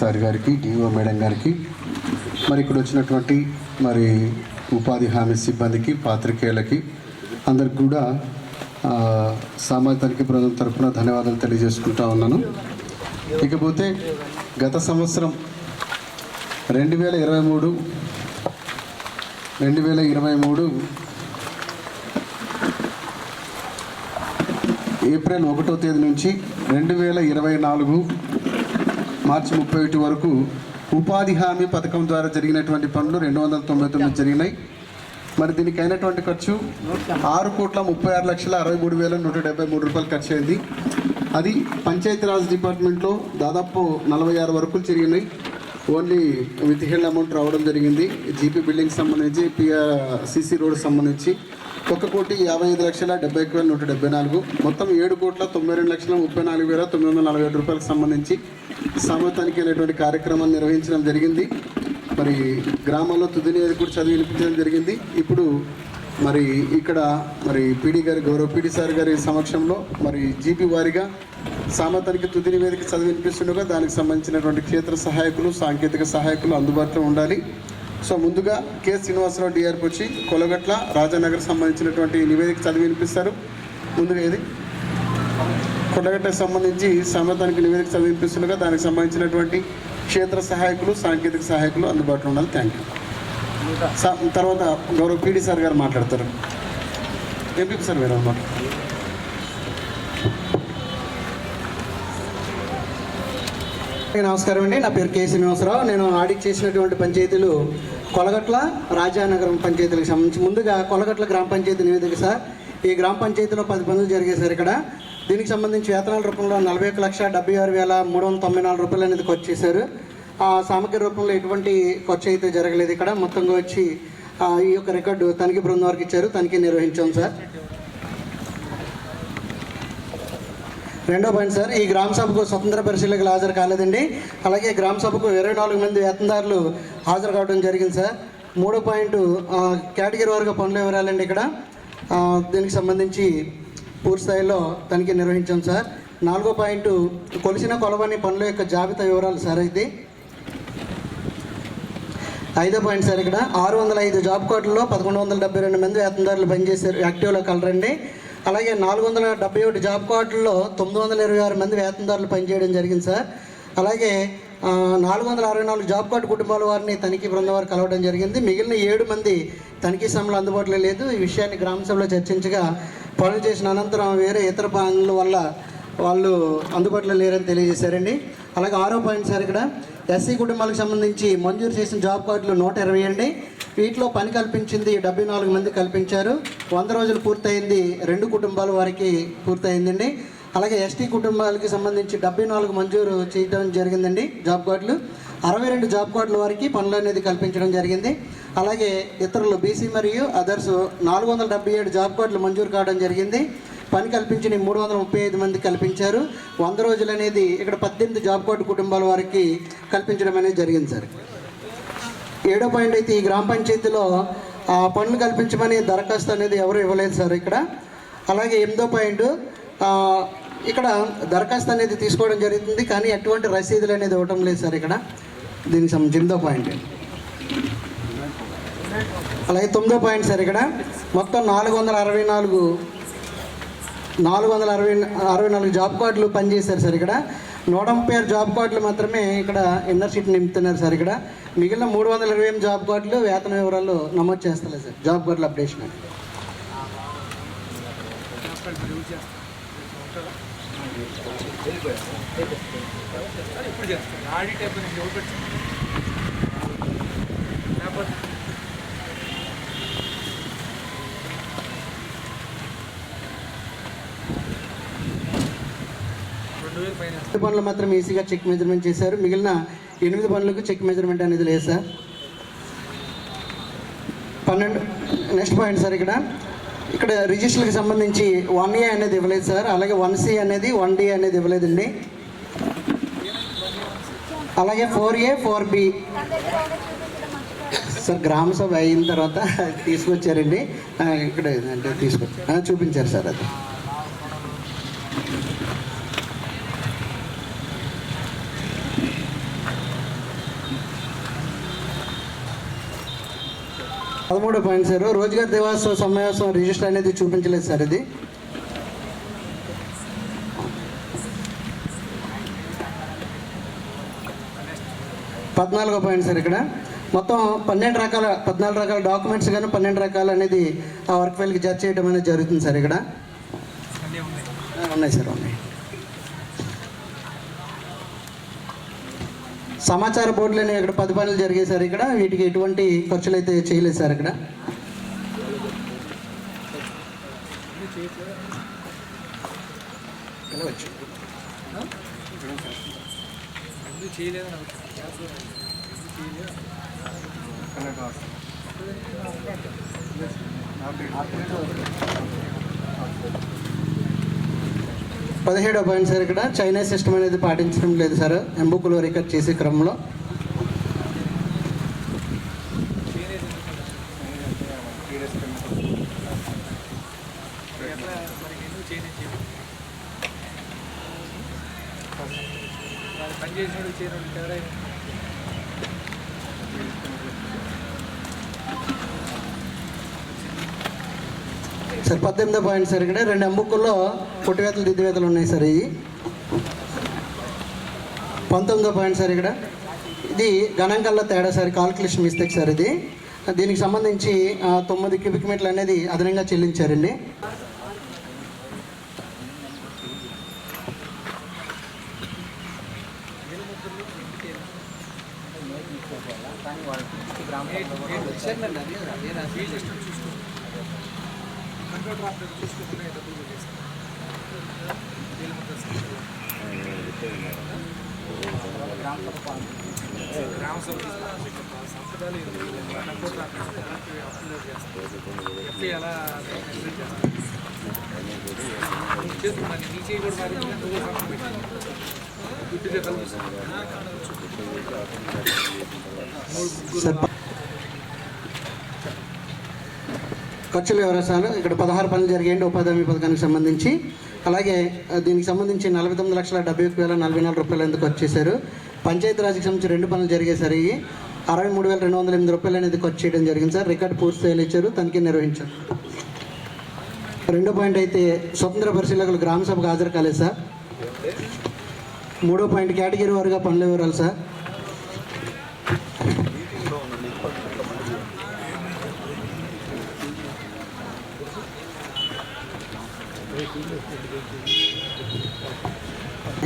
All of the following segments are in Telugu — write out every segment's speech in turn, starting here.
సార్ గారికి, డిఓ మేడం గారికి, మరి ఇక్కడ వచ్చినటువంటి మరి ఉపాధి హామీ సిబ్బందికి, పాత్రికేయులకి అందరికి కూడా సామాజిక తనిఖీ బృందం తరఫున ధన్యవాదాలు తెలియజేసుకుంటా ఉన్నాను. ఇకపోతే గత సంవత్సరం 2023 ఏప్రిల్ 1వ తేదీ నుంచి 2024 మార్చి 31 వరకు ఉపాధి హామీ పథకం ద్వారా జరిగినటువంటి పనులు 299 జరిగినాయి. మరి దీనికి అయినటువంటి ఖర్చు 6,36,63,173 రూపాయలు ఖర్చు అయింది. అది పంచాయతీరాజ్ డిపార్ట్మెంట్లో దాదాపు 46 వర్కులు జరిగినాయి. ఓన్లీ విత్ హెల్డ్ అమౌంట్ రావడం జరిగింది. జీపీ బిల్డింగ్ సంబంధించి, సిసి రోడ్ సంబంధించి 1,55,70,174, మొత్తం 7,92,34,947 రూపాయలకు సంబంధించి సమతానికి అనేటువంటి కార్యక్రమాన్ని నిర్వహించడం జరిగింది. మరి గ్రామాల్లో తుది నివేదిక కూడా చదివి వినిపించడం జరిగింది. ఇప్పుడు మరి ఇక్కడ మరి పీడీ గారి, గౌరవ పీడీ సార్ గారి సమక్షంలో మరి జీపీ వారిగా సామతానికి తుది నివేదిక చదివి వినిపిస్తుండగా దానికి సంబంధించినటువంటి క్షేత్ర సహాయకులు, సాంకేతిక సహాయకులు అందుబాటులో ఉండాలి. సో ముందుగా కె శ్రీనివాసరావు డిఆర్కి వచ్చి కొలగట్ల, రాజానగర్ సంబంధించినటువంటి నివేదిక చదివి వినిపిస్తారు. ముందుగా ఇది కొలగట్లకు సంబంధించి సమతానికి నివేదిక చదివి వినిపిస్తుండగా దానికి సంబంధించినటువంటి క్షేత్ర సహాయకులు, సాంకేతిక సహాయకులు అందుబాటులో ఉండాలి. Thank you. తర్వాత గౌరవ పీడీ సార్ గారు మాట్లాడతారు. ఎంపీ సార్ గారు అన్నమాట. నమస్కారం అండి. నా పేరు కె శ్రీనివాసరావు. నేను ఆడిట్ చేసినటువంటి పంచాయతీలు కొలగట్ల, రాజానగరం పంచాయతీలకు సంబంధించి ముందుగా కొలగట్ల గ్రామ పంచాయతీ నివేదిక సార్. ఈ గ్రామ పంచాయతీలో 10 పనులు జరిగాయి సార్. ఇక్కడ దీనికి సంబంధించి వేతనాల రూపంలో 41,76,394 రూపాయలు అనేది ఖర్చు చేశారు. సామగ్రి రూపంలో ఎటువంటి ఖర్చు అయితే జరగలేదు. ఇక్కడ మొత్తంగా వచ్చి ఈ యొక్క రికార్డు తనిఖీ బృందం వారికి ఇచ్చారు, తనిఖీ నిర్వహించాం సార్. రెండో పాయింట్ సార్, ఈ గ్రామ సభకు స్వతంత్ర పరిశీలకులు హాజరు కాలేదండి. అలాగే గ్రామ సభకు 24 మంది వేతనదారులు హాజరు కావడం జరిగింది సార్. మూడో పాయింట్ కేటగిరీ వారిగా పనుల వివరాలండి. ఇక్కడ దీనికి సంబంధించి పూర్తి స్థాయిలో తనిఖీ నిర్వహించాం సార్. నాలుగో పాయింట్ కొలిసిన కొలవని పనుల యొక్క జాబితా వివరాలు సార్. ఇది ఐదో పాయింట్ సార్, ఇక్కడ 605 జాబ్ కార్డుల్లో 1172 మంది వేతనదారులు పనిచేశారు, యాక్టివ్లో కలరండి. అలాగే 471 జాబ్ కార్డుల్లో 926 మంది వేతనదారులు పనిచేయడం జరిగింది సార్. అలాగే 464 జాబ్ కార్డు కుటుంబాల వారిని తనిఖీ బృందం వారు కలవడం జరిగింది. మిగిలిన 7 మంది తనిఖీ సమయంలో అందుబాటులో లేదు. ఈ విషయాన్ని గ్రామ సభలో చర్చించగా పనులు చేసిన అనంతరం వేరే ఇతర పనుల వల్ల వాళ్ళు అందుబాటులో లేరని తెలియజేశారండి. అలాగే ఆరో పాయింట్ సార్, ఇక్కడ ఎస్సీ కుటుంబాలకు సంబంధించి మంజూరు చేసిన జాబ్ కార్డులు 120 అండి. వీటిలో పని కల్పించింది 74 మంది కల్పించారు. 100 రోజులు పూర్తయింది 2 కుటుంబాల వారికి పూర్తయిందండి. అలాగే ఎస్టీ కుటుంబాలకి సంబంధించి 74 మంజూరు చేయడం జరిగిందండి జాబ్ కార్డులు. 62 జాబ్ కార్డుల వారికి పనులు అనేది కల్పించడం జరిగింది. అలాగే ఇతరులు బీసీ మరియు అదర్స్ 477 జాబ్ కార్డులు మంజూరు కావడం జరిగింది. పని కల్పించిన 335 మంది కల్పించారు. 100 రోజులు అనేది ఇక్కడ 18 జాబ్ కార్డు కుటుంబాల వారికి కల్పించడం అనేది జరిగింది సార్. ఏడో పాయింట్ అయితే ఈ గ్రామ పంచాయతీలో పనులు కల్పించమని దరఖాస్తు అనేది ఎవరు ఇవ్వలేదు సార్ ఇక్కడ. అలాగే 8వ పాయింట్, ఇక్కడ దరఖాస్తు అనేది తీసుకోవడం జరుగుతుంది కానీ ఎటువంటి రసీదులు అనేది ఇవ్వటం లేదు సార్ ఇక్కడ. దీనికి సంబంధించి 8వ పాయింట్. అలాగే 9వ పాయింట్ సార్, ఇక్కడ మొత్తం 464 జాబ్ కార్డులు పనిచేశారు సార్. ఇక్కడ 136 జాబ్ కార్డులు మాత్రమే ఇక్కడ ఇన్నర్ సీట్ నింపుతున్నారు సార్. ఇక్కడ మిగిలిన 328 జాబ్ కార్డులు వేతన వివరాలు నమోదు చేస్తలేదు సార్. జాబ్ కార్డుల అప్డేషన్ పనులు మాత్రం ఈసీగా చెక్ మెజర్మెంట్ చేశారు. మిగిలిన 8 పనులకు చెక్ మెజర్మెంట్ అనేది లేదు సార్. 12 నెక్స్ట్ పాయింట్ సార్, ఇక్కడ రిజిస్టర్లకు సంబంధించి 1A అనేది ఇవ్వలేదు సార్. అలాగే 1C అనేది 1D అనేది ఇవ్వలేదండి. అలాగే 4A 4B సార్ గ్రామ సభ అయిన తర్వాత తీసుకొచ్చారండి. ఇక్కడ అంటే తీసుకొచ్చారు, చూపించారు సార్. అది 13 పాయింట్ సార్, రోజ్గార్ దివాస్ సమావేశం రిజిస్టర్ అనేది చూపించలేదు సార్. ఇది 14 పాయింట్ సార్. ఇక్కడ మొత్తం 14 రకాల డాక్యుమెంట్స్ కానీ 12 రకాలు అనేది ఆ వర్క్ ఫైల్కి జడ్జ్ చేయడం అనేది జరుగుతుంది సార్. ఇక్కడ ఉన్నాయి సార్, ఉన్నాయి. సమాచార బోర్డులు అనేవి ఇక్కడ 10 పనులు జరిగాయి సార్. ఇక్కడ వీటికి ఎటువంటి ఖర్చులు అయితే చేయలేదు సార్. ఇక్కడ పదిహేడో పాయింట్ సార్. ఇక్కడ చైనా సిస్టమ్ అనేది పాటించడం లేదు సార్ ఎంబుక్లో రికార్డ్ చేసే క్రమంలో. సార్ 18వ పాయింట్ సార్. ఇక్కడ 2 ఎంబుక్కుల్లో పుట్టువేతలు దిద్దువేతలు ఉన్నాయి సార్. ఇవి 19వ పాయింట్ సార్. ఇక్కడ ఇది గణాంకాల్లో తేడా సార్, కాల్కులేషన్ మిస్టేక్ సార్. ఇది దీనికి సంబంధించి 9 క్యూబిక్ మీటర్లు అనేది అదనంగా చెల్లించారండి. ఖర్చుల వివరాలు ఇక్కడ 16 పనులు జరిగాయండి ఉపాధి హామీ పథకానికి సంబంధించి. అలాగే దీనికి సంబంధించి 49,71,44 రూపాయలు ఎందుకు వచ్చేసారు. పంచాయతీరాజ్కి సంబంధించి 2 పనులు జరిగాయి సార్. ఇవి 63,208 రూపాయలు అనేది ఖర్చు చేయడం జరిగింది సార్. రికార్డు పూర్తి స్థాయిలో ఇచ్చారు, తనిఖీ నిర్వహించారు. 2వ పాయింట్ అయితే స్వతంత్ర పరిశీలకులు గ్రామ సభకు హాజరు కాలేదు సార్. 3వ పాయింట్ కేటగిరీ వారుగా పనుల వివరాలు సార్.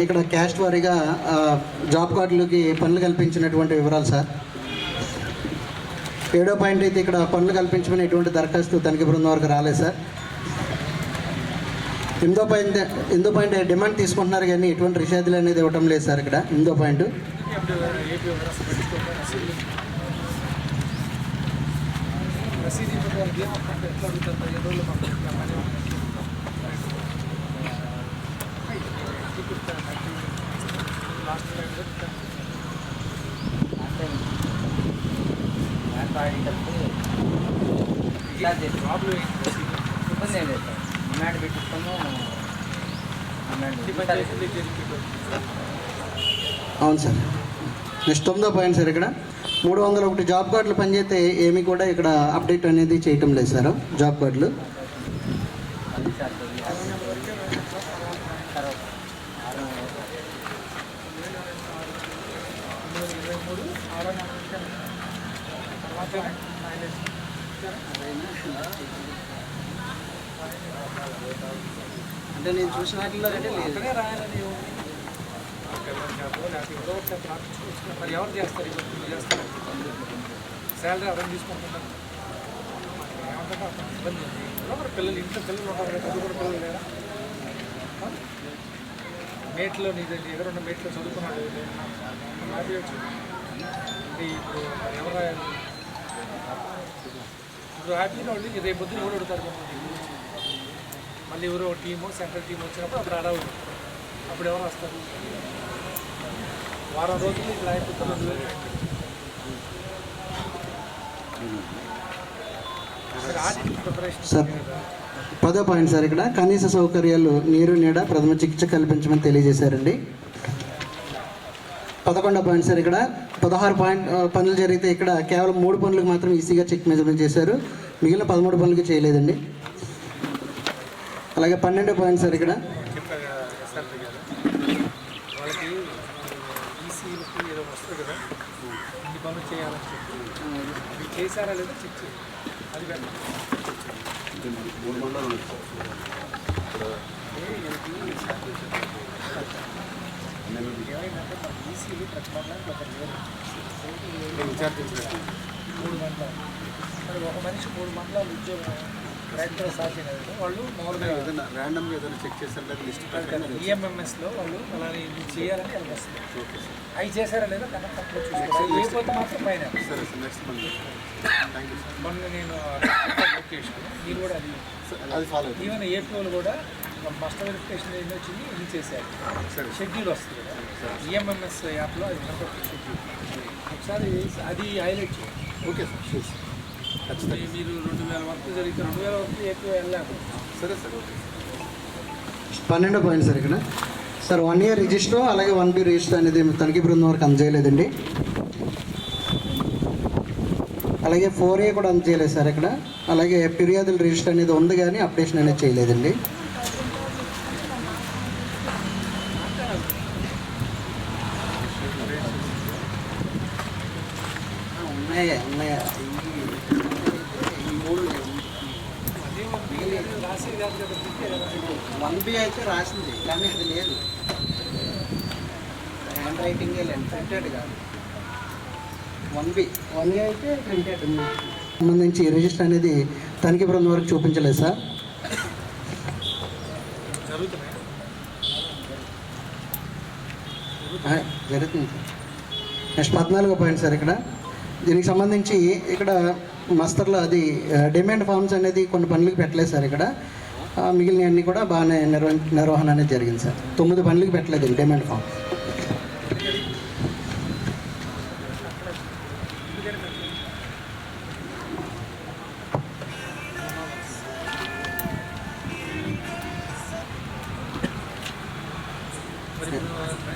ఇక్కడ క్యాస్ట్ వారీగా జాబ్ కార్డులకి పనులు కల్పించినటువంటి వివరాలు సార్. 7వ పాయింట్ అయితే ఇక్కడ పనులు కల్పించమని ఎటువంటి దరఖాస్తు తనిఖీ బృందం వరకు రాలేదు సార్. 8వ పాయింట్ డిమాండ్ తీసుకుంటున్నారు కానీ ఎటువంటి రిషాదులు అనేది ఇవ్వటం లేదు సార్. ఇక్కడ 8వ పాయింట్. అవును సార్. నెక్స్ట్ 9వ పాయింట్ సార్. ఇక్కడ 301 జాబ్ కార్డులు పనిచేస్తే ఏమి కూడా ఇక్కడ అప్డేట్ అనేది చేయటం లేదు సార్. జాబ్ కార్డులు అంటే నేను చూసిన వాటిల్లో లేదు. మరి ఎవరు చేస్తారు? చేస్తారు శాలరీ అర్థం తీసుకుంటున్నారు. ఏమంటారు ఇబ్బంది ఉంది. పిల్లలు ఇంట్లో పిల్లలు ఉన్నారు కదా, కూడా పిల్లలు లేరా? మేట్లో నీ దగ్గర ఉన్న మేట్లో చదువుకున్నాడు ఆపేయచ్చు. అంటే ఇప్పుడు ఎవరు రాయాలి? ఇప్పుడు హ్యాపీగా ఉండి రేపు పొద్దున కూడా అడుగుతారు. మళ్ళీ ఎవరో టీము సెంట్రల్ టీం వచ్చినప్పుడు అప్పుడు అడవులు అప్పుడు ఎవరు వస్తారు? వారం రోజులు ఇక్కడ అయిపోతుంది. సార్ 10వ పాయింట్ సార్. ఇక్కడ కనీస సౌకర్యాలు నీరు నీడ ప్రథమ చికిత్స కల్పించమని తెలియజేశారండి. 11వ పాయింట్ సార్, ఇక్కడ 16 పనులు జరిగితే ఇక్కడ కేవలం 3 పనులకు మాత్రం ఈసీగా చెక్ మెజర్మెంట్ చేశారు, మిగిలిన 13 పనులకి చేయలేదండి. అలాగే 12వ పాయింట్ సార్, ఇక్కడ చెప్పారు కదా ఎస్ఆర్పి గారు, వాళ్ళకి ఈసీలకి ఏదో వస్తుంది కదా, ఇన్ని పనులు చేయాలని చెప్పి అవి చేశారా లేదా చెక్ చేయాలి, అది పెట్టాలి. ఏమైందంటే మన ఈసీలు ప్రతి మండలానికి ఒక లేరు, 3 మండలాలు, మరి ఒక మనిషి 3 మండలాలు ఉద్యోగం రైతులు సాధ్యం కదా, వాళ్ళు మామూలుగా ఏదైనా ర్యాండమ్గా ఏదైనా చెక్ చేసినట్లయితే లిస్ట్ ఈఎంఎంఎస్లో వాళ్ళు అలానే ఇది చేయాలని వాళ్ళకి వస్తుంది. అవి చేశారా లేదా కనెక్ట్ తక్కువ చూసుకోవాలి, లేకపోతే మాత్రం పైన. సరే sir, next month. Thank you sir. మొన్న నేను లొకేషన్ మీరు కూడా అది అది ఫాలో అవుతుంది. ఈవెన్ ఏపీఓలు కూడా మస్టర్ వెరిఫికేషన్ ఏమి వచ్చింది ఇది చేశారు, షెడ్యూల్ వస్తుంది కదా ఈఎంఎంఎస్ యాప్లో, అది కనపడుతుంది షెడ్యూల్. ఒకసారి అది హైలైట్ చేయండి. ఓకే సార్, షూర్ సార్, ఖచ్చితంగా. మీరు 2000 వర్క్ జరిగితే 2000 వర్క్ ఏపీఓ వెళ్ళాము. సరే సార్, ఓకే. 12వ పాయింట్ సార్, ఇక్కడ సార్ 1 ఇయర్ రిజిస్టర్ అలాగే 1B రిజిస్టర్ అనేది తనిఖీ బృందం వరకు అందజేయలేదండి. అలాగే 4A కూడా అందజేయలేదు సార్ ఇక్కడ. అలాగే ఫిర్యాదుల రిజిస్టర్ అనేది ఉంది కానీ అప్డేషన్ అనేది చేయలేదండి. ఉన్నాయా ఈ 3 రాసేది కాదు కదా, 1B అయితే రాసింది కానీ అది లేదు, హ్యాండ్ రైటింగ్ లేదు, ప్రింటెడ్ కాదు. 1B అయితే ప్రింటెడ్ సంబంధించి రిజిస్టర్ అనేది తనిఖీ బృందం వరకు చూపించలేదు సార్. జరుగుతుంది సార్. నెక్స్ట్ 14వ పాయింట్ సార్, ఇక్కడ దీనికి సంబంధించి ఇక్కడ మస్తర్లో అది డిమాండ్ ఫార్మ్స్ అనేది కొన్ని పనులకు పెట్టలేదు సార్. ఇక్కడ మిగిలిన అన్నీ కూడా బాగానే నిర్వహణ అనేది జరిగింది సార్. 9 పనులకు పెట్టలేదు డిమాండ్ ఫామ్.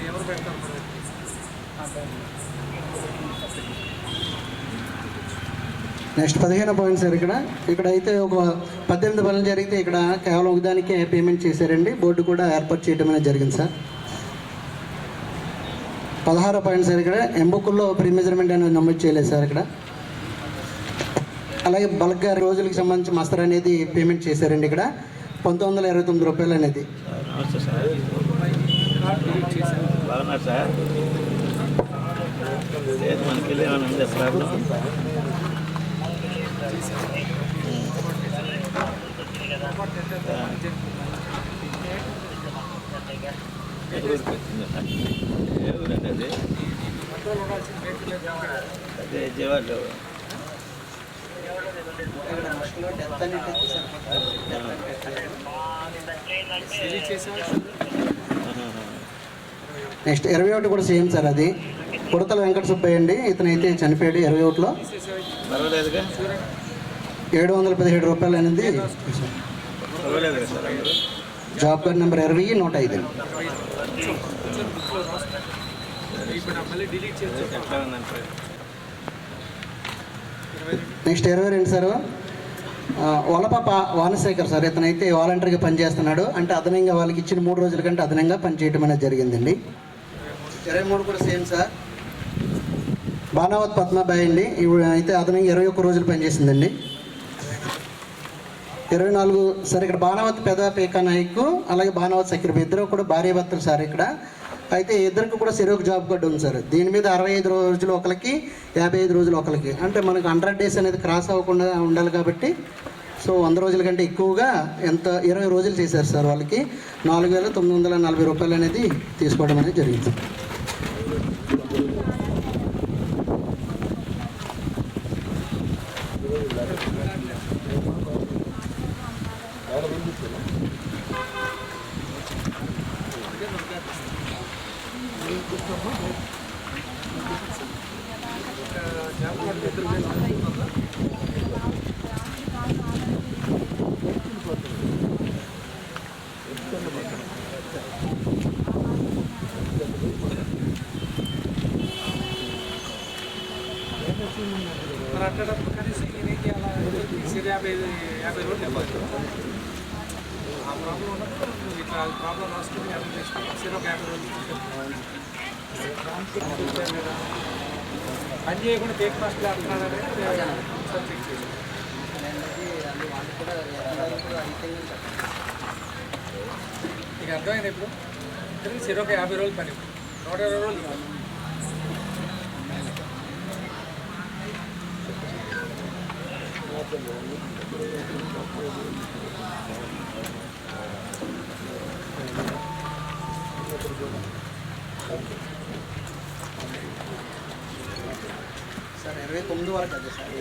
ఎవరు పెడతారు మరి? నెక్స్ట్ 15వ పాయింట్ సార్, ఇక్కడ అయితే ఒక 18 పనులు జరిగితే ఇక్కడ కేవలం ఒకదానికే పేమెంట్ చేశారండి. బోర్డు కూడా ఏర్పాటు చేయడం అనేది జరిగింది సార్. 16వ పాయింట్ సార్, ఇక్కడ ఎంబుక్కుల్లో ప్రీ మెజర్మెంట్ అనేది నమోదు చేయలేదు సార్ ఇక్కడ. అలాగే బల్క్గా రోజులకు సంబంధించి మస్తర్ అనేది పేమెంట్ చేశారండి ఇక్కడ 1929 రూపాయలు అనేది. బాగున్నారు సార్, లేదు మనకి ఏమైనా ఉందా ప్రాబ్లం? ఏ ఊరండి అది? అదే విజయవాడలో. నెక్స్ట్ 21 కూడా సేమ్ సార్, అది కుడతల వెంకట సుబ్బయ్య అండి. ఇతనైతే చనిపోయాడు 21లో. పర్వాలేదుగా, 717 రూపాయలు అనేది పర్వాలేదు సార్. అందరూ జాబ్ కార్డ్ నెంబర్ 20-105. ఇప్పుడు మళ్ళీ డిలీట్ చేసి ఎట్లా ఉందంటే నెక్స్ట్ 22 సార్, వలపాప వానశేఖర్ సార్. ఇతనైతే వాలంటరీగా పనిచేస్తున్నాడు, అంటే అదనంగా వాళ్ళకి ఇచ్చిన 3 రోజుల కంటే అదనంగా పనిచేయడం అనేది జరిగిందండి. 23 కూడా సేమ్ సార్. బాణావత్ పద్మాబాయి అండి, ఇవి అయితే అదనంగా 21 రోజులు పనిచేసిందండి. 24 సార్, ఇక్కడ బాణావత్ పెద్ద పేకా నాయక్ అలాగే బాణావత్ సకీర్ ఇద్దరు కూడా భార్య భర్తలు సార్. ఇక్కడ అయితే ఇద్దరికి కూడా చెరుకు జాబ్ కార్డు ఉంది సార్. దీని మీద 65 రోజులు ఒకరికి, 55 రోజులు ఒకరికి, అంటే మనకు 100 డేస్ అనేది క్రాస్ అవ్వకుండా ఉండాలి కాబట్టి సో 100 రోజుల కంటే ఎక్కువగా 20 రోజులు చేశారు సార్. వాళ్ళకి 4,940 రూపాయలు అనేది తీసుకోవడం అనేది జరిగింది. మరి అట్టేటప్పుడు కనీసం ఈయన ఏం చేయాలి? సరే 50 రోజులు ఇవ్వాలి. ఆ ప్రాబ్లం ఉన్నప్పుడు నువ్వు ఇట్లా ప్రాబ్లం రాసుకుని హ్యాండిల్ చేసుకుని సరే ఒక 50 రోజులు పని చేయకుండా టేక్ మాస్టర్ అంటున్నాడని ఒకసారి చెక్ చేసి నీకు అర్థమైంది. ఇప్పుడు ఇద్దరికి సరే ఒక 50 రోజులు పని, 120 రోజులు ఇవ్వాలి. సార్ 29 వరకు అది సార్,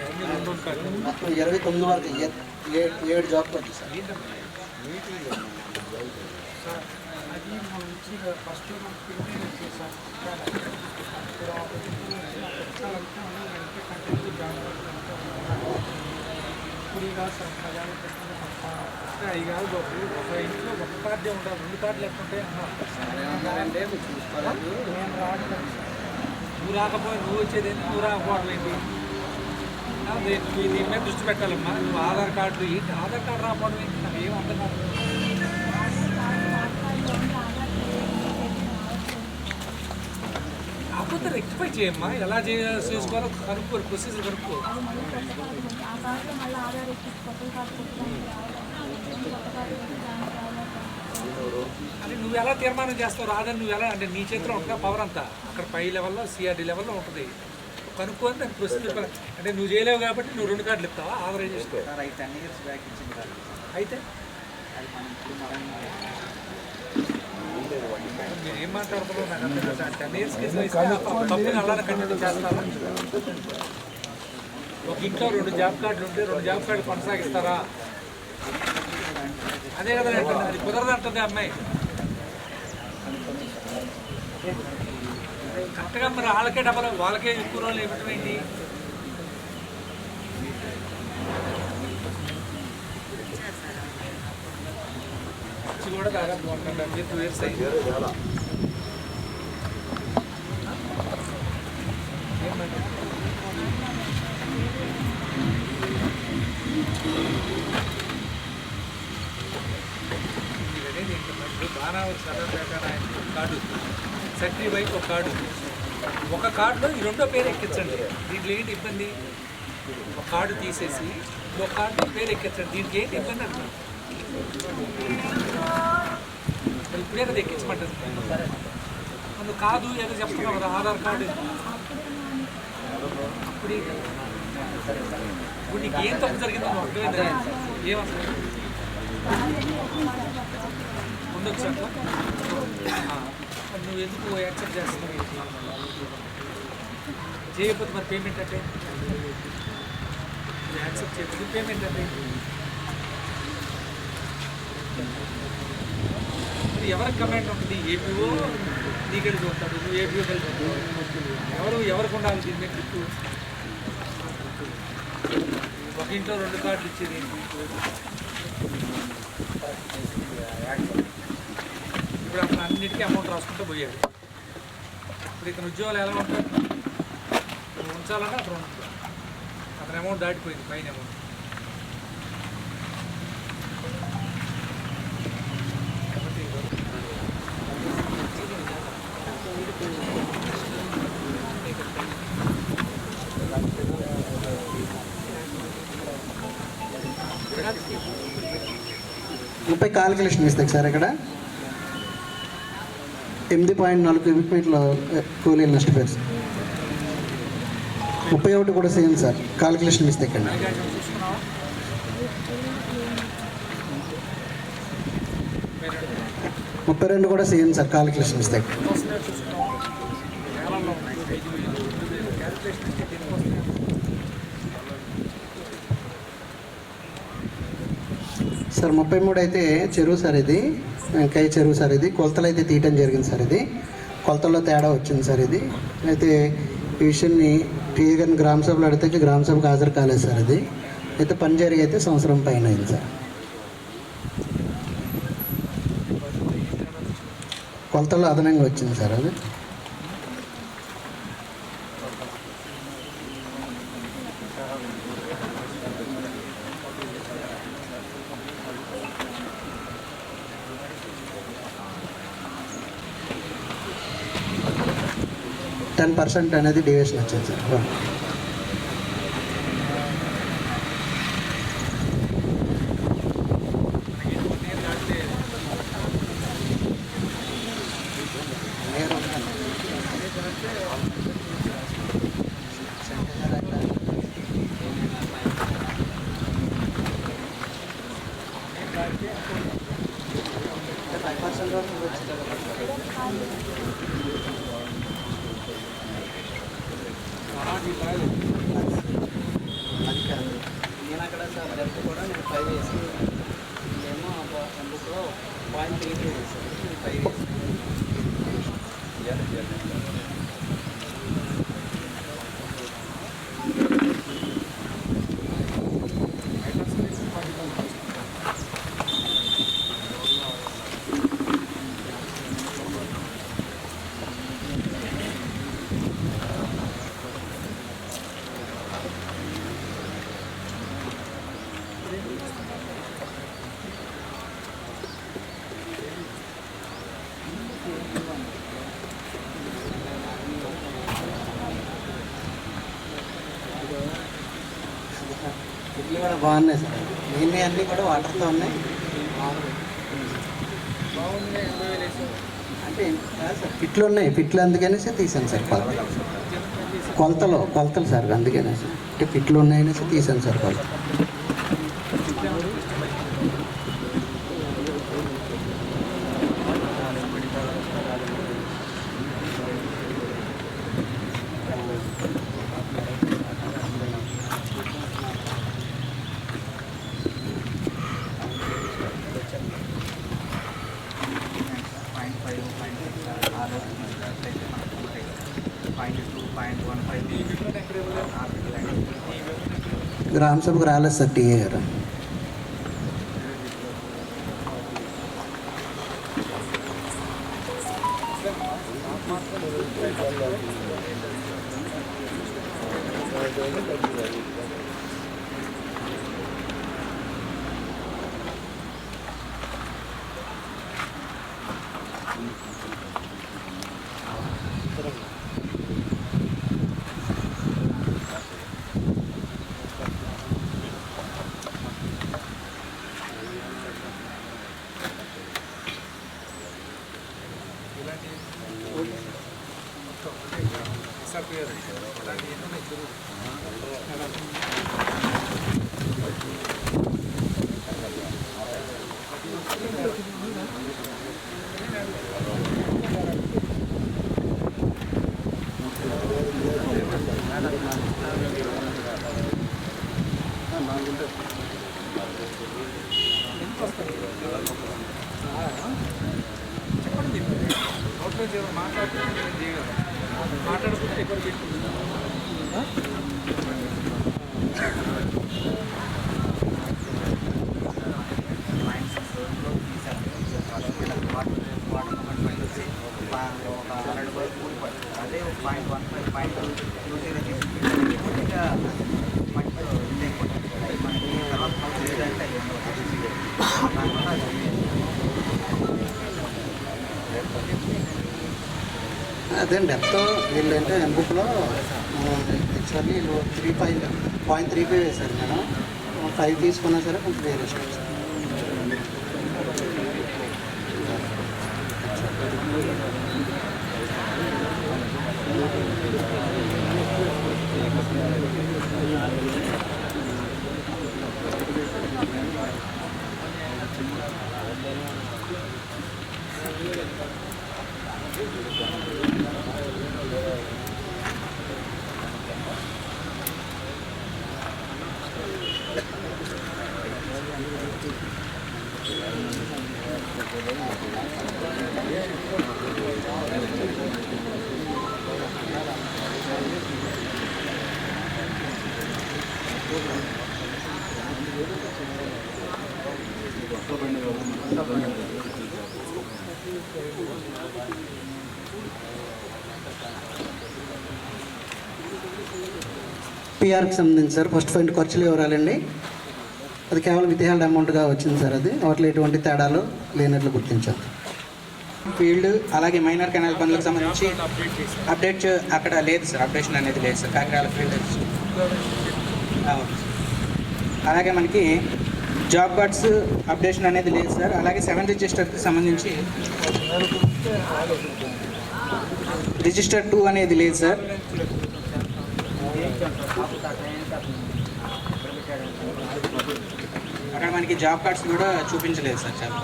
అన్ని 2 ఉంటాయి. మొత్తం 29 వరకు 7 జాబ్ కార్డులు సార్. సార్ అది మనం వచ్చి ఫస్ట్ సార్ ఇప్పుడు కాదు సార్ అవి కాదు బాబు. ఒక ఇంట్లో ఒక కార్డే ఉండాలి, 2 కార్డులు ఎట్లుంటాయి అన్నారు. నేను రావట్లేదు సార్. నువ్వు రాకపోయి నువ్వు వచ్చేది ఏంటి, నువ్వు రాకపోవడం ఏంటి? దీని మీద దృష్టి పెట్టాలమ్మా. నువ్వు ఆధార్ కార్డు ఏంటి, ఆధార్ కార్డు రాకపోవడం ఏంటి? నాకు ఏం అర్థం కాదు. కాకపోతే రెక్టిఫై చేయమ్మా, ఎలా చేసుకోవాలో కనుక్కోరు, ప్రొసీజర్ కనుక్కో. అని నువ్వు ఎలా తీర్మానం చేస్తావు? రాదని నువ్వు ఎలా అంటే నీ చేతిలో ఉంటుంది పవర్ అంతా. అక్కడ పై లెవెల్లో సిఆర్డీ లెవెల్లో ఉంటుంది. కనుక్కొని దానికి ప్రొసీజర్ అంటే నువ్వు చేయలేవు కాబట్టి నువ్వు 2 కార్డులు ఇస్తావా? ఆవరేజ్ చేసుకో. అయితే మీరు ఏం మాట్లాడుతున్నావు నాకు అర్థం కాదు సార్. 10 years తప్పుని అలానే కంటిన్యూ చేస్తారా? ఒక ఇంట్లో 2 జాబ్ కార్డులు ఉంటే 2 జాబ్ కార్డులు కొనసాగిస్తారా? అదే కదా అంటుంది. అది కుదరదు అంటుంది అమ్మాయి. కరెక్ట్గా మరి వాళ్ళకే డబ్బులు, వాళ్ళకే ఎక్కువ రోజులు ఇవ్వటం ఏంటి? కూడా దాదాపు 1.5 years అయింది. బాగా కార్డు సెక్రటరీ వైపు ఒక కార్డు, ఒక కార్డులో ఈ 2వ పేరు ఎక్కించండి. దీంట్లో ఏంటి ఇబ్బంది? ఒక కార్డు తీసేసి ఒక కార్డు పేరు ఎక్కించండి. దీనికి ఏంటి ఇబ్బంది అంటున్నాను. ఇప్పుడే కదా ఎక్కించమంటుంది. అందుకు కాదు ఏదో చెప్తున్నావు కదా ఆధార్ కార్డు. ఇప్పుడు నీకు ఏం తప్పు జరిగిందో అర్థమైందా? ఏమసలు ఉండొచ్చు అట్లా. నువ్వు ఎందుకు యాక్సెప్ట్ చేస్తున్నావు? చేయకపోతే మరి పేమెంట్ అంటే యాక్సెప్ట్ చేయకపోతే పేమెంట్ అంటే ఎవరికి కమాండ్ ఉంటుంది? ఏపీఓ నీ కలిసి ఉంటాడు, నువ్వు ఏపీఓ కలిసి ఉంటావు. ఎవరికి ఉండాలి దీని మీద గుర్తు? ఒక ఇంట్లో 2 కార్డులు ఇచ్చేది ఏంటి? ఇప్పుడు అతను అన్నిటికీ అమౌంట్ రాసుకుంటూ పోయాడు. ఇప్పుడు ఇతను ఉద్యోగాలు ఎలా ఉంటాయి? నువ్వు ఉంచాలన్నా అక్కడ ఉంటుంది. అతని అమౌంట్ దాటిపోయింది, పైన అమౌంట్. ముప్పై కాలిక్యులేషన్ ఇస్తాయి సార్. ఇక్కడ 8.4 క్యూబిక్ మీటర్ల కూలీలు నష్టపోయారు సార్. 31 కూడా సేమ్ సార్. కాలిక్యులేషన్ ఇస్తే ఇక్కడ 32 కూడా సేమ్ సార్. కాలిక్యులేషన్ ఇస్తే సార్. 33 అయితే చెరువు సార్. ఇది వెంకయ్య చెరువు సార్. ఇది కొలతలు అయితే తీయటం జరిగింది సార్. ఇది కొలతల్లో తేడా వచ్చింది సార్. ఇది అయితే ఈ విషయాన్ని టీఏ గారిని గ్రామ సభలో అడిగితే గ్రామ సభకు హాజరు కాలేదు సార్. ఇది అయితే పని జరిగి అయితే సంవత్సరం పైన అయింది సార్. కొలతల్లో అదనంగా వచ్చింది సార్. అది 10% అనేది డివియేషన్ వచ్చింది సార్. నేను అక్కడ సార్ డెప్త్ కూడా నేను 5 వేసి ఏమో బుక్లో 0.33 వేసాను 5 వేసి ఇడ్లీ కూడా బాగున్నాయి సార్. మిగిలిన అన్నీ కూడా వాటర్తో ఉన్నాయి. అంటే కాదు సార్, ఫిట్లు ఉన్నాయి. ఫిట్లు అందుకనేసి తీసాను సార్. కొలతలు సార్, అందుకనేసి అంటే ఫిట్లు ఉన్నాయనేసి తీసాను సార్ కొలత. గ్రామ సభకు రాలేదు సార్ టీఏ గారు. మాట్లాడుకుంటే ఎక్కడ పెట్టుకుంటున్నా అదే 0.15 0.20 మనకి తర్వాత లేదంటే అదే డెప్త్ వీళ్ళంటే ఎంబుక్లో యాక్చువల్లీ వీళ్ళు 0.35 వేశారు మేడం. 5 తీసుకున్నా సరే కొంచెం వేరియేషన్ వచ్చింది. పిఆర్కి సంబంధించి సార్ ఫస్ట్ పాయింట్ ఖర్చులు వివరాలండి. అది కేవలం విత్ హెల్డ్ అమౌంట్గా వచ్చింది సార్. అది వాటిలో ఎటువంటి తేడాలు లేనట్లు గుర్తించాం. ఫీల్డ్ అలాగే మైనర్ కెనాల్ పనులకు సంబంధించి అప్డేట్ చేశారు. అప్డేట్ అక్కడ లేదు సార్, అప్డేషన్ అనేది లేదు సార్ కాకినాడ ఫీల్డ్ అలాగే మనకి జాబ్ కార్డ్స్ అప్డేషన్ అనేది లేదు సార్. అలాగే 7 రిజిస్టర్కి సంబంధించి రిజిస్టర్ 2 అనేది లేదు సార్. అక్కడ మనకి జాబ్ కార్డ్స్ కూడా చూపించలేదు సార్ చాలా.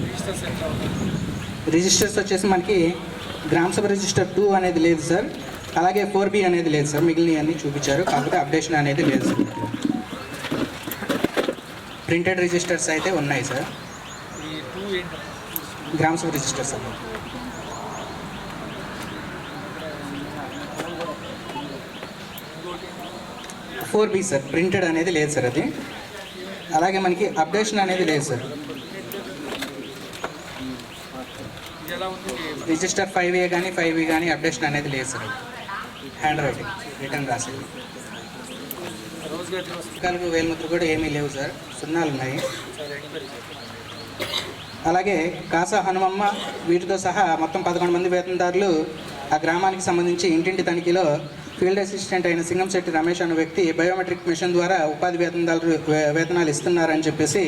రిజిస్టర్స్ ఎట్లా ఉన్నాయి? రిజిస్టర్స్ వచ్చేసి మనకి గ్రామ సభ రిజిస్టర్ 2 అనేది లేదు సార్. అలాగే 4B అనేది లేదు సార్. మిగిలినవి అన్నీ చూపించారు, కాకపోతే అప్డేషన్ అనేది లేదు సార్. ప్రింటెడ్ రిజిస్టర్స్ అయితే ఉన్నాయి సార్. ఈ 2 ఏంటి? గ్రామ సభ రిజిస్టర్స్ అవి. 4B సార్, ప్రింటెడ్ అనేది లేదు సార్ అది. అలాగే మనకి అప్డేషన్ అనేది లేదు సార్. ఇది ఎలా ఉంది? రిజిస్టర్ 5A కానీ 5B కానీ అప్డేషన్ అనేది లేదు సార్. హ్యాండ్ రైటింగ్ రిటర్న్ రాసేది. రోజు గట్టి వస్తుంది. పుస్తకాలకు వేలుముద్ర కూడా ఏమీ లేవు సార్, సున్నాలు ఉన్నాయి. సరే, ఎంక్వైరీ చేస్తాను. అలాగే కాసా హనుమమ్మ వీటితో సహా మొత్తం 11 మంది వేతనదారులు ఆ గ్రామానికి సంబంధించి ఇంటింటి తనిఖీలో ఫీల్డ్ అసిస్టెంట్ అయిన సింగంశెట్టి రమేష్ అనే వ్యక్తి బయోమెట్రిక్ మిషన్ ద్వారా ఉపాధి వేతనాలు ఇస్తున్నారని చెప్పేసి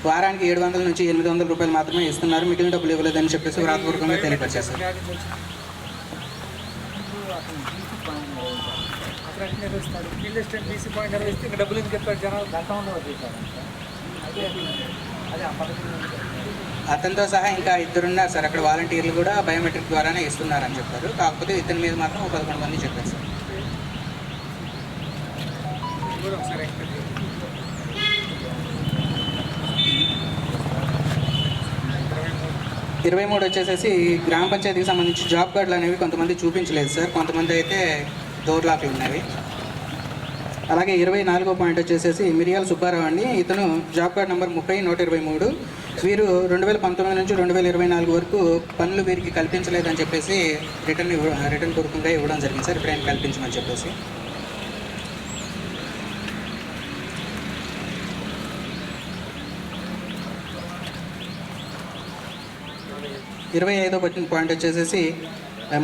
వారానికి 700 నుంచి 800 రూపాయలు మాత్రమే ఇస్తున్నారు, మిగిలిన డబ్బులు ఇవ్వలేదని చెప్పేసి వ్రాతపూర్వకంగా తెలియపరిచేశారు. అక్కడ అట్నే వేస్తాడు. ఫీల్డ్ అసిస్టెంట్ బీసీ పాయింట్ వేస్తే ఇంకా డబ్బులు ఎందుకు ఎత్తాడు? జనాలు గంట ఉండదు. అదే అదే ఆ పథకం. అతనితో సహా ఇంకా 2 ఉన్నారు సార్. అక్కడ వాలంటీర్లు కూడా బయోమెట్రిక్ ద్వారానే ఇస్తున్నారని చెప్పారు, కాకపోతే ఇతని మీద మాత్రం 11 మంది చెప్పారు సార్. ఇది కూడా ఒకసారి ఎంక్వైరీ చేయండి. 23 వచ్చేసేసి గ్రామ పంచాయతీకి సంబంధించి జాబ్ కార్డులు అనేవి కొంతమంది చూపించలేదు సార్, కొంతమంది అయితే డోర్ లాక్లు ఉన్నవి. అలాగే 24వ పాయింట్ వచ్చేసేసి మిరియాల సుబ్బారావు అండి. ఇతను జాబ్ కార్డ్ నెంబర్ 30/123. వీరు 2019 నుంచి 2024 వరకు పనులు వీరికి కల్పించలేదని చెప్పేసి రిటర్న్ పూర్వకంగా ఇవ్వడం జరిగింది సార్. ఇప్పుడు ఆయన కల్పించమని చెప్పేసి. ఇరవై 25వ పాయింట్ వచ్చేసేసి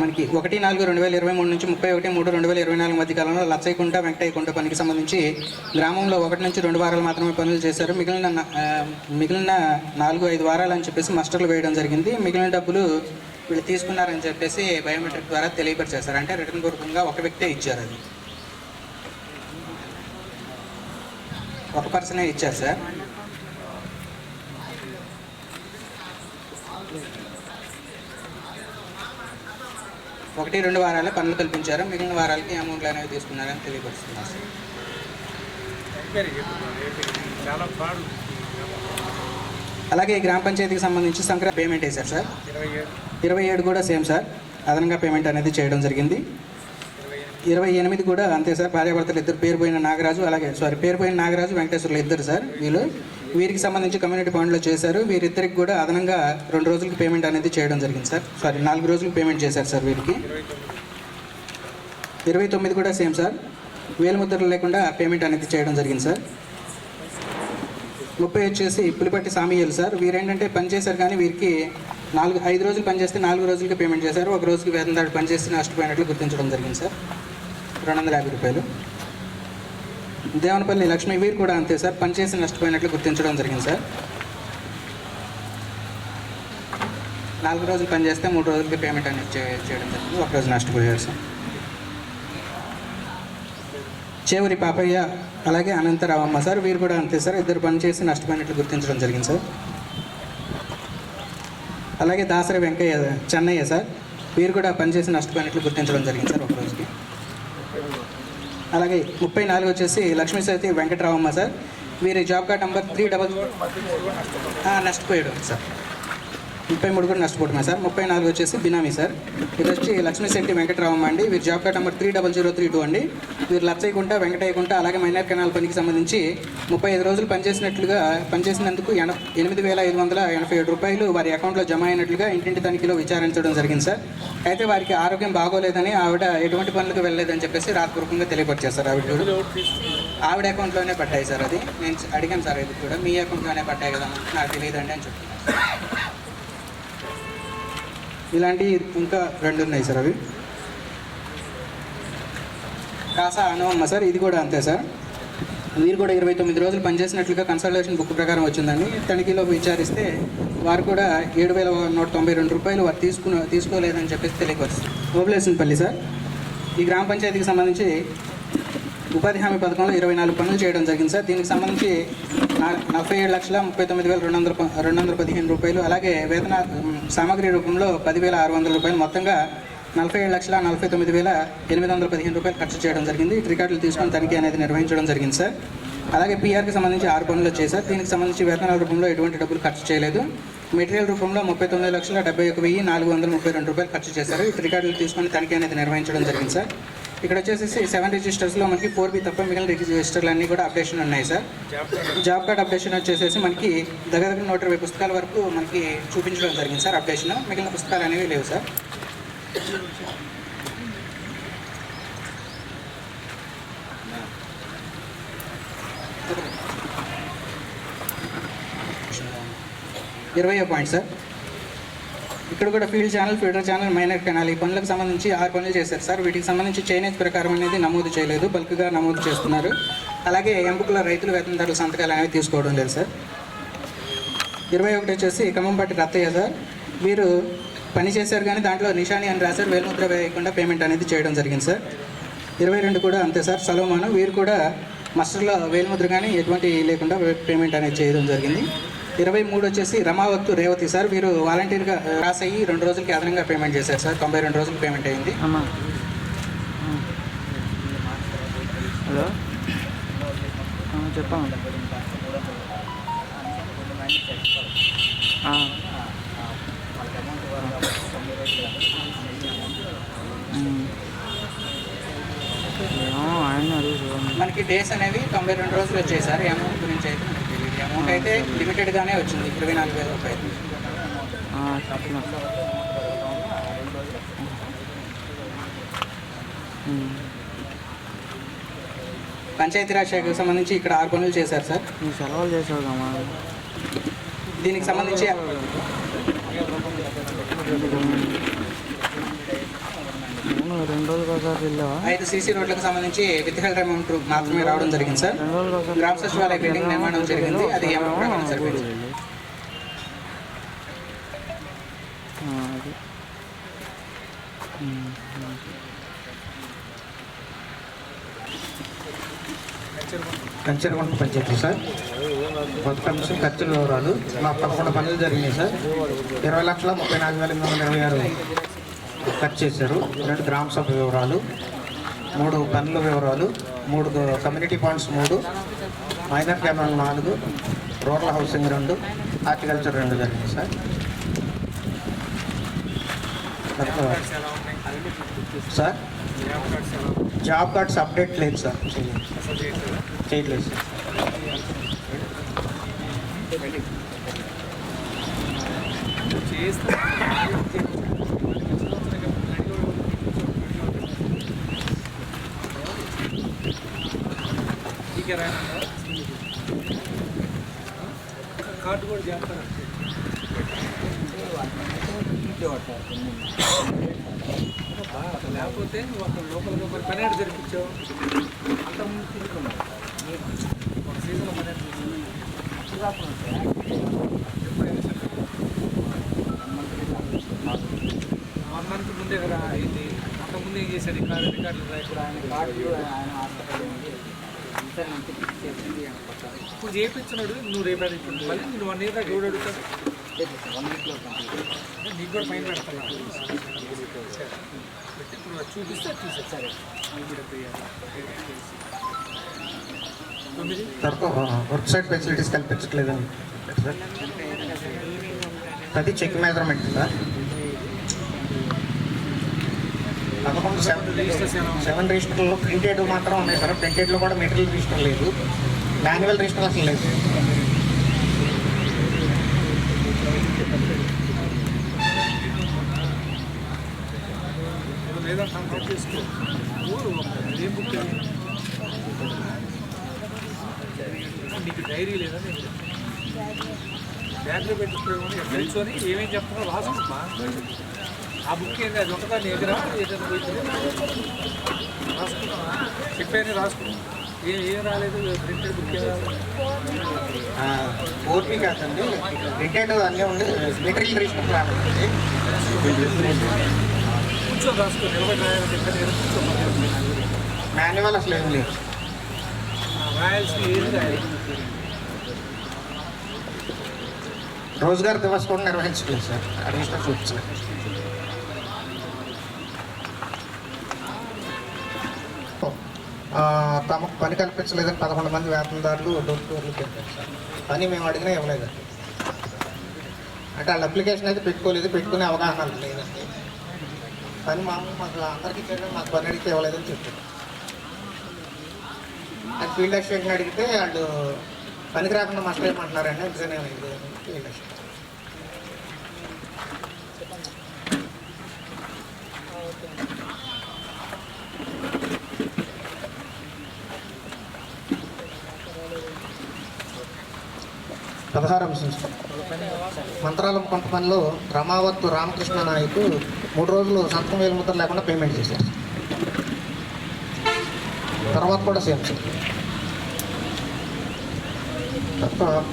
మనకి 1/4/2023 నుంచి 31/3/2024 మధ్య కాలంలో లచ్చయ్యకుంట వెంకటయ్యకుంట పనికి సంబంధించి గ్రామంలో 1 నుంచి 2 వారాలు మాత్రమే పనులు చేశారు. మిగిలిన 4-5 వారాలు అని చెప్పేసి మస్టర్లు వేయడం జరిగింది. మిగిలిన డబ్బులు వీళ్ళు తీసుకున్నారని చెప్పేసి బయోమెట్రిక్ ద్వారా తెలియపరిచేశారు. అంటే రిటర్న్ పూర్వకంగా ఒక వ్యక్తే ఇచ్చారు, అది ఒక పర్సనే ఇచ్చారు సార్. ఒకటి 2 వారాలే పనులు కల్పించారు, మిగిలిన వారాలకి అమౌంట్లు అనేవి తీసుకున్నారని తెలియపరుస్తున్నారు సార్. ఎంక్వైరీ చేస్తున్నాను. చాలా ఫ్రాడ్. అలాగే గ్రామ పంచాయతీకి సంబంధించి సంక్రాంతి పేమెంట్ వేశారు సార్. 27 కూడా సేమ్ సార్, అదనంగా పేమెంట్ అనేది చేయడం జరిగింది. 28 కూడా అంతే సార్. భార్యాభర్తలు ఇద్దరు, పేరుపోయిన నాగరాజు వెంకటేశ్వర్లు ఇద్దరు సార్. వీరికి సంబంధించి కమ్యూనిటీ పాయింట్లో చేశారు. వీరిద్దరికి కూడా అదనంగా 2 రోజులకి పేమెంట్ అనేది చేయడం జరిగింది సార్. 4 రోజులకి పేమెంట్ చేశారు సార్ వీరికి. 29 కూడా సేమ్ సార్, వేలుముద్రలు లేకుండా పేమెంట్ అనేది చేయడం జరిగింది సార్. 30 వచ్చేసి పులిపట్టి సామియ్యలు సార్. వీరేంటంటే పనిచేశారు కానీ వీరికి 5 రోజులు పనిచేస్తే 4 రోజులకి పేమెంట్ చేశారు. 1 రోజుకి వేతనదారుడు పనిచేస్తే నష్టపోయినట్లు గుర్తించడం జరిగింది సార్. 250 రూపాయలు. దేవనపల్లి లక్ష్మి వీరు కూడా అంతే సార్, పనిచేసి నష్టపోయినట్లు గుర్తించడం జరిగింది సార్. 4 రోజులు పనిచేస్తే 3 రోజులకి పేమెంట్ అనేది చేయడం జరిగింది. 1 రోజు నష్టపోయారు సార్. చేవరి పాపయ్య అలాగే అనంతరావమ్మ సార్. వీరు కూడా అంతే సార్, ఇద్దరు పనిచేసి నష్టపోయినట్లు గుర్తించడం జరిగింది సార్. అలాగే దాసరి వెంకయ్య చెన్నయ్య సార్. వీరు కూడా పనిచేసి నష్టపోయినట్లు గుర్తించడం జరిగింది సార్ 1 రోజుకి. అలాగే 34 వచ్చేసి లక్ష్మీ సతి వెంకటరావమ్మ సార్. వీరి జాబ్ కార్డ్ నెంబర్ 3 నష్టపోయాడు సార్. 33 కూడా నష్టపోవటమే సార్. 34 వచ్చేసి బినామీ సార్. ఇది వచ్చి లక్ష్మీశెట్టి వెంకటరామమ్మ అండి. వీరి జాబ్ కార్డ్ నెంబర్ 30032 అండి. వీరు లచ్చయ్యకుంట వెంకటయ్యకుంట అలాగే మైనర్ కెనాల్ పనికి సంబంధించి 35 రోజులు పనిచేసినందుకు 8,587 రూపాయలు వారి అకౌంట్లో జమ అయినట్లుగా ఇంటింటి తనిఖీలో విచారించడం జరిగింది సార్. అయితే వారికి ఆరోగ్యం బాగోలేదని ఆవిడ ఎటువంటి పనులకు వెళ్ళలేదని చెప్పేసి రాతపూర్వకంగా తెలియపరిచారు సార్. ఆవిడ అకౌంట్లోనే పడ్డాయి సార్. అది నేను అడిగాను సార్. ఇది కూడా మీ అకౌంట్లోనే పడ్డాయి కదా, నాకు తెలియదండి అని చెప్తున్నాను. ఇలాంటి ఇంకా 2 ఉన్నాయి సార్. అవి కాసా అనవమ్మ సార్. ఇది కూడా అంతే సార్. వీరు కూడా 29 రోజులు పనిచేసినట్లుగా కన్సల్టేషన్ బుక్ ప్రకారం వచ్చిందండి. తనిఖీలో విచారిస్తే వారు కూడా 7,192 రూపాయలు వారు తీసుకోలేదని చెప్పేసి తెలియపరుస్తారు. ఓబులేసినపల్లి సార్. ఈ గ్రామ పంచాయతీకి సంబంధించి ఉపాధి హామీ పథకంలో 24 పనులు చేయడం జరిగింది సార్. దీనికి సంబంధించి 47,39,215 రూపాయలు, అలాగే వేతన సామాగ్రి రూపంలో 10,600 రూపాయలు, మొత్తంగా 47,49,815 రూపాయలు ఖర్చు చేయడం జరిగింది. రికార్డులు తీసుకొని తనిఖీ అనేది నిర్వహించడం జరిగింది సార్. అలాగే పీఆర్కి సంబంధించి 6 పనులు వచ్చాయి సార్. దీనికి సంబంధించి వేతనాల రూపంలో ఎటువంటి డబ్బులు ఖర్చు చేయలేదు. మెటీరియల్ రూపంలో 39,71,432 రూపాయలు ఖర్చు చేశారు. రికార్డులు తీసుకొని తనిఖీ అనేది నిర్వహించడం జరిగింది సార్. ఇక్కడ వచ్చేసి 7 రిజిస్టర్స్లో మనకి 4B తప్ప మిగిలిన రిజిస్టర్లు అన్నీ కూడా అప్డేషన్ ఉన్నాయి సార్. జాబ్ కార్డ్ అప్డేషన్ వచ్చేసి మనకి దగ్గర 120 పుస్తకాల వరకు మనకి చూపించడం జరిగింది సార్. అప్డేషన్ మిగిలిన పుస్తకాలు అనేవి లేవు సార్. ఇరవై పాయింట్ సార్. ఇక్కడ కూడా field channel, feeder channel, minor canal ఈ పనులకు సంబంధించి 6 పనులు చేశారు సార్. వీటికి సంబంధించి చైనేజ్ ప్రకారం అనేది నమోదు చేయలేదు, బల్క్గా నమోదు చేస్తున్నారు. అలాగే ఎంబుక్ల రైతులు వేతనదారుల సంతకాలు అనేవి తీసుకోవడం లేదు సార్. 21 వచ్చేసి ఖమ్మంపాటి రత్తయ్య సార్. వీరు పని చేశారు కానీ దాంట్లో నిషాని అని రాశారు, వేలుముద్ర వేయకుండా పేమెంట్ అనేది చేయడం జరిగింది సార్. 22 కూడా అంతే సార్. సలోమాను. వీరు కూడా మస్టర్లో వేలుముద్ర కానీ ఎటువంటి లేకుండా పేమెంట్ అనేది చేయడం జరిగింది. 23 వచ్చేసి రమావత్తు రేవతి సార్. వీరు వాలంటీర్గా పాస్ అయ్యి 2 రోజులకి అదనంగా పేమెంట్ చేశారు సార్. 92 రోజులు పేమెంట్ అయింది. హలో చెప్పాము. మనకి డేస్ అనేవి 92 రోజులు వచ్చాయి సార్. అమౌంట్ గురించి అయితే మనకి తెలియదు. అమౌంట్ అయితే లిమిటెడ్గానే వచ్చింది, 24,000 రూపాయలు. పంచాయతీరాజ్ శాఖకు సంబంధించి ఇక్కడ 6 పనులు చేశారు సార్. సెలవులు చేసావు. దీనికి సంబంధించి 2 రోజులు ఒకసారి వెళ్ళావా? 5 సీసీ రోడ్లకు సంబంధించి విత్ హెల్డ్ అమౌంట్ మాత్రమే రావడం జరిగింది సార్. గ్రామ సచివాలయ బిల్డింగ్ నిర్మాణం జరిగింది, అది అమౌంట్ ప్రకారం సరిపోయింది. కంచెరగుంట పంచాయతీ సార్. మొదటి అంశం ఖర్చుల వివరాలు. మా 11 పనులు జరిగినాయి సార్. 20,34,826 ఖర్చు చేశారు. 2 గ్రామ సభ వివరాలు, 3 పనుల వివరాలు, 3 community points, 3 minor canal 4, rural housing 2, horticulture 2 జరిగింది sir. Sir job cards update లేదు సార్, చేయట్లేదు సార్. కార్డు కూడా చేస్తారు. లేకపోతే నువ్వు అక్కడ లోపల పని ఏడు జరిపించావు. అంతకుముందు తీసుకున్నావు ఒక సీజన్లో పని ఎప్పుడైనా 1 మంత్ ముందే కదా అయింది. అంతకుముందు ఏం చేశాడు? రికార్డులు ఇప్పుడు ఆయన కార్డు ఆయన హాస్పిటల్ ఇప్పుడు చేయించినాడు. నువ్వు రేపు అడుగుతుంది మళ్ళీ నేను 1 ఇయర్ దాకా ఎవడు అడుగుతాడు? 1 వీక్లో నీకు కూడా ఫైన్ పెడతాను. ఇప్పుడు చూపిస్తే సరే. వర్క్ సైడ్ ఫెసిలిటీస్ కల్పించట్లేదని సార్. 10 check measurement sir. 11 7 రిజిస్టర్లో ప్రింటెడ్ మాత్రం ఉన్నాయి సార్. ప్రింటెడ్లో కూడా మెటీరియల్ రిజిస్టర్ లేదు, మాన్యువల్ రిజిస్టర్ అసలు లేదు. లేదంటే నోట్ చేసుకో. ఊరు ఏం బుక్ నీకు డైరీ లేదా? బ్యాగ్లో పెట్టుకుని తెలుసుకొని ఏమేమి చెప్తున్నారో రాసుకుంటా. ఆ బుక్ ఏంటి? అది ఒకదా నీ దగ్గర రాసుకుంటా. చెప్పేది రాసుకుంటా. ఏం రాలేదు ప్రింటెడ్ బుక్ ఏం రాలేదు. ఓపీ కాదండి, ప్రింటెడ్ అన్నీ ఉండి మెటీరియల్ రిజిస్టర్ రాలేదు. కూర్చొని రాసుకో. నిలబడి రాయాలని చెప్పాను. కూర్చోమని మాన్యువల్ అసలు ఏం లేదు. రాయాల్సింది ఏది రాయాలి? రోజ్గార్ దివస్ కూడా నిర్వహించలేదు సార్. రిజిస్టర్ చూపించలేదు. తమకు పని కల్పించలేదని 11 మంది వేతనదారులు డోర్లు చెప్పారు సార్. పని మేము అడిగినా ఇవ్వలేదు. అంటే వాళ్ళ అప్లికేషన్ అయితే పెట్టుకునే అవగాహన లేదండి. పని మామూలు మాకు అందరికీ ఇచ్చారు, మాకు పని అడిగితే ఇవ్వలేదని చెప్పారు. అది ఫీల్డ్ అసిస్టెంట్ని అడిగితే వాళ్ళు పనికి రాకుండా మాస్టర్ ఏమంటున్నారండి, అందుకనే ఫీల్డ్ అసిస్టెంట్. మంత్రాలం కొంత పనిలో రమావత్తు రామకృష్ణ నాయకు 3 రోజులు సంతకం వేలు ముద్ర లేకుండా పేమెంట్ చేశారు. తర్వాత కూడా సేమ్ సార్.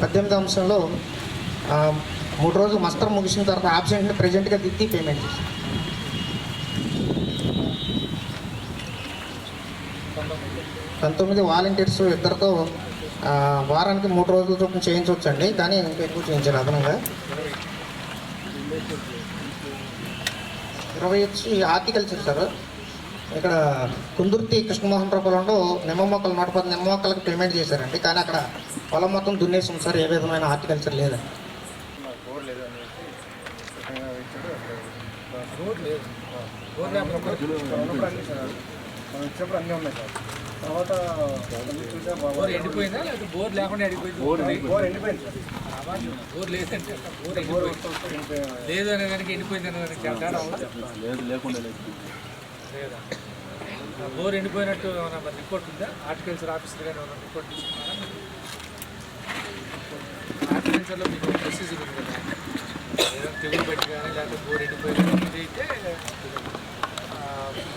18వ అంశంలో 3 రోజులు మస్టర్ ముగిసిన తర్వాత ఆబ్సెంట్ని ప్రజెంట్గా దిద్ది పేమెంట్ చేశారు. 19 వాలంటీర్స్ ఇద్దరితో వారానికి 3 రోజుల చొప్పున చేయించవచ్చండి, కానీ ఇంకా ఎక్కువ చేయించారు అదనంగా. 20 వచ్చి హార్టికల్చర్ సార్. ఇక్కడ కుందుర్తి కృష్ణమోహన్ రావు పొలంలో నిమ్మ మొక్కలు 110 నిమ్మ మొక్కలకు పేమెంట్ చేశారండి, కానీ అక్కడ పొలం మొత్తం దున్నేసాం సార్. ఏ విధమైన హార్టికల్చర్ లేదండి. ఇచ్చినప్పుడు అన్నీ ఉన్నాయి సార్. తర్వాత బోర్ ఎండిపోయిందా లేకపోతే బోర్ లేకుండా ఎండిపోయింది? బోర్ ఎండిపోయింది సార్. బోర్ లేదంటే బోర్ లేదు అనే దానికి ఎండిపోయింది అనే దానికి తేడా లేదు లేకుండా లేదా? బోర్ ఎండిపోయినట్టు ఏమైనా రిపోర్ట్ ఉందా? హార్టికల్చర్ ఆఫీసర్ కానీ ఏమైనా రిపోర్ట్ తీసుకున్నారా? హార్టికల్చర్లో మీకు ప్రొసీజర్ ఉంది కదా, ఏదైనా తెగులు పెట్టి కానీ లేకపోతే బోర్ ఎండిపోయినట్టు అయితే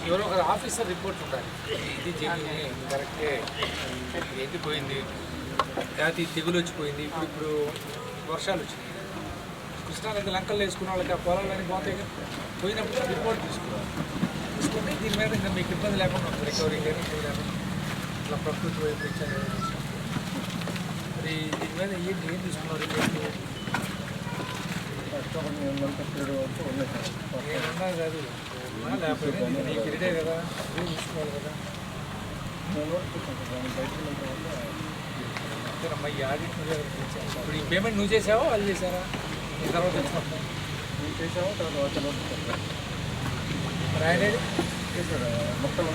ఎవరో ఒక ఆఫీసర్ రిపోర్ట్ ఉండాలి. ఇది జరిగింది, ఇది కరెక్టే, ఇది ఎండిపోయింది, లేకపోతే ఈ తెగులు వచ్చిపోయింది. ఇప్పుడు వర్షాలు వచ్చినాయి, కృష్ణానది లంకలు వేసుకున్న వాళ్ళకి ఆ పొలాలని పోతాయి కదా, పోయినప్పుడు రిపోర్ట్ తీసుకుంటే దీని మీద ఇంకా మీకు ఇబ్బంది లేకుండా ఉంటుంది. రికవరీ కానీ ఇట్లా ప్రకృతి వైపు ఇచ్చారు. మరి దీని మీద ఏం తీసుకున్నారు రిపోర్ట్? ఏమన్నా కాదు, లేకపోతే నీకు ఇదే కదా, అదే చూసుకోవాలి కదా. అంతేనమ్మా. ఈ ఆడిట్ ఇప్పుడు ఈ పేమెంట్ నువ్వు చేసావా వాళ్ళు చేశారా? నీ తర్వాత తెచ్చుకుంటాం. నువ్వు చేసావా తర్వాత రాయలేదు మొత్తం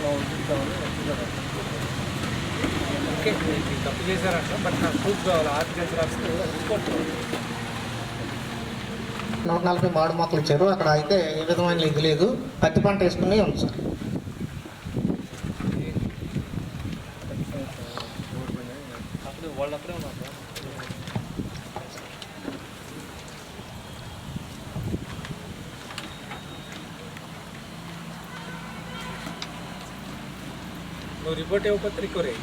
ఓకే. తప్పు చేశారంట, బట్ నాకు ప్రూఫ్ కావాలి. హార్టికల్చర్ ఆఫీసర్ రిపోర్ట్ కావాలి. 140 మామిడి మొక్కలు ఇచ్చారు. అక్కడ అయితే ఏ విధమైన ఇది లేదు, పత్తి పంట వేసుకుని ఉంది సార్. వాళ్ళు అక్కడే ఉన్నారు. నువ్వు రిపోర్ట్ ఇవ్వకపోతే రికవరీ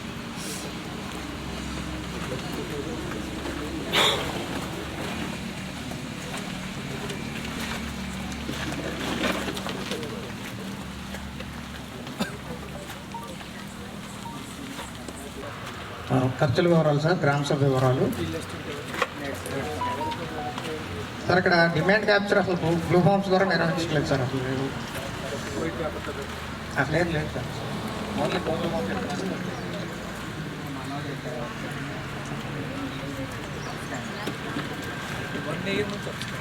ఖర్చుల వివరాలు సార్, గ్రామ సభ వివరాలు సార్. ఇక్కడ డిమాండ్ క్యాప్చర్ అసలు బ్లూ ఫామ్స్ ద్వారా నిర్వహించలేదు సార్. అసలు ఏం లేదు sir. Only blue forms one year నుంచి వస్తుంది.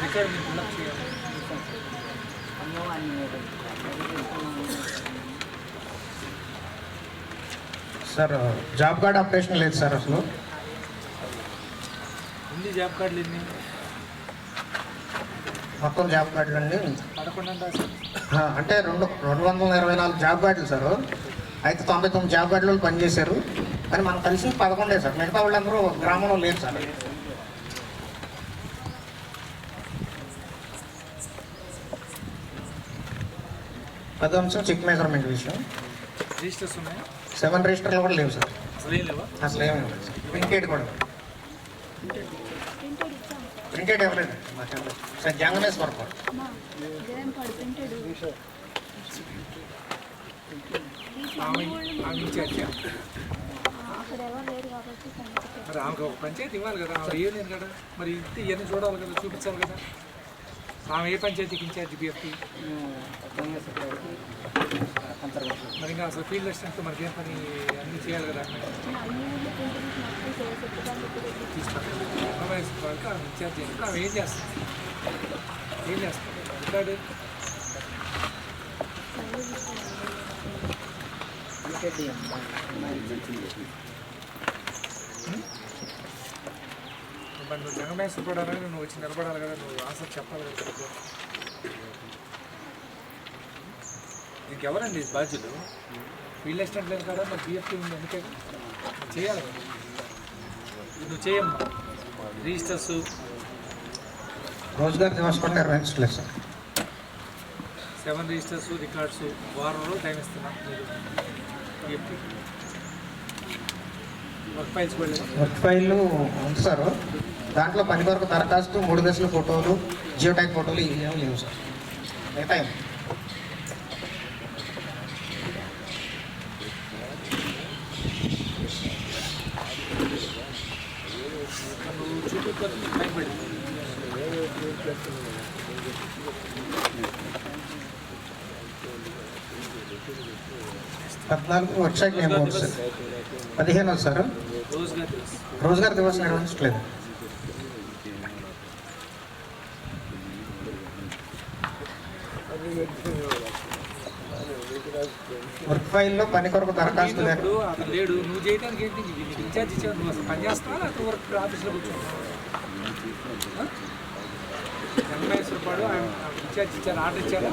రికార్డు మీరు ఫిల్అప్ చేయాలి. సార్ జాబ్ కార్డ్ ఆపరేషన్ లేదు సార్ అసలు. ఉంది జాబ్ కార్డులు ఎన్ని? మొత్తం జాబ్ కార్డులు అండి 11 అని రాశారు. అంటే 224 జాబ్ కార్డులు సార్. అయితే 99 జాబ్ కార్డులు పనిచేశారు, కానీ మనం కలిసి 11 సార్. మిగతా వాళ్ళందరూ గ్రామంలో లేరు సార్. పదో అంశం చెక్ మెజర్మెంట్ విషయం. రిజిస్టర్స్ ఉన్నాయా? 7 రిజిస్టర్లు కూడా లేవు సార్. అసలు ఏం లేవా? అసలు ఏమీ లేదు సార్. ప్రింటెడ్ కూడా ప్రింటెడ్ ఇవ్వలేదు సార్. జంగమేశ్వర ఆమె ఇన్ఛార్జా? అక్కడ ఎవరు లేరు కాబట్టి మరి ఆమెకు ఒక పంచాయతీ ఇవ్వాలి కదా, ఆమె ఇవ్వలేదు కదా. మరి ఇంటి ఇవన్నీ చూడాలి కదా, చూపించాలి కదా. ఆమె ఏ పంచాయతీకి ఇన్ఛార్జ్ బిఎఫ్టీ? మరి ఇంకా అసలు ఫీల్డ్ అసిస్టెంట్ మనకి ఏం పని అన్నీ చేయాలి కదా. తీసుకుంటాం ఇన్ఛార్జ్ ఆమె ఏం చేస్తాం రికార్డు మరి నువ్వు జంగమేశ్వర పడాలని నువ్వు వచ్చి నిలబడాలి కదా, నువ్వు ఆన్సర్ చెప్పాలి కదా. ఇంకెవరండి బాధ్యులు? ఫీల్డ్ అసిస్టెంట్ లేదు కదా, మరి బిఎఫ్టీ ఉంది, అందుకే చేయాలి కదా. నువ్వు చేయమ్మా. రిజిస్టర్స్ రోజుగారు దివస్ కూడా నిర్వహించలేదు సార్. 7 రిజిస్టర్స్ రికార్డ్స్ వారం రోజులు టైం ఇస్తున్నాం మీరు బిఎఫ్టీ. వర్క్ ఫైల్స్ కూడా లేవా? వర్క్ ఫైల్ ఉంది సార్. దాంట్లో పని కొరకు దరఖాస్తు, 3 దశల ఫోటోలు, జియో ట్యాగ్ ఫోటోలు ఇవి ఏమి లేవు సార్. మిగతా నువ్వు చూపించాలి టైం పడింది. 14 వర్క్షాప్ ఏమో సార్. 15 సార్. రోజుగారు దివస్ నిర్వహించట్లేదు. వర్క్ ఫైల్లో పని కొరకు దరఖాస్తు లేదు. అతను లేడు, నువ్వు చేయడానికి ఏంటి? నీకు ఇన్ఛార్జ్ ఇచ్చావు, నువ్వు అసలు పని చేస్తావా అక్కడ వర్క్ ఆఫీస్లో కూర్చుంటావా? జంగమేశ్వర పాడు ఆయన ఇన్ఛార్జ్ ఇచ్చారు, ఆర్డర్ ఇచ్చారా?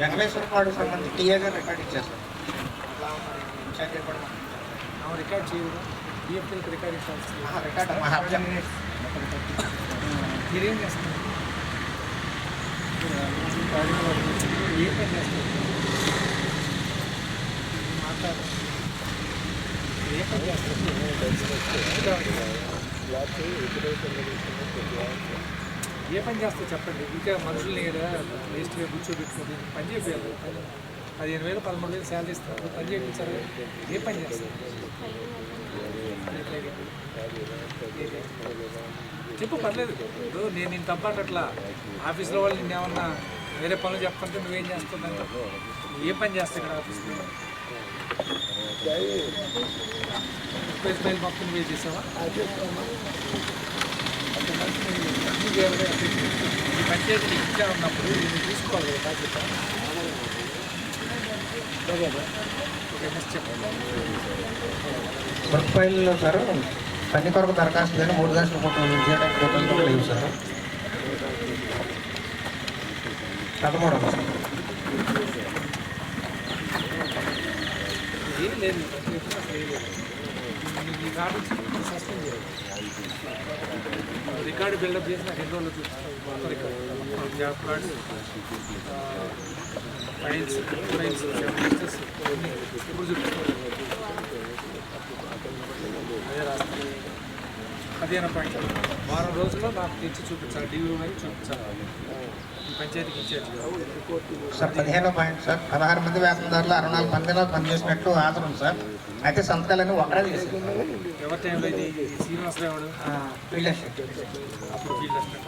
జంగమేశ్వర పాడు సంబంధించి టీఏ గారు రికార్డ్ ఇచ్చారు సార్. రికార్డ్ చేయదు, బిఎఫ్టీలకు రికార్డ్ ఇచ్చాల్సి. రికార్డ్ మీరేం చేస్తారు? ఏం పని చేస్తారు? మాట్లాడు. ఏ పని చేస్తారు? ఏ పని చేస్తారు చెప్పండి. ఇంకా మనుషుల్ని వేస్ట్గా కూర్చోబెట్టుకోండి, పని చేయాలి. 15,000 13,000 శాలరీ ఇస్తారు, పని చేయించారు. ఏ పని చేస్తారు చెప్పు, పర్లేదు. ఇప్పుడు నేను తప్పట్లా ఆఫీస్లో వాళ్ళు నిన్నేమన్నా వేరే పనులు చెప్పంటే నువ్వేం చేస్తుందని. ఏ పని చేస్తావు ఇక్కడ ఆఫీస్లో? ఫైల్ మొత్తం నువ్వే చేసావా? ఈ పంచాయతీ ఇచ్చా ఉన్నప్పుడు నేను చూసుకోవాలి కదా బాధ్యత. వర్క్ ఫైల్లో సార్ పని కొరకు దరఖాస్తు లేదు, 3 దశల ఫోటోలు, జియో ట్యాగ్ ఫోటోలు కూడా లేవు సార్. 13 సార్. ఏం లేదు, నీకు ఆర్డర్ సస్పెండ్ చేయాలి. రికార్డు బిల్డప్ చేసి నాకు 2 రోజులు చూపిస్తాను. మొత్తం record, job cards, files, registers అన్నీ ఇప్పుడు చూపిస్తాను. అదే రాస్తాను. 15 పాయింట్ వారం రోజుల్లో నాకు తెచ్చి చూపించాలి, డివై చూపించాలి. ఈ పంచాయతీకి ఇచ్చేది సార్ 15 పాయింట్ సార్. 16 మంది వేతనదారులు 64 మందిలో పనిచేసినట్లు హాజరు సార్. అయితే సంతకాలన్నీ ఒకటే చేశారు. ఎవరి టైంలో ఇది శ్రీనివాసరావు ఫీల్డ్ అసిస్టెంట్. అప్పుడు ఫీల్డ్ అసిస్టెంట్.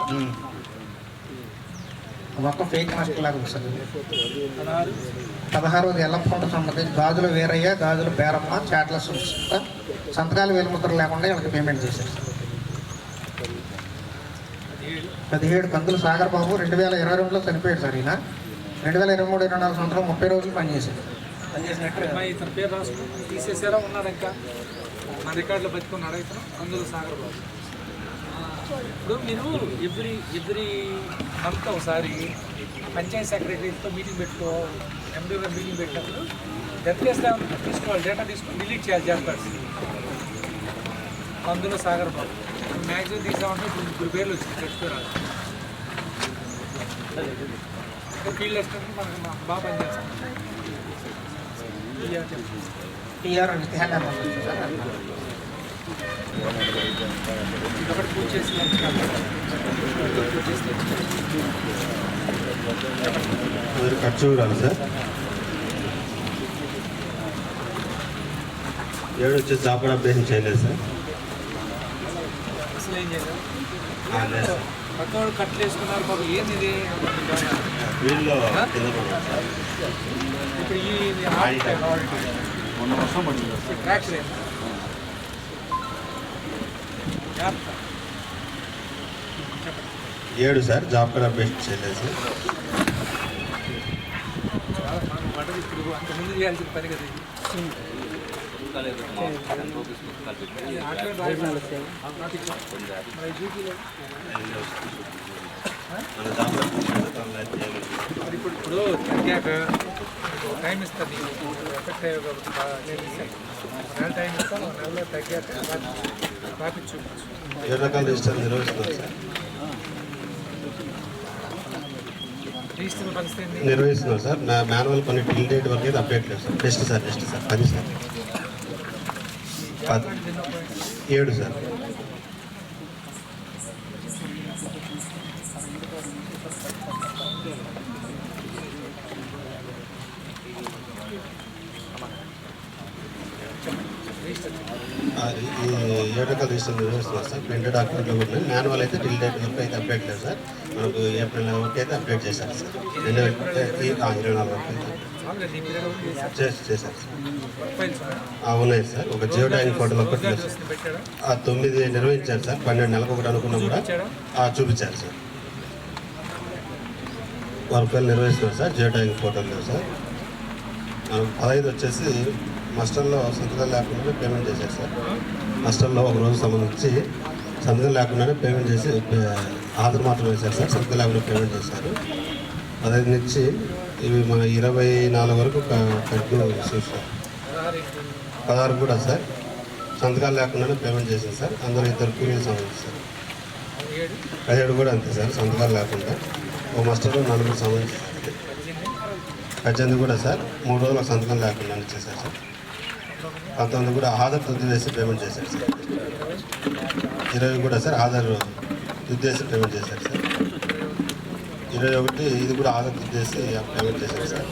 మొత్తం ఫేక్ మాస్టర్ లాగా ఉంది సార్ ఇది. 16 16వ ఎల్లప్పకొండ సంబంధించి గాజుల వీరయ్య, గాజుల పేరమ్మ, చాట్ల సునీత సంతకాలు వేలుముద్ర లేకుండా వీళ్ళకి పేమెంట్ చేశారు సార్. 17 కందులు సాగర్ బాబు 2022లో చనిపోయాడు సార్. ఈయన 2023-24 సంవత్సరం 30 రోజులు పనిచేశారు. అమ్మాయి ఇతని పేరు రాసుకుని తీసేసారా ఉన్నాడు ఇంకా మన రికార్డులో బతుకున్నాడు ఇతను అందులో సాగర్ బాబు. ఇప్పుడు మీరు ఎవ్రీ మంత్ ఒకసారి పంచాయత్ సెక్రటరీతో మీటింగ్ పెట్టుకో, ఎండీ గారు మీటింగ్ పెట్టినప్పుడు డెత్ చేస్తే తీసుకోవాలి, డేటా తీసుకొని డిలీట్ చేయాలి జాబ్ కార్డ్స్. అందులో సాగర్ బాబు మ్యాక్సిమం తీసామంటే ఇప్పుడు పేర్లు వచ్చింది చచ్చిపోయారు. ఫీల్డ్ అసిస్టెంట్ మనకు బాగా పనిచేస్తాం. టీఆర్ నిత్యాల పంపించారు సార్. ఒకటి పూజ చేసి మీరు ఖర్చు రాదు సార్. 7 వచ్చేసి జాబ్ కూడా అప్డేషన్ చేయలేదు సార్. అసలు ఏం చేశారు? లేదు సార్. పక్కవాడు కట్లు వేసుకున్నారు బాబు. ఏంది ఇది? వీళ్ళు కింద పడ్డారు సార్. ఇప్పుడు ఈ ట్రాక్టర్ ఏంటి? 7 సార్ జాబ్ కూడా అప్డేషన్ చేయలేదు సార్. పడ్డది ఇప్పుడు అంతకుముందు చేయాల్సిన పని కదా ఇది. మన జాబ్ మరి ఇప్పుడు తగ్గాక టైం ఇస్తుంది. ఎఫెక్ట్ అయ్యే కాబట్టి నెల టైం ఇస్తాం. నెలలో తగ్గాక ట్రాఫిక్ చూపించు. 7 రకాల రిజిస్టర్ నిర్వహిస్తున్నారు సార్. రిజిస్టర్ పరిస్థితి ఏంది? నిర్వహిస్తున్నారు సార్. మాన్యువల్ కొన్ని టిల్ డేట్ వరకు అయితే అప్డేట్ లేదు sir. Test sir 10 sir. 7 sir. అది ఈ 7 రకాల రిజిస్టర్ నిర్వహిస్తున్నారు సార్. ప్రింటెడ్ డాక్యుమెంట్లు కూడా ఉన్నాయి. మాన్యువల్ అయితే టిల్ డేట్ వరకు అయితే అప్డేట్ లేదు సార్. మనకు ఏప్రిల్ వరకు అయితే అప్డేట్ చేశారు సార్. 24 వరకు చేశారు సార్. ఉన్నాయి సార్. ఒక జియో ట్యాగింగ్ ఫోటోలు ఒకటి లేదు సార్. 9 నిర్వహించారు సార్. 12 నెలలకు ఒకటి అనుకున్నా కూడా చూపించారు సార్. వర్కులు నిర్వహిస్తున్నారు సార్. జియో ట్యాగింగ్ ఫోటోలు లేవు సార్. 15 వచ్చేసి మస్టర్లో సంతకాలు లేకుండానే పేమెంట్ చేశారు సార్. మస్టర్లో ఒక రోజు సంబంధించి సంతకం లేకుండానే పేమెంట్ చేసి ఆధార్ మాత్రం వేశారు సార్. సంతకం లేకుండా పేమెంట్ చేశారు. 15 నుంచి ఇవి మన 24 వరకు కంటిన్యూ చేశారు సార్. 16 కూడా సార్ సంతకాలు లేకుండానే పేమెంట్ చేశారు సార్. అందులో 2 కూలీలు సంబంధించి సార్. 17 కూడా అంతే సార్ సంతకాలు లేకుండా. ఓ మస్టర్లో 4 సంబంధించి 18 కూడా సార్ 3 రోజుల సంతకం లేకుండా చేశారు సార్. 19 కూడా ఆధార్ తుది వేసి పేమెంట్ చేశారు సార్. 20 కూడా సార్ ఆధార్ తుది వేసి పేమెంట్ చేశారు సార్. 21 ఇది కూడా ఆధార్ తుది వేసి పేమెంట్ చేశారు సార్.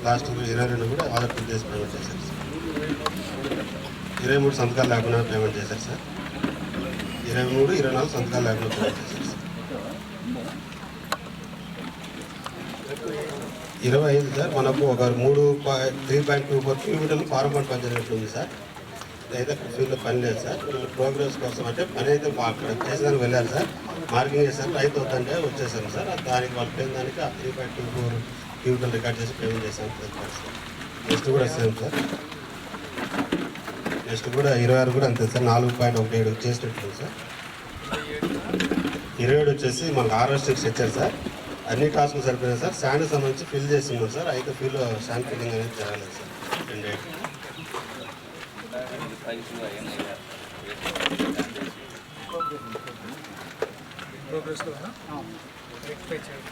లాస్ట్ 22 కూడా ఆధార్ తుది వేసి పేమెంట్ చేశారు సార్. 23 సంతకాలు లేకుండా పేమెంట్ చేశారు సార్. 23, 24 సంతకాలు లేకుండా పేమెంట్ చేశారు సార్. 25 సార్ మనకు ఒక 3.24 కిలోమీటర్లు ఫారం పని పనిచేసినట్టుంది సార్. అయితే ఫీల్డ్లో పని లేదు సార్. ప్రోగ్రెస్ కోసం అంటే పని అయితే అక్కడ చేసేదానికి వెళ్ళారు సార్. మార్కింగ్ చేశారు. రైతు అవుతుంటే వచ్చేసాను సార్. దానికి వాళ్ళు పోయిన దానికి ఆ 3.24 కిలోమీటర్లు రికార్డ్ చేసి పేమెంట్ చేశాను సార్. నెక్స్ట్ కూడా సేమ్ సార్. నెక్స్ట్ కూడా 26 కూడా అంతే సార్. 4.17 చేసినట్టుంది సార్. 27 వచ్చేసి మనకు RS6 ఇచ్చారు సార్. అన్ని టాస్కులు సరిపోయినాయి సార్. శాండ్ సంబంధించి ఫిల్ చేస్తున్నాం సార్. అయితే ఫిల్ శాండ్ ఫిల్లింగ్ అనేది జరగలేదు సార్. 2 ప్రోగ్రెస్లో రెక్టిఫై చేయాలి.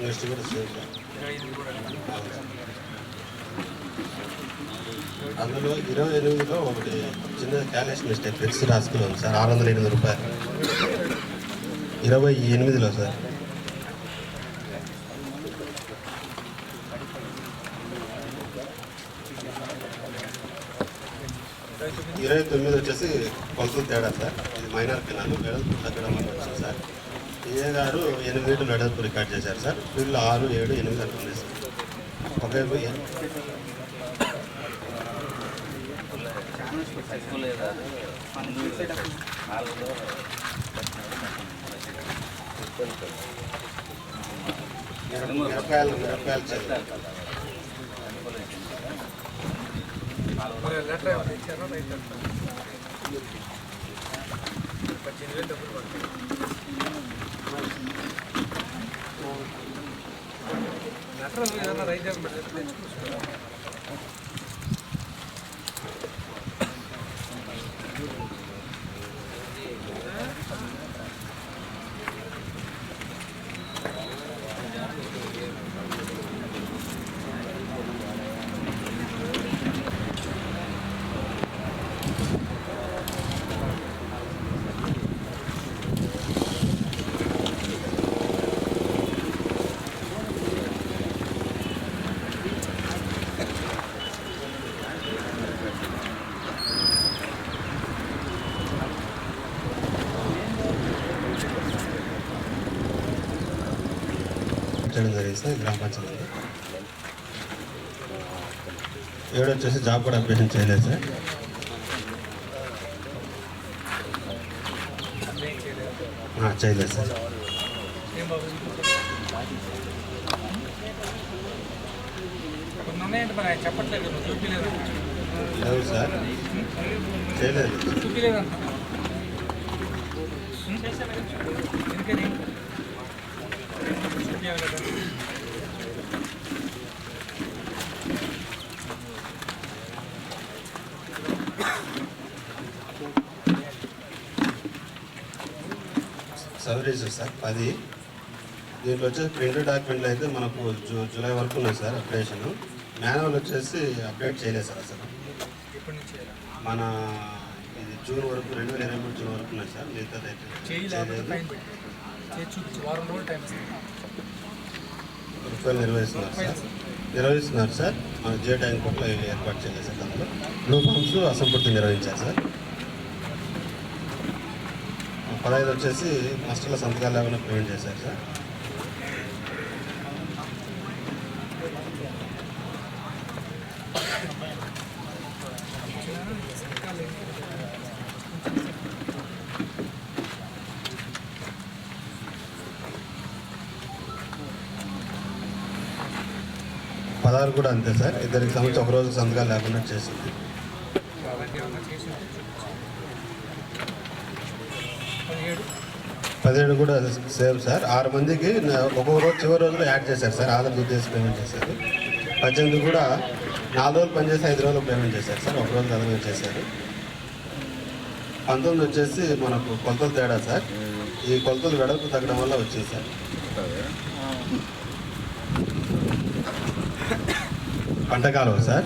నెక్స్ట్ కూడా సేమ్ సార్. అందులో 28లో ఒకటి చిన్న క్యాలిక్యులేషన్ మిస్టేక్ ఫిక్స్ రాసుకున్నాం సార్. 608 రూపాయలు 28లో సార్. 29 వచ్చేసి కొలతలు తేడా సార్. ఇది మైనర్ కెనాల్ వెడల్పు తగ్గడం వల్ల వచ్చింది సార్. ఏ గారు 8 మీటర్లు వెడల్పు రికార్డ్ చేశారు సార్. ఫీల్డ్ 6, 7, 8 అనుకుంది సార్. ఒకవైపు మిరపకాయలు చేస్తారు. లెటర్ ఏమైనా ఇచ్చారో రైతు 18,000 డబ్బులు పడుతుంది. లెటర్ ఏదైనా రైతు తెచ్చుకోవచ్చు. చేయడం జరిగింది సార్ గ్రామ పంచాయతీ. 7 వచ్చేసి జాబ్ కూడా అప్లికేషన్ చేయలేదు సార్. చేయలేదు సార్. కొన్ని ఉన్నాయంటే మరి ఆయన చెప్పట్లేదు, నువ్వు చూపించలేదు. లేవు సార్, చేయలేదు. చూపించలేదంట ఎందుకని సర్వీస్ సార్ 10. దీంట్లో వచ్చేసి ప్రింటెడ్ డాక్యుమెంట్లు అయితే మనకు జూలై వరకు ఉన్నాయి సార్ అప్డేషన్. మాన్యువల్ వచ్చేసి అప్డేట్ చేయలేదు సార్ అసలు. మన ఇది జూన్ వరకు 2023 జూన్ వరకు ఉన్నాయి సార్. మిగతా రూపాయలు నిర్వహిస్తున్నారు సార్. మన జే ట్యాంక్ కోట్లో ఏర్పాటు చేయలేదు సార్. దాంట్లో బ్లూ ఫామ్స్ అసంపూర్తి నిర్వహించారు సార్. 15 వచ్చేసి మాస్టర్ల సంతకాలు ఏమైనా పేమెంట్ చేశారు సార్. పదహారు కూడా అంతే సార్. ఇద్దరికి సంబంధించి ఒకరోజు సంతకాలు లేకుండా చేసింది. 17 కూడా సేమ్ సార్. 6 మందికి ఒక్కొక్క రోజు చివరి రోజులో యాడ్ చేశారు సార్. ఆధార్ చేసి పేమెంట్ చేశారు. 18 కూడా 4 రోజులు పనిచేసి 5 రోజులు పేమెంట్ చేశారు సార్. ఒక రోజు అదనంగా చేశారు. 19 వచ్చేసి మనకు కొలతలు తేడా సార్. ఈ కొలతలు వెడల్పు తగ్గడం వల్ల వచ్చింది సార్. పంటకాలం సార్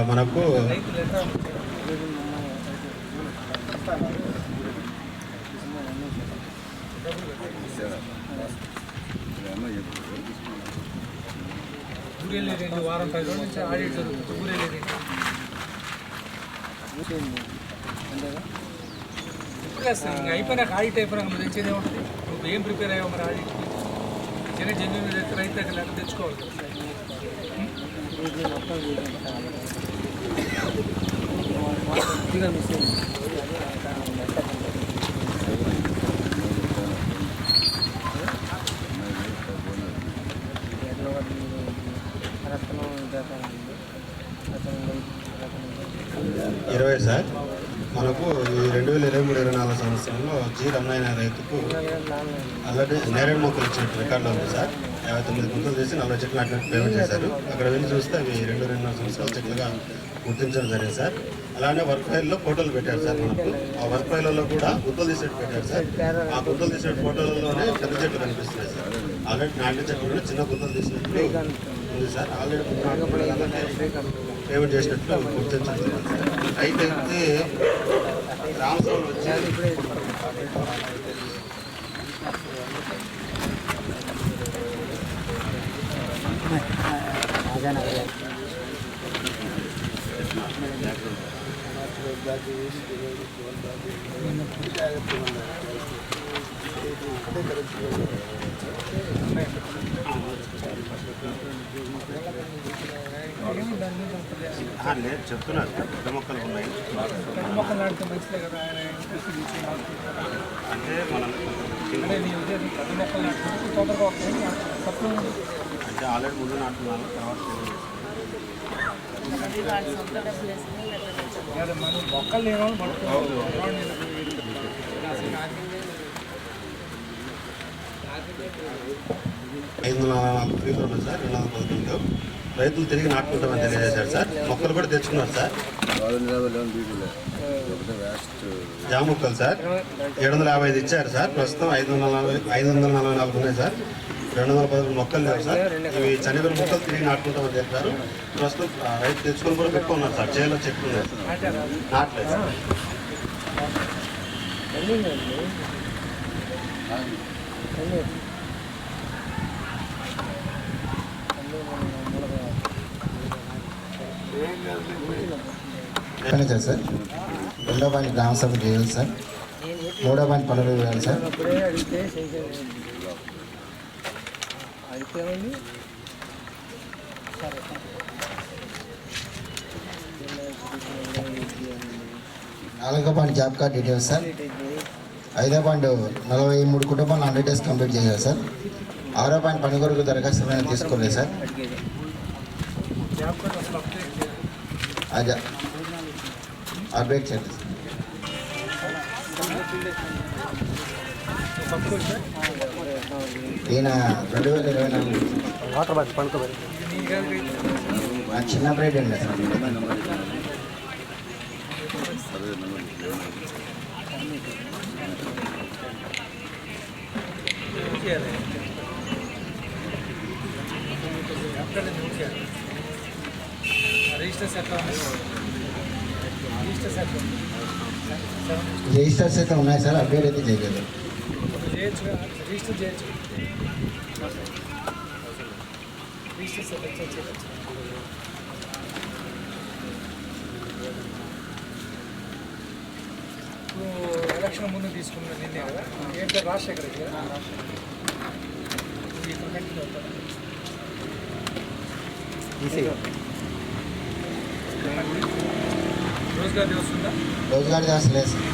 మనకు 2 వారం 10 రోజుల నుంచి ఆడిట్ జరుగుతుంది. ఊరేలేదు ఇప్పుడు ఇంకా అయిపోయినాక ఆడిట్ అయిపోయినాక నువ్వు తెచ్చేది ఏముంటుంది? నువ్వు ఏం ప్రిపేర్ అయ్యావు మరి ఆడిట్? చిన్న జెన్యున్ రైతు దగ్గర లేక తెచ్చుకోవాలి. ఇరవై సార్ మనకు ఈ 2023-24 సంవత్సరంలో జి రమణయ్య రైతుకు అలాగే నేరేడు మొక్కలు ఇచ్చినట్టు రికార్డులో ఉంది సార్. 59 గుంతలు చేసి 40 చెట్లు నాటినట్టు పేమెంట్ చేశారు. అక్కడ వెళ్ళి చూస్తే అవి 2-2.5 సంవత్సరాల చెట్లుగా గుర్తించడం జరిగింది సార్. అలానే వర్క్ ఫైల్లో ఫోటోలు పెట్టారు సార్. మనకు ఆ వర్క్ ఫైల్లో కూడా గుంతలు తీసేట్టు పెట్టారు సార్. ఆ గుంతలు తీసే ఫోటోలలోనే పెద్ద చెట్లు కనిపిస్తున్నాయి సార్. ఆల్రెడీ నాటిన చెట్లు కూడా చిన్న గుంతలు తీసినట్లు ఉంది సార్. ఆల్రెడీ పేమెంట్ చేసినట్లు గుర్తించడం జరిగింది సార్. అయితే రామస్వామి వచ్చి లేదు చెప్తున్నారు సార్, పెద్ద మొక్కలు ఉన్నాయి. పెద్ద మొక్కలు నాటితే మంచిదే కదా, ఆయన అంటే మనం అంటే నీ ఉద్దేశం పెద్ద మొక్కలు నాటుకుంటే తొందరగా వస్తుంది తక్కువ అంటే ఆల్రెడీ ముందు నాటున్నాను, తర్వాత మనం మొక్కలు లేని వాళ్ళు పడుతున్నాం. 504 ఫ్రీలు ఉన్నాయి సార్. 219 రైతులు తిరిగి నాటుకుంటామని తెలియజేశారు సార్. మొక్కలు కూడా తెచ్చుకున్నారు సార్. జామ మొక్కలు సార్ 755 ఇచ్చారు సార్. ప్రస్తుతం 544 ఉన్నాయి సార్. 210 మొక్కలు లేవు సార్. ఇవి చనిపోయిన మొక్కలు తిరిగి నాటుకుంటామని చెప్పారు. ప్రస్తుతం రైతు తెచ్చుకొని కూడా పెట్టుకున్నారు సార్. చేలో చెట్లు ఉన్నాయి నాటలేదు సార్. మేనేజర్ సార్, 2వ పాయింట్ గ్రామ సభ చేయాలి సార్. 3వ పాయింట్ పనులు వేయాలి సార్. అడిగితే అయితే 4వ point job card details sir. 5వ పాయింట్ 43 కుటుంబాలు 100 డేస్ కంప్లీట్ చేయాలి సార్. 6వ పాయింట్ పని కొరకు దరఖాస్తు తీసుకోలేదు సార్. అది అప్డేట్ చేయండి సార్. ఈయన 2024 వాటర్ బాటిల్ పడుకోబెట్టి చిన్న బ్రేడ్ అండి సార్. రిజిస్టర్స్ అయితే ఉన్నాయి సార్, అప్డేట్ అయితే చేయలేదు. రిజిస్టర్ చేయొచ్చు. ఇప్పుడు ఎలక్షన్ ముందు తీసుకున్న నిన్నే కదా ఏంటో రాజశేఖర్ ఇక్కడ కంటిన్యూ అవుతారు. రోజుగారి వస్తుందా? రోజుగారి దాస్ లేదు సార్.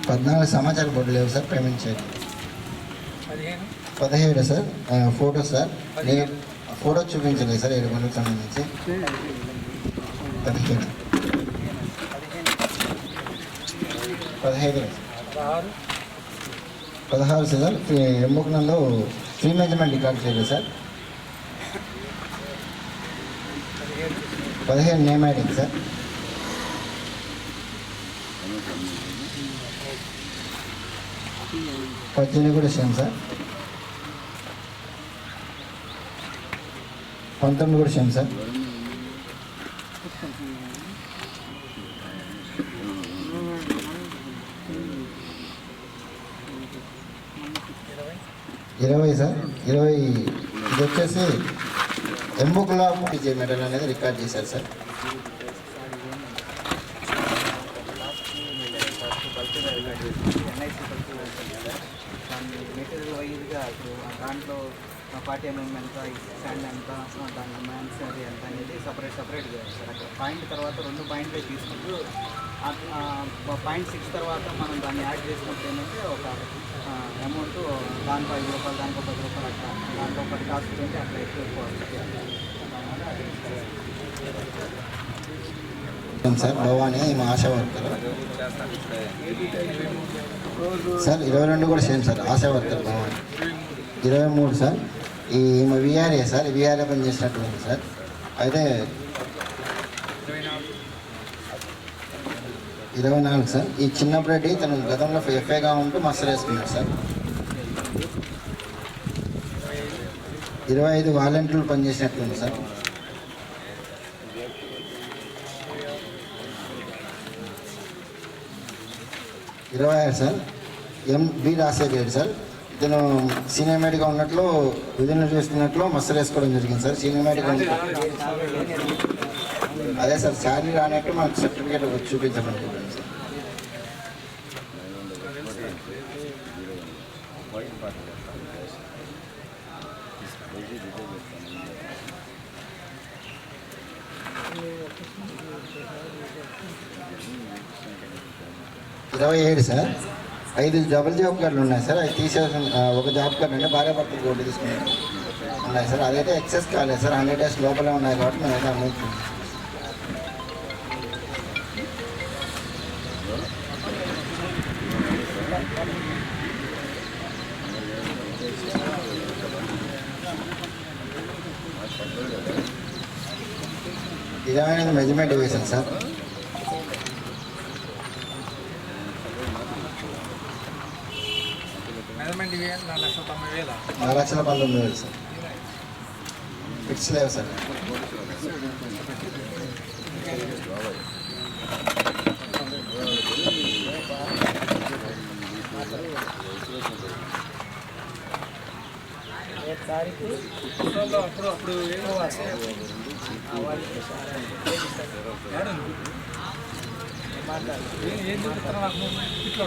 పద్నాలుగు సమాచార బోర్డు లేవు సార్, పేమెంట్ చేయాలి. 17 సార్. ఫోటో సార్, నేను ఫోటో చూపించలేదు సార్. 7 పనులకు సంబంధించి 17 16 సార్. ఎమ్ముకునంలో ఫ్రీ మెజర్మెంట్ రికార్డ్ చేయలేదు సార్. 15 నేమ్ ఐడింగ్ సార్. 18 కూడా సేమ్ సార్. 19 కూడా సేమ్ సార్. 20 సార్. 20 ఇది వచ్చేసి ఎంబుక్లా విజయ మెడల్ అనేది రికార్డ్ చేశారు సార్. మెటీరియల్ వైజ్గా దాంట్లో పార్టీ ఎంఎం ఎంత, స్టాండ్ ఎంత, దాని మ్యాన్స్ అది ఎంత అనేది సపరేట్గా చేస్తారు. అక్కడ పాయింట్ తర్వాత 2 పాయింట్లు తీసుకుంటూ పాయింట్ 6 తర్వాత మనం దాన్ని యాడ్ చేసినప్పుడు ఏంటంటే ఒక అమౌంట్ దానికో 5 రూపాయలు, దానికో 10 రూపాయలు అట్లా దాంట్లో ఒకటి కాస్ట్ ఉంటే అట్లా ఎక్కువ సార్. భవానీ మా ఆశా వర్కర్ సార్. 22 కూడా same sir, ASHA worker Bhavani. 23 sir. ఈ విఆర్ఏ సార్, విఆర్ఏ పని చేసినట్టు ఉంది సార్. అయితే 24 సార్. ఈ చిన్నప్పుడేటి తను గతంలో ఎఫ్ఐగా ఉంటూ మస్తర్ వేసుకున్నాడు సార్. 25 వాలంటీర్లు పనిచేసినట్టుంది sir. 26 sir. MB Rajasekhar sir. ఇతను సీనియర్ మేడ్గా ఉన్నట్లు విధులు చేస్తున్నట్లు మస్తరు వేసుకోవడం జరిగింది సార్. సీనియర్ మేడ్గా అదే సార్ శాలరీ రానట్టు మనకు సర్టిఫికేట్ చూపించాలనుకుంటున్నాను సార్. ఇరవై 27 సార్. 5 డబుల్ జాబ్ కార్డులు ఉన్నాయి సార్. అవి తీసేసి ఒక జాబ్ కార్డు అంటే భార్య భర్తలు ఓటు తీసుకున్నాను ఉన్నాయి సార్. అదైతే ఎక్సెస్ కాలేదు సార్. 100 days లోపలే ఉన్నాయి కాబట్టి మేమైతే అమౌంట్ 28 మెజర్మెంట్ వేసాను సార్. మెజర్మెంట్ 4,90,000. 4,19,000 సార్. ఫిక్స్ లేవు సార్. అప్పుడు ఏం చెప్తారా నాకు ఇట్లా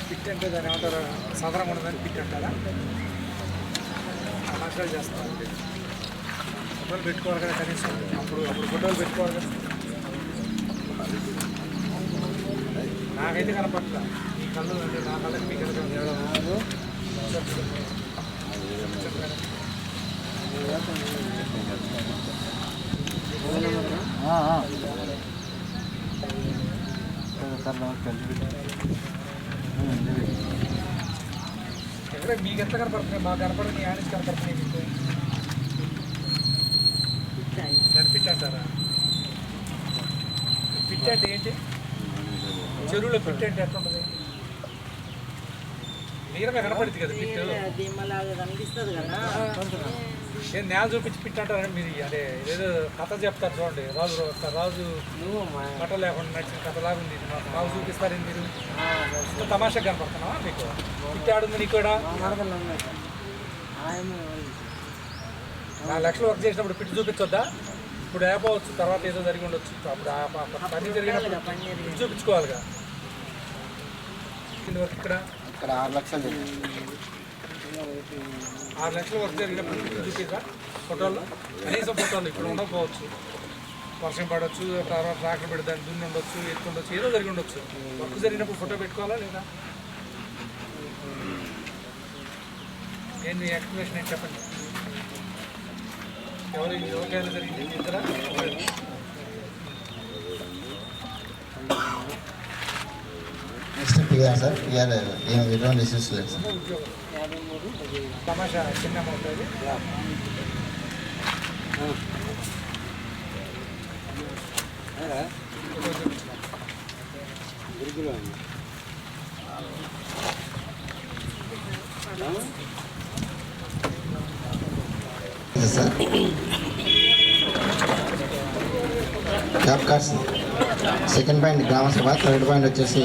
పిట్ అంటే దాని ఏమంటారు సాధారణంగా ఉండదని పిట్ అంటారా మాట్లాడి చేస్తాను ఫోటోలు పెట్టుకోవాలి కదా కనీసం అప్పుడు ఫోటోలు పెట్టుకోవాలి కదా నాకైతే కనపడతా మీ కళ్ళు అంటే నా కళ్ళకి మీ కళ్ళకి ఎక్కడ మీకు ఎంత కనపడుతుంది మాకు కనపడదు మీ ఆడికి కనపడుతున్నాయి మీకు దాన్ని పిట్ అంటారా పిట్ అంటే ఏంటి చెరువులో పిట్ అంటే ఎట్లా ఉంటుంది నీరమే కనపడుతుంది కదా పిట్ నేను నేల చూపించి పిట్ అంటారని మీరు అంటే ఏదో కథ చెప్తారు చూడండి రాజు కథ లేకుండా నచ్చిన కథలాగా ఉంది మాకు చూపిస్తారని మీరు ఇంత తమాషా కనపడుతున్నావా మీకు పిట్ ఆడుంది నీకు కూడా 4 లక్షలు వర్క్ చేసినప్పుడు పిట్ చూపించొద్దా ఇప్పుడు అయిపోవచ్చు తర్వాత ఏదో జరిగి ఉండొచ్చు అప్పుడు పని జరిగినప్పుడు పిట్ చూపించుకోవాలిగా కింద వరకు ఇక్కడ 6 లక్షలు 6 లక్షలు వర్క్ జరిగినప్పుడు పిట్ చూపిస్తా ఫోటోలు కనీసం ఫోటోలు ఇప్పుడు ఉండకపోవచ్చు వర్షం పడవచ్చు తర్వాత ట్రాక్టర్ పెట్టి దాన్ని దున్ని ఉండొచ్చు ఎత్తు ఉండొచ్చు ఏదో జరిగి ఉండొచ్చు వర్క్ జరిగినప్పుడు ఫోటో పెట్టుకోవాలా లేదా ఏంటి ఎక్స్ప్లెనేషన్ ఏంటి చెప్పండి ఎవరికైనా జరిగింది ఇద్దరా నెక్స్ట్ పిఆర్ సార్. పిఆర్ ఏం ఎటువంటి ఇష్యూస్ లేదు సార్. తమాషా చిన్న అమౌంట్ అది sir job cards second point గ్రామ సభ, థర్డ్ పాయింట్ వచ్చేసి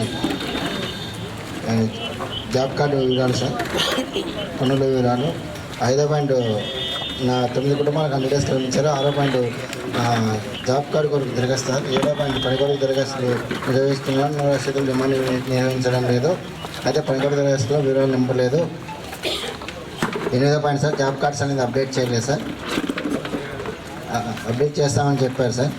జాబ్ కార్డు వివరాలు సార్, పన్నుల వివరాలు. 5వ పాయింట్ నా 9 కుటుంబాలకు 100 days ఇచ్చారు. 6వ పాయింట్ జాబ్ కార్డు కొరకు దరఖాస్తు. 7వ పాయింట్ పనికొరకు దరఖాస్తులు నిర్వహిస్తున్నాను, రసీదులు డిమాండ్ నిర్వహించడం లేదు, అయితే పనికొరకు దరఖాస్తులో వివరాలు నింపలేదు. 8వ పాయింట్ సార్ జాబ్ కార్డ్స్ అనేది అప్డేట్ చేయలేదు సార్. అప్డేట్ చేస్తామని చెప్పారు సార్.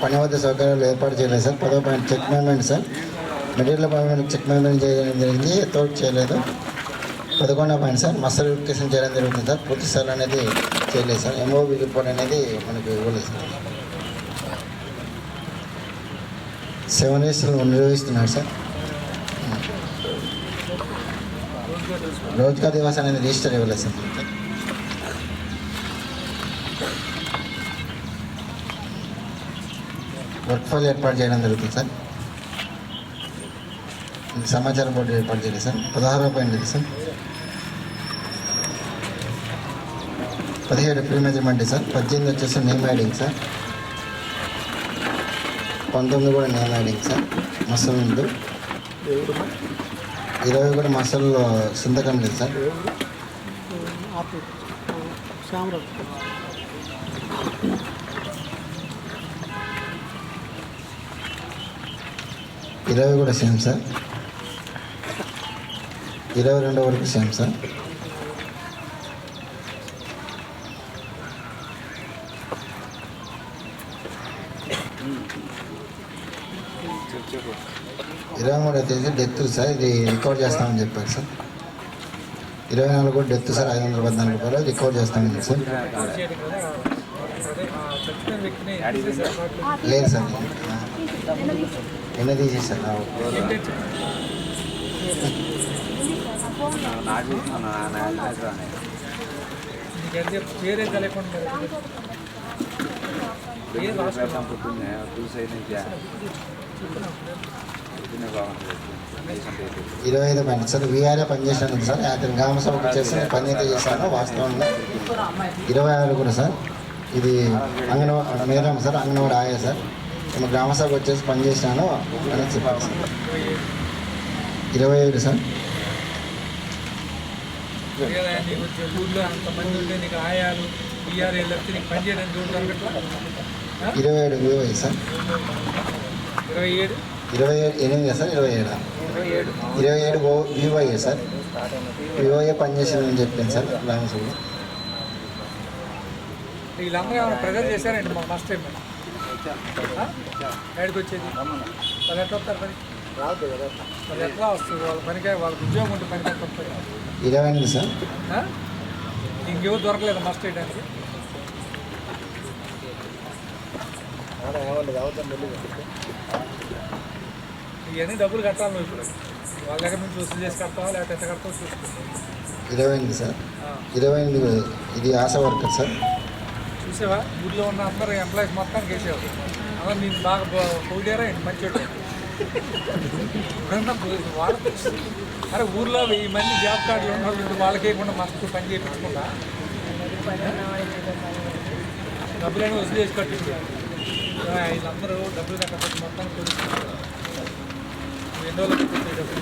పని వద్ద సౌకర్యాలు ఏర్పాటు చేయలేదు సార్. 10వ point check payment sir, material payment check payment చేయడం జరిగింది, తోడు చేయలేదు. 11వ పాయింట్ సార్ మస్టర్ వెరిఫికేషన్ చేయడం జరుగుతుంది సార్, పూర్తి స్థాయిలో అనేది చేయలేదు సార్. ఎంఓబి రిపోర్ట్ అనేది మనకు ఇవ్వలేదు సార్. 7 days నిర్వహిస్తున్నారు సార్. పూర్తిగా తెలుసుకోవాలి. రోజ్గార్ దివాస్ అనేది రిజిస్టర్ ఇవ్వలేదు సార్. వర్క్ ఫైల్ ఏర్పాటు చేయడం జరుగుతుంది సార్. ఇది సమాచార బోర్డు ఏర్పాటు చేయలేదు సార్. 16వ point sir. 17 pre measurement sir. 18 వచ్చేసి నేమ్ యాడింగ్ సార్. 19 కూడా నేమ్ యాడింగ్ సార్. మసల్ ఉంది. 20 కూడా మసల్లో సింతకం లేదు సార్. 20 కూడా సేమ్ సార్. 22 వరకు సేమ్ సార్. చెప్పు 23 తేదీ డెత్ సార్. ఇది రికవర్ చేస్తామని చెప్పారు సార్. 24 కూడా డెత్ సార్. 514 రూపాయలు రికవర్ చేస్తామని సార్. చేయడం కదా అదే చచ్చిపోయిన వ్యక్తిని తీసేసారు. లేదు సార్. నిన్న తీసేసారు. నీకంటే పేరే తెలియకుండా ఏం రాసుకున్నాం 25 పాయింట్ సార్. వీఆర్ఏ పనిచేసినందుకు సార్. అతను గ్రామ సభకు చేసి పని అయితే చేశాను వాస్తవంగా. 26 కూడా సార్. ఇది మేడం సార్. అంగన్వాడి ఆయా సార్. నేను గ్రామ సభకు వచ్చేసి పని చేసినాను అని చెప్పాను సార్. 27 సార్. నీకు వచ్చే ఊళ్ళో అంతమంది ఉంటే నీకు ఆయాలు ఈఆర్ఏలు వస్తే నీకు పని చేయడానికి చూడతారు అట్లా 27 వివై sir. 27 28 sir. 27 VOA sir. VOA పనిచేసిందని చెప్పింది సార్ గ్రామ సభలో. వీళ్ళందరూ ఏమైనా ప్రెజర్ చేశారండి మా ఫస్ట్ టైం బయటకు వచ్చేది వాళ్ళు ఎట్లా వస్తారు పని వాళ్ళు ఎట్లా వస్తారు వాళ్ళ పనికే వాళ్ళకి ఉద్యోగం ఉంటే పనికి వస్తారు 28 సార్. ఇంకెవరు దొరకలేదు మస్ట్ చేయడానికి ఇవన్నీ డబ్బులు కట్టాలి నువ్వు ఇప్పుడు వాళ్ళ దగ్గర నుంచి వసూలు చేసి కడతావా లేకపోతే ఎంత కడతావు చూసుకో 28 సార్. 28 ఇది ఆశా వర్కర్ సార్. చూసావా ఊళ్ళో ఉన్న అందరూ ఎంప్లాయీస్ మొత్తానికి వేసేవారు అలా నేను బాగా పోయారా మంచి వాళ్ళ అరే ఊర్లో 1000 మంది జాబ్ కార్డులు ఉన్న వాళ్ళు వాళ్ళకి వేయకుండా మస్తు పని చేయించకుండా డబ్బులైనా వసూలు చేసి కట్టించారు వీళ్ళందరూ డబ్బులు కట్టకపోతే మొత్తం తెలుసుకుంటారు ఎన్ని రోజులు డబ్బులు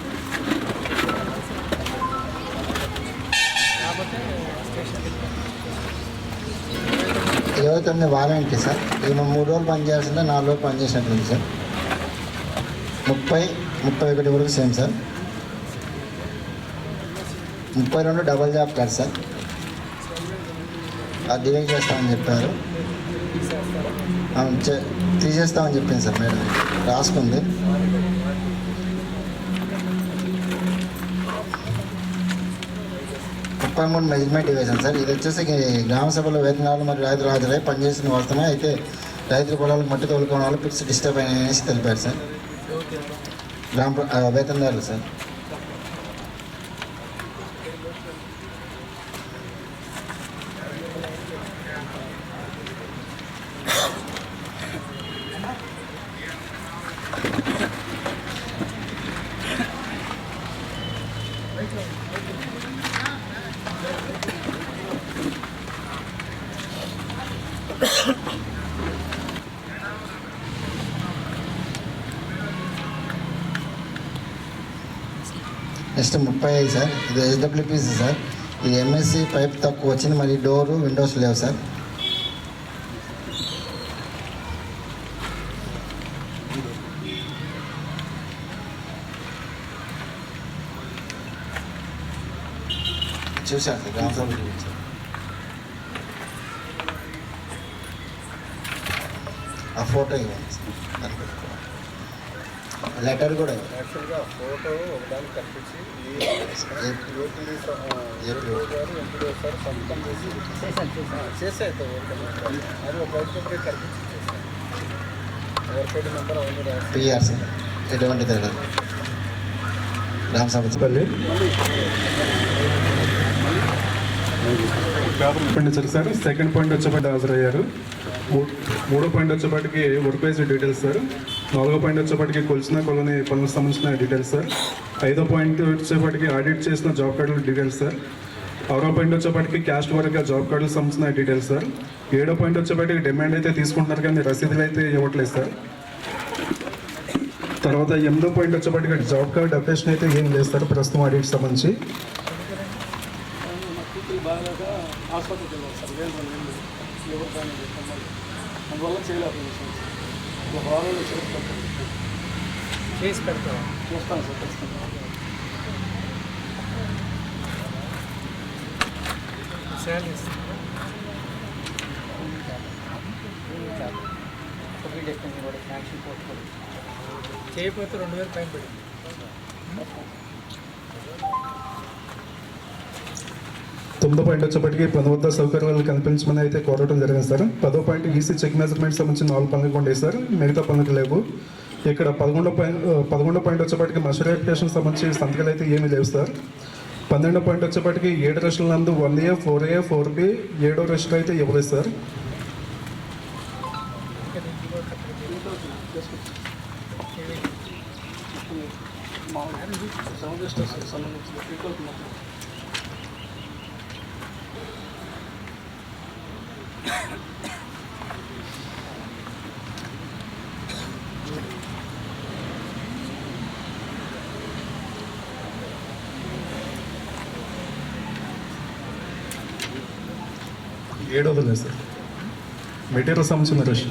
కాకపోతే స్టేషన్ 29 వారంటీ సార్. ఈమె 3 రోజులు పనిచేయాల్సిందే 4 రోజులు పనిచేసినట్టుంది సార్. 30-31 వరకు same sir. 32 double job card sir. అది డిలీట్ చేస్తామని చెప్పారు. తీసేస్తామని చెప్పింది సార్ మేడం. రాసుకుంది. Measurement division sir. ఇది వచ్చేసి గ్రామ సభలో వేతనాలు మరియు రైతులు హాజరై పనిచేసిన వాస్తవమే. అయితే రైతుల పొలాలకు మట్టి తోలుకోవడం వల్ల ఫిక్స్ డిస్టర్బ్ అనేసి తెలిపారు సార్ వేతనదారులు సార్. Next 35 sir. ఇది SWPC సార్. ఇది MSC పైప్ తక్కువ వచ్చింది మరి డోరు విండోస్ లేవు సార్. చూసాను సార్ గ్రామ సభ గురించి. ఆ ఫోటో ఇవ్వండి సార్. లెటర్ కూడా యాక్చువల్గా ఫోటో ఒకదానికి కనిపించి ఎంపీడీ సార్ సంతకం చేసే అది ఒక వైపు కనిపించి ఎవరికైతే నెంబర్ అవును PR సార్. ఎటువంటి తేడా గ్రామ సభ పండించారు సార్. సెకండ్ పాయింట్ వచ్చేపాటి హాజరయ్యారు. మూడో పాయింట్ వచ్చేపాటికి వర్క్ వైజ్ డీటెయిల్స్ సార్. నాలుగో పాయింట్ వచ్చేపాటికి కొలిసిన కొలని పనులకు సంబంధించిన డీటెయిల్స్ సార్. ఐదో పాయింట్ వచ్చేపాటికి ఆడిట్ చేసిన జాబ్ కార్డుల డీటెయిల్స్ సార్. ఆరో పాయింట్ వచ్చేపాటికి క్యాస్ట్ వర్క్గా జాబ్ కార్డులకు సంబంధించిన డీటెయిల్స్ సార్. ఏడో పాయింట్ వచ్చేపాటికి డిమాండ్ అయితే తీసుకుంటున్నారు కానీ రసీదులు అయితే ఇవ్వట్లేదు సార్. తర్వాత ఎనిమిదో పాయింట్ వచ్చేపాటికి జాబ్ కార్డ్ అప్డేషన్ అయితే ఏం లేదు సార్ ప్రస్తుతం ఆడిట్ సంబంధించి. అందువల్ల చేయలేకపోయింది. ఒక వారంలో చేసి పెడతాను. చూస్తాను సార్ ఖచ్చితంగా. శాలరీ చేయకపోతే 2000 పైన పడింది. తొమ్మిదో పాయింట్ వచ్చేప్పటికి పని వద్ద సౌకర్యాలు కల్పించమని అయితే కోరటం జరిగింది సార్. 10వ పాయింట్ ఈసీ చెక్ మెజర్మెంట్ సంబంధించి 4 పనులు ఉండేవి సార్, మిగతా పనులు లేవు. ఇక్కడ 11వ పాయింట్ వచ్చేప్పటికి మషరైఫికేషన్ సంబంధించి సంతకాలు అయితే ఏమీ లేవు సార్. 12వ పాయింట్ వచ్చేప్పటికి 7 రెస్టుల నందు 1A 4A 4B 7వ రెస్టులు అయితే ఇవ్వలేదు సార్. ఏడవది లేదు సార్. మెటీరియల్ సంబంధించిన rush.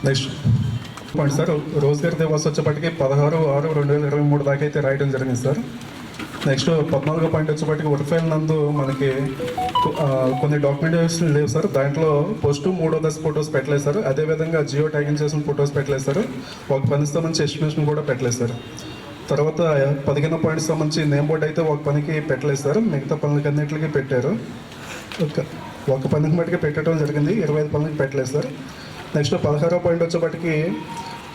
Next point sir, Rozgar Diwas వచ్చేప్పటికి 16/6/2023 దాకా అయితే రాయడం జరిగింది సార్. నెక్స్ట్ 14వ పాయింట్ వచ్చేప్పటికి వర్క్ ఫైల్ నందు మనకి కొన్ని డాక్యుమెంటేషన్ లేవు సార్. దాంట్లో ఫస్ట్ 3వ దశ ఫొటోస్ పెట్టలేదు సార్. అదేవిధంగా జియో ట్యాగింగ్ చేసిన ఫొటోస్ పెట్టలేదు సార్. ఒక పనికి సంబంధించి ఎస్టిమేషన్ కూడా పెట్టలేదు సార్. తర్వాత 15వ పాయింట్ సంబంధించి నేమ్ బోర్డ్ అయితే ఒక పనికి పెట్టలేదు సార్, మిగతా పనులకి అన్నింటికి పెట్టారు. ఒక పనికి మటుకే పెట్టడం జరిగింది, 25 పనులకి పెట్టలేదు సార్. నెక్స్ట్ 16వ పాయింట్ వచ్చేప్పటికి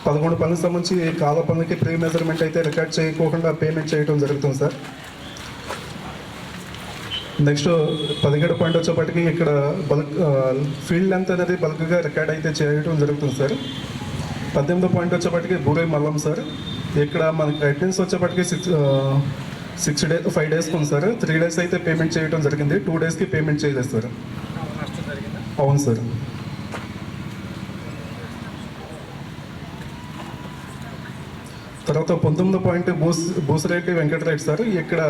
11 పనులకు సంబంధించి కాల పనులకి ప్రీ మెజర్మెంట్ అయితే రికార్డ్ చేయకోకుండా పేమెంట్ చేయడం జరుగుతుంది సార్. నెక్స్ట్ 17వ పాయింట్ వచ్చేప్పటికి ఇక్కడ బల్క్ ఫీల్డ్ లెంత్ అనేది బల్క్గా రికార్డ్ అయితే చేయడం జరుగుతుంది సార్. 18వ పాయింట్ వచ్చేప్పటికి బూరే మల్లం సార్. ఇక్కడ మనకి అటెండెన్స్ వచ్చేప్పటికి 5 డేస్కి ఉంది సార్. 3 డేస్ అయితే పేమెంట్ చేయడం జరిగింది, 2 డేస్కి పేమెంట్ చేయలేదు సార్. అవును సార్. తర్వాత 19వ పాయింట్ బూసిరెడ్డి వెంకటరెడ్డి సార్. ఇక్కడ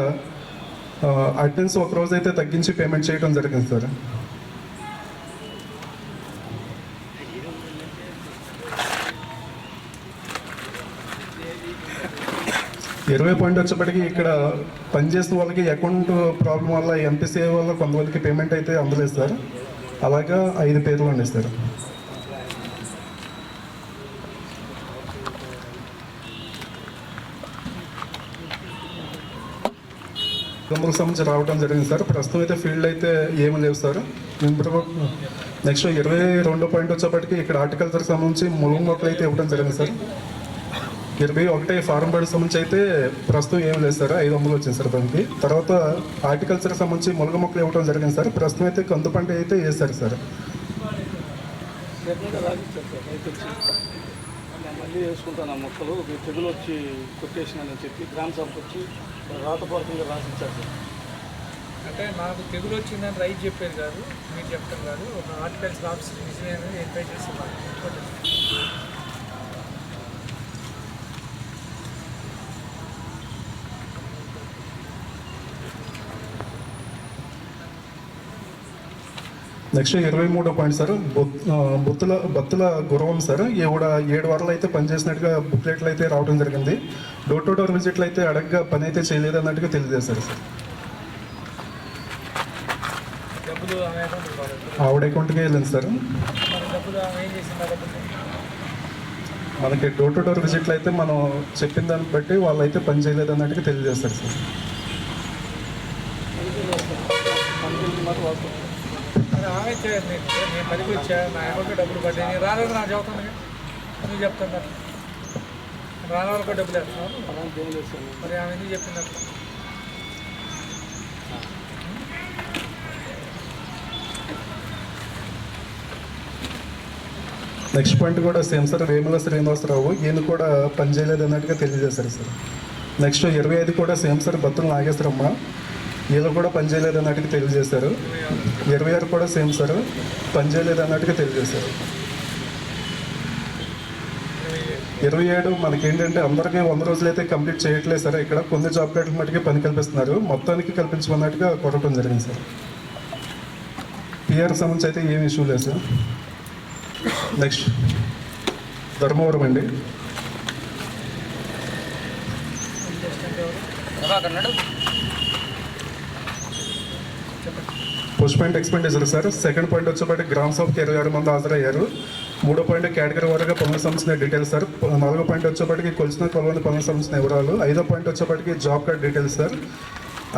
అటెండెన్స్ ఒక రోజు అయితే తగ్గించి పేమెంట్ చేయడం జరిగింది సార్. 20వ పాయింట్ వచ్చేప్పటికి ఇక్కడ పనిచేసిన వాళ్ళకి అకౌంట్ ప్రాబ్లం వల్ల ఎంపీసీఐ వల్ల కొంతమందికి పేమెంట్ అయితే అందలేదు సార్. అలాగా 5 పేర్లు ఉన్నాయి సార్. సంబంధించి రావడం జరిగింది సార్. ప్రస్తుతం అయితే ఫీల్డ్ అయితే ఏమీ లేవు సార్. నెక్స్ట్ 22వ పాయింట్ వచ్చేప్పటికి ఇక్కడ హార్టికల్చర్కి సంబంధించి ములుగు మొక్కలు అయితే ఇవ్వడం జరిగింది సార్. 21 ఫారం బర్డ్ సంబంధించి అయితే ప్రస్తుతం ఏం లేదు సార్, 500 వచ్చింది సార్ దానికి. తర్వాత హార్టికల్చర్కి సంబంధించి ములుగు మొక్కలు ఇవ్వడం జరిగింది సార్. ప్రస్తుతం అయితే కందు పంట అయితే వేస్తారు సార్. మళ్ళీ వేసుకుంటాను ఆ మొక్కలు తెగులు వచ్చి కొట్టేసినానని చెప్పి గ్రామ సభకు వచ్చి రాతపూర్వకంగా రాసిచ్చారు సార్. అంటే నాకు తెగులు వచ్చిందని రైతు చెప్పేది కాదు, మీరు చెప్తారు కాదు. ఒక హార్టికల్చర్ ఆఫీసర్ నిజమే అనేది ఎంక్వైరీ చేస్తున్నారు. నెక్స్ట్ 23వ point sir, Battula Guravam sir. ఈవిడ 7 వారాలు అయితే పనిచేసినట్టుగా బుక్లెట్లు అయితే రావడం జరిగింది. డోర్ టు డోర్ విజిట్లు అయితే అడగగా పని అయితే చేయలేదు అన్నట్టుగా తెలియజేశారు సార్. ఆవిడ అకౌంట్కి వెళ్ళింది సార్. మనకి డోర్ టు డోర్ విజిట్లు అయితే మనం చెప్పిన దాన్ని బట్టి వాళ్ళు అయితే పని చేయలేదు అన్నట్టుగా తెలియజేస్తారు సార్. ఆమె నేను పనికి వచ్చా, నా అకౌంట్లో డబ్బులు పడ్డాయి, నేను రాలేదు నాకు చెబుతాను. ఎందుకు చెప్తాను అట్లా? రాని వరకు డబ్బులు వేస్తున్నాను. మరి ఆమె ఎందుకు చెప్పింది అట్లా? నెక్స్ట్ పాయింట్ కూడా సేమ్ సార్. వేముల శ్రీనివాసరావు ఈయన కూడా పనిచేయలేదు అన్నట్టుగా తెలియజేశారు సార్. నెక్స్ట్ 25 కూడా సేమ్ సార్. బత్తుల నాగేశ్వరమ్మ వీళ్ళు కూడా పనిచేయలేదు అన్నట్టుగా తెలియజేశారు. 26 కూడా సేమ్ సార్, పనిచేయలేదు అన్నట్టుగా తెలియజేశారు. 27 మనకేంటంటే అందరికీ 100 రోజులు అయితే కంప్లీట్ చేయట్లేదు సార్. ఇక్కడ కొన్ని జాబ్ కార్డుల మట్టుకే పని కల్పిస్తున్నారు, మొత్తానికి కల్పించమన్నట్టుగా కొట్టడం జరిగింది సార్. పిఆర్ సంబంధించి అయితే ఏం ఇష్యూ లేదు సార్. నెక్స్ట్ ధర్మవరం అండి. Post point expenditure sir. Second point వచ్చేప్పటి గ్రామ్స్ ఆఫ్ 26 మంది హాజరయ్యారు. 3వ పాయింట్ కేటగిరీ వారిగా పనులకు సంబంధించిన డీటెయిల్స్ సార్. 4వ పాయింట్ వచ్చేప్పటికి కొలిచిన కొలవని పనులకు సంబంధించిన వివరాలు. 5వ పాయింట్ వచ్చేప్పటికి జాబ్ కార్డ్ డీటెయిల్స్ సార్.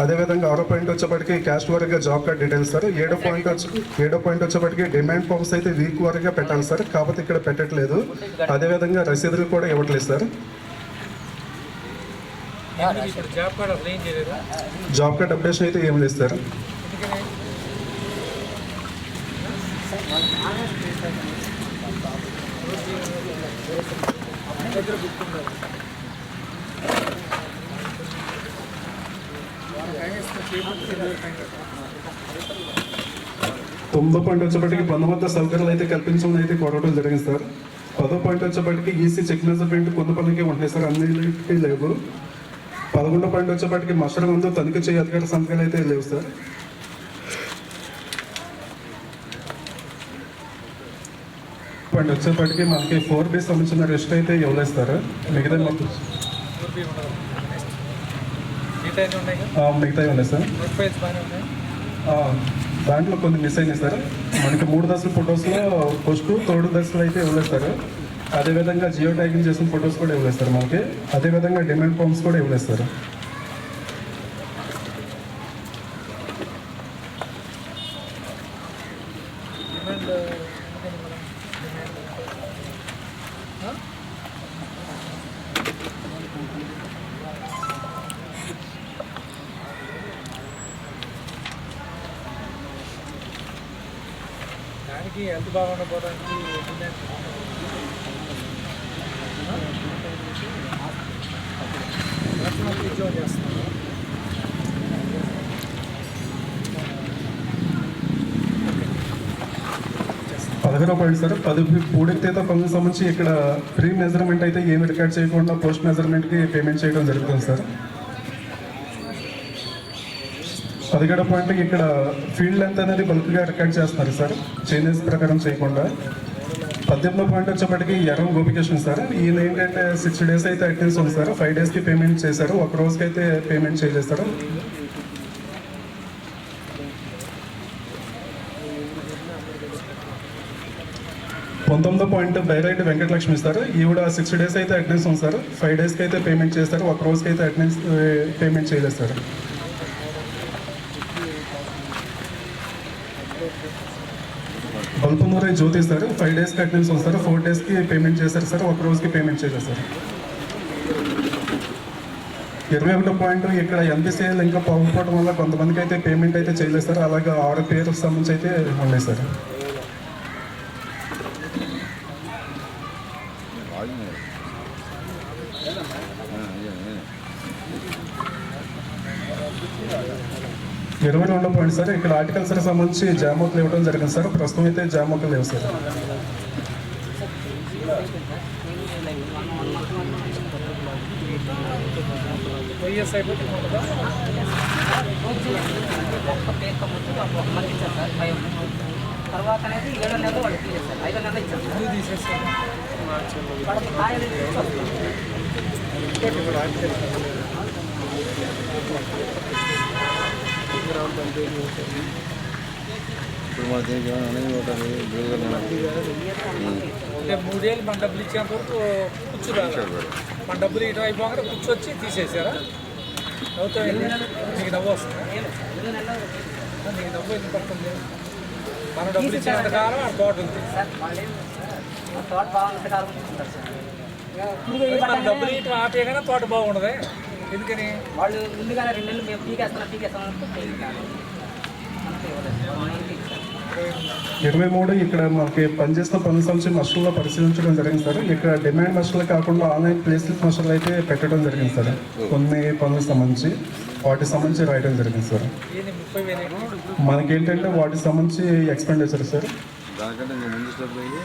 అదేవిధంగా 6వ పాయింట్ వచ్చేప్పటికి క్యాస్ట్ వారిగా జాబ్ కార్డ్ డీటెయిల్స్ సార్. 7వ పాయింట్ వచ్చేప్పటికి డిమాండ్ ఫామ్స్ అయితే వీక్ వారిగా పెట్టాలి సార్, కాకపోతే ఇక్కడ పెట్టట్లేదు. అదేవిధంగా రసీదులు కూడా ఇవ్వట్లేదు సార్. జాబ్ కార్డ్ అప్డేషన్ అయితే ఏం లేదు సార్. తొమ్మిదో పాయింట్ వచ్చేప్పటికి బంధుమత సౌకర్యాలు అయితే కల్పించమని అయితే కోరడం జరిగింది సార్. 10వ పాయింట్ వచ్చేప్పటికి ఈసీ చెక్ మెజర్మెంట్ కొన్ని పనులకి ఉంటాయి సార్, అన్నిటికీ లేవు. 11వ పాయింట్ వచ్చేప్పటికి మస్టర్ ముందు తనిఖీ చేయ అధికార సంతకాలు అయితే లేవు సార్. పాయింట్ వచ్చేప్పటికి మనకి 4B సంబంధించిన రెస్ట్ అయితే ఇవ్వలేదు సార్. మిగతా మిగతా ఉన్నాయి సార్. దాంట్లో కొన్ని మిస్ అయినాయి సార్. మనకి 3 దశల ఫొటోస్లో ఫస్ట్ 3 దశలు అయితే ఇవ్వలేదు సార్. అదేవిధంగా జియో ట్యాగింగ్ చేసిన ఫొటోస్ కూడా ఇవ్వలేదు సార్ మనకి. అదేవిధంగా డిమాండ్ ఫామ్స్ కూడా ఇవ్వలేదు సార్. దానికి హెల్త్ బాగుండకపోవడానికి ఉద్యోగం చేస్తున్నాను. 11వ పాయింట్ సార్. 10 పూడెక్తేతో పనులకు సంబంధించి ఇక్కడ ప్రీ మెజర్మెంట్ అయితే ఏమి రికార్డ్ చేయకుండా పోస్ట్ మెజర్మెంట్కి పేమెంట్ చేయడం జరుగుతుంది సార్. 17వ పాయింట్ ఇక్కడ ఫీల్డ్ లెంత్ అనేది బల్క్గా రికార్డ్ చేస్తున్నారు సార్, చేంజెస్ ప్రకారం చేయకుండా. 18వ పాయింట్ వచ్చేప్పటికి ఎర్రం గోపికేషన్ సార్. ఈయన ఏంటంటే 6 days అయితే అటెండెన్స్ ఉంది సార్. 5 daysకి పేమెంట్ చేశారు, ఒక రోజుకి అయితే పేమెంట్ చేయలేదు. 19వ పాయింట్ బైరైట్ వెంకటలక్ష్మి సార్. ఈవిడ 6 days అయితే అటెండెన్స్ ఉంది సార్. 5 daysకి అయితే పేమెంట్ చేస్తారు, ఒక రోజుకి అయితే అటెండెన్స్ పేమెంట్ చేయలేదు సార్. బల్పునూరి జ్యోతి సార్. 5 daysకి అటెండెన్స్ ఉంది సార్. 4 daysకి పేమెంట్ చేశారు సార్, ఒక రోజుకి పేమెంట్ చేయలేదు సార్. 21వ పాయింట్ ఇక్కడ ఎంపీసీఎల్ ఇంకా పోకపోవడం వల్ల కొంతమందికి అయితే పేమెంట్ అయితే చేయలేదు సార్. అలాగే 6 పేర్లకు సంబంధించి అయితే ఉన్నాయి సార్. ఇరవై 22వ పాయింట్ సార్. ఇక్కడ ఆర్టికల్స్కి సంబంధించి జామోకులు ఇవ్వడం జరిగింది సార్. ప్రస్తుతం అయితే జామోకులు లేవు సార్. తర్వాత అనేది 7వ నెలలో వాళ్ళు తీసేస్తారు, 5వ నెలలో ఇచ్చారు తీసేస్తారు. అంటే 3 ఏళ్ళు మన డబ్బులు ఇచ్చేంత వరకు కూర్చు రాదు. మన డబ్బులు ఇటు అయిపోగానే కూర్చొచ్చి తీసేసారా? అవుతా నీకు నవ్వు వస్తుందా? నీకు నవ్వు ఎందుకు పడుతుంది? మన డబ్బులు ఇచ్చినంత కాలం ఆ తోట ఉంది. సార్ వాళ్ళు తోట బాగున్నంత కాలం తీసుకుంటారు సార్. మన డబ్బులు ఇటు ఆపేయగానే తోట బాగుండదు. ఎందుకని వాళ్ళు ముందుగానే 2 నెలలు మేము పీకేస్తాం అంటే 23 ఇక్కడ మనకి పనిచేస్తున్న పనుల సంబంధించి మస్టర్లో పరిశీలించడం జరిగింది సార్. ఇక్కడ డిమాండ్ మస్టర్లు కాకుండా ఆన్లైన్ ప్లేస్మెంట్ మస్టర్లు అయితే పెట్టడం జరిగింది సార్. కొన్ని పనులకు సంబంధించి వాటికి సంబంధించి రాయడం జరిగింది సార్. మనకేంటంటే వాటికి సంబంధించి ఎక్స్పెండిచర్ సార్. దానికంటే నేను ముందు స్టెప్ అయ్యి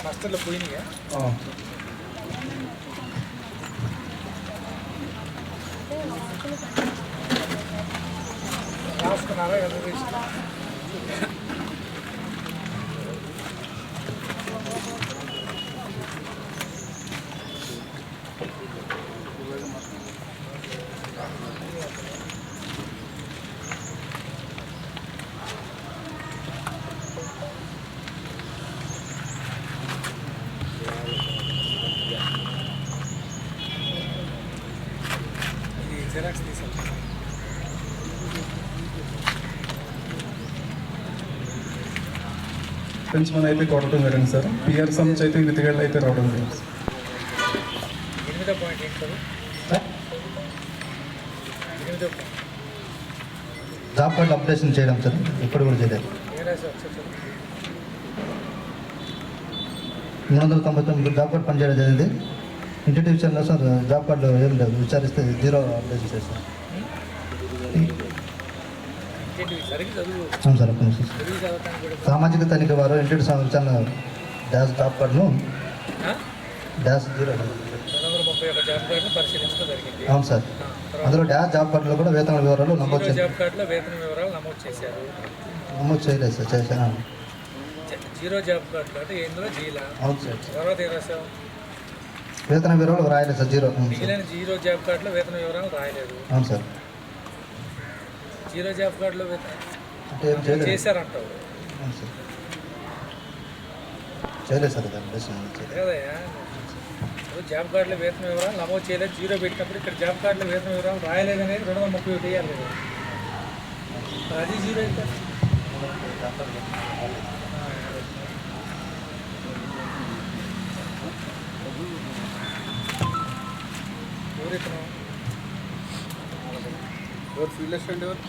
మాస్టర్లు పోయినాయా? రాసుకున్నారా? జెరాక్స్ తీసాను. పెంచమని అయితే కొట్టడం జరిగింది సార్. పిఆర్ సంబంధించి అయితే వితిగళ్ళు అయితే రావడం జరిగింది. 8వ పాయింట్ ఏంటి సార్? 8వ పాయింట్ జాబ్ కార్డు అప్డేషన్ చేయడం సార్. ఇప్పుడు కూడా చేయలేదు. 399 జాబ్ కార్డు పనిచేయడం జరిగింది. ఇంటి విషయంలో సార్ జాబ్ కార్డు ఏం లేదు, విచారిస్తే 0 అప్డేషన్ చేస్తాం. అవును సార్. సామాజిక తనిఖీ వారు ఇంటి సంవత్సరాల డాష్ జాబ్ కార్డును డాష్ 0 అవును సార్. అందులో డాష్ జాబ్ కార్డులో కూడా వేతన వివరాలు నమోదు చేశారు. నమోదు చేయలేదు సార్. చేశాను. జీరో జాబ్ కార్డులో అంటే ఏందో జీలా. అవును సార్. తర్వాత ఏం రాసావు? వేతన వివరాలు రాయలేదు సార్. 0. మిగిలిన జీరో జాబ్ కార్డులో వేతన వివరాలు రాయలేదు. అవును సార్. జీరో జాబ్ కార్డులో అంటే ఏం చేయలేదు చేశారంటావు. అవును సార్. చేయలేదు సార్. కదయ్యా, జాబ్ కార్డులో వేతన వివరాలు నమోదు చేయలేదు, జీరో పెట్టినప్పుడు ఇక్కడ జాబ్ కార్డులో వేతన వివరాలు రాయలేదు అనేది 231 వేయాలి కదా. అది జీరో అయితే ఎవరు ఫీల్డ్ అసిస్టెంట్ ఎవరు?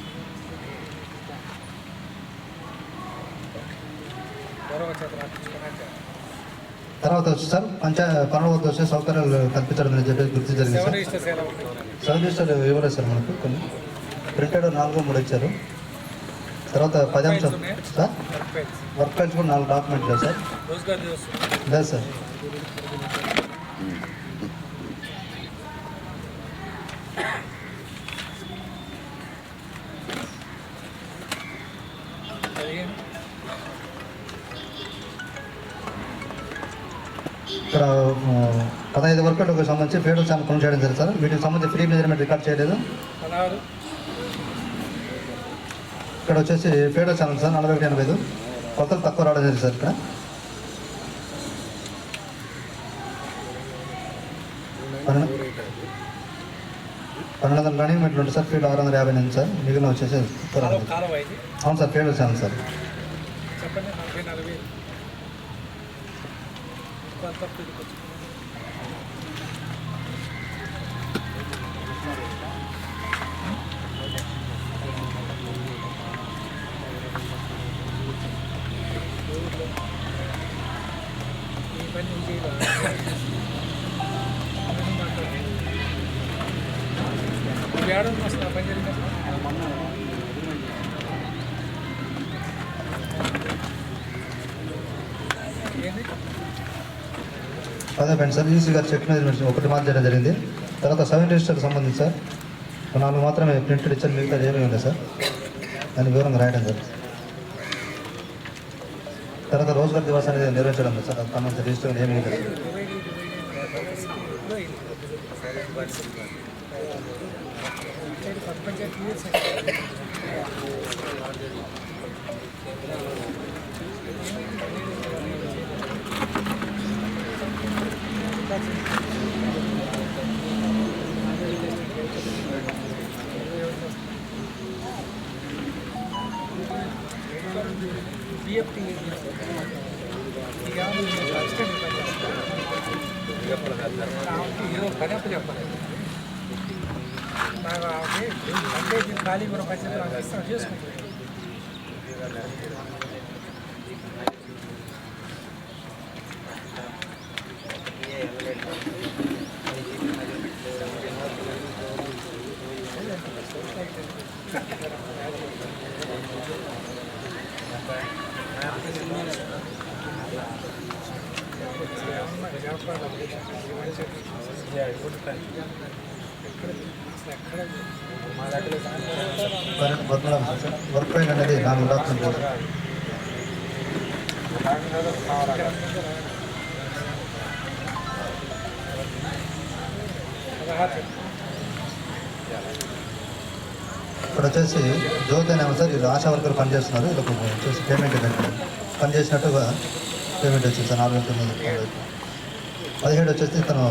తర్వాత వచ్చి సార్ పనుల వద్ద వచ్చే సౌకర్యాలు కల్పించడం అని చెప్పి గుర్తు జరిగింది సార్. సర్వీస్ రిజిస్టర్ ఇవ్వలేదు సార్. మనకు కొన్ని ప్రింటెడ్ 4-3 ఇచ్చారు. తర్వాత 10 అంశాలు సార్. వర్క్ ఫైల్స్ కూడా 4 డాక్యుమెంట్ లేదు సార్. లేదు సార్. ఇక్కడ 15 వర్కర్లకు సంబంధించి ఫీడర్ ఛానల్ కొను చేయడం జరిగింది సార్. వీటికి సంబంధించి ఫ్రీ మెజర్మెంట్ రికార్డ్ చేయలేదు. ఇక్కడ వచ్చేసి ఫీడర్ ఛానల్ సార్ 4185 కొత్తలు తక్కువ రావడం జరిగింది సార్. ఇక్కడ 1200 రన్నింగ్ మీటర్లు ఉంటుంది సార్. Field 658 sir. మిగిలిన వచ్చేసి అవును సార్. Feeder channel sir. చెప్పండి. 40,000 ఏడాది వస్తుంది పని జరిగినప్పుడు. ఏంది అదే సార్. ఈసీ గారు చెక్ మెజర్మెంట్స్ ఒకటి మాత్రం చేయడం జరిగింది. తర్వాత 7 రిజిస్టర్కి సంబంధించి సార్ 4 మాత్రమే ప్రింటెడ్ ఇచ్చారు. మిగతా ఏమీ ఉంది సార్. దాని వివరంగా రాయడం సార్. తర్వాత రోజుగారు దివాస్ అనేది నిర్వహించడం సార్. అది సంబంధించి రిజిస్టర్ ఏమీ లేదు. బిఎఫ్టీ ఇక అసిస్టెంట్ ఏదో పని అప్పు చెప్పలేదు నాకు అంటే ఖాళీ కూడా పచ్చడి నాకు ఇస్తాను చేసుకుంటాను. వర్క్ పైన అనేది నాకు ఉండాల్సింది. ఇప్పుడు వచ్చేసి జ్యోతి అనే సార్ వీళ్ళు ఆశా వర్కర్ పనిచేస్తున్నారు. వీళ్ళకు వచ్చేసి పేమెంట్ పనిచేసినట్టుగా పేమెంట్ వచ్చింది సార్ 4,900. 17 వచ్చేసి తను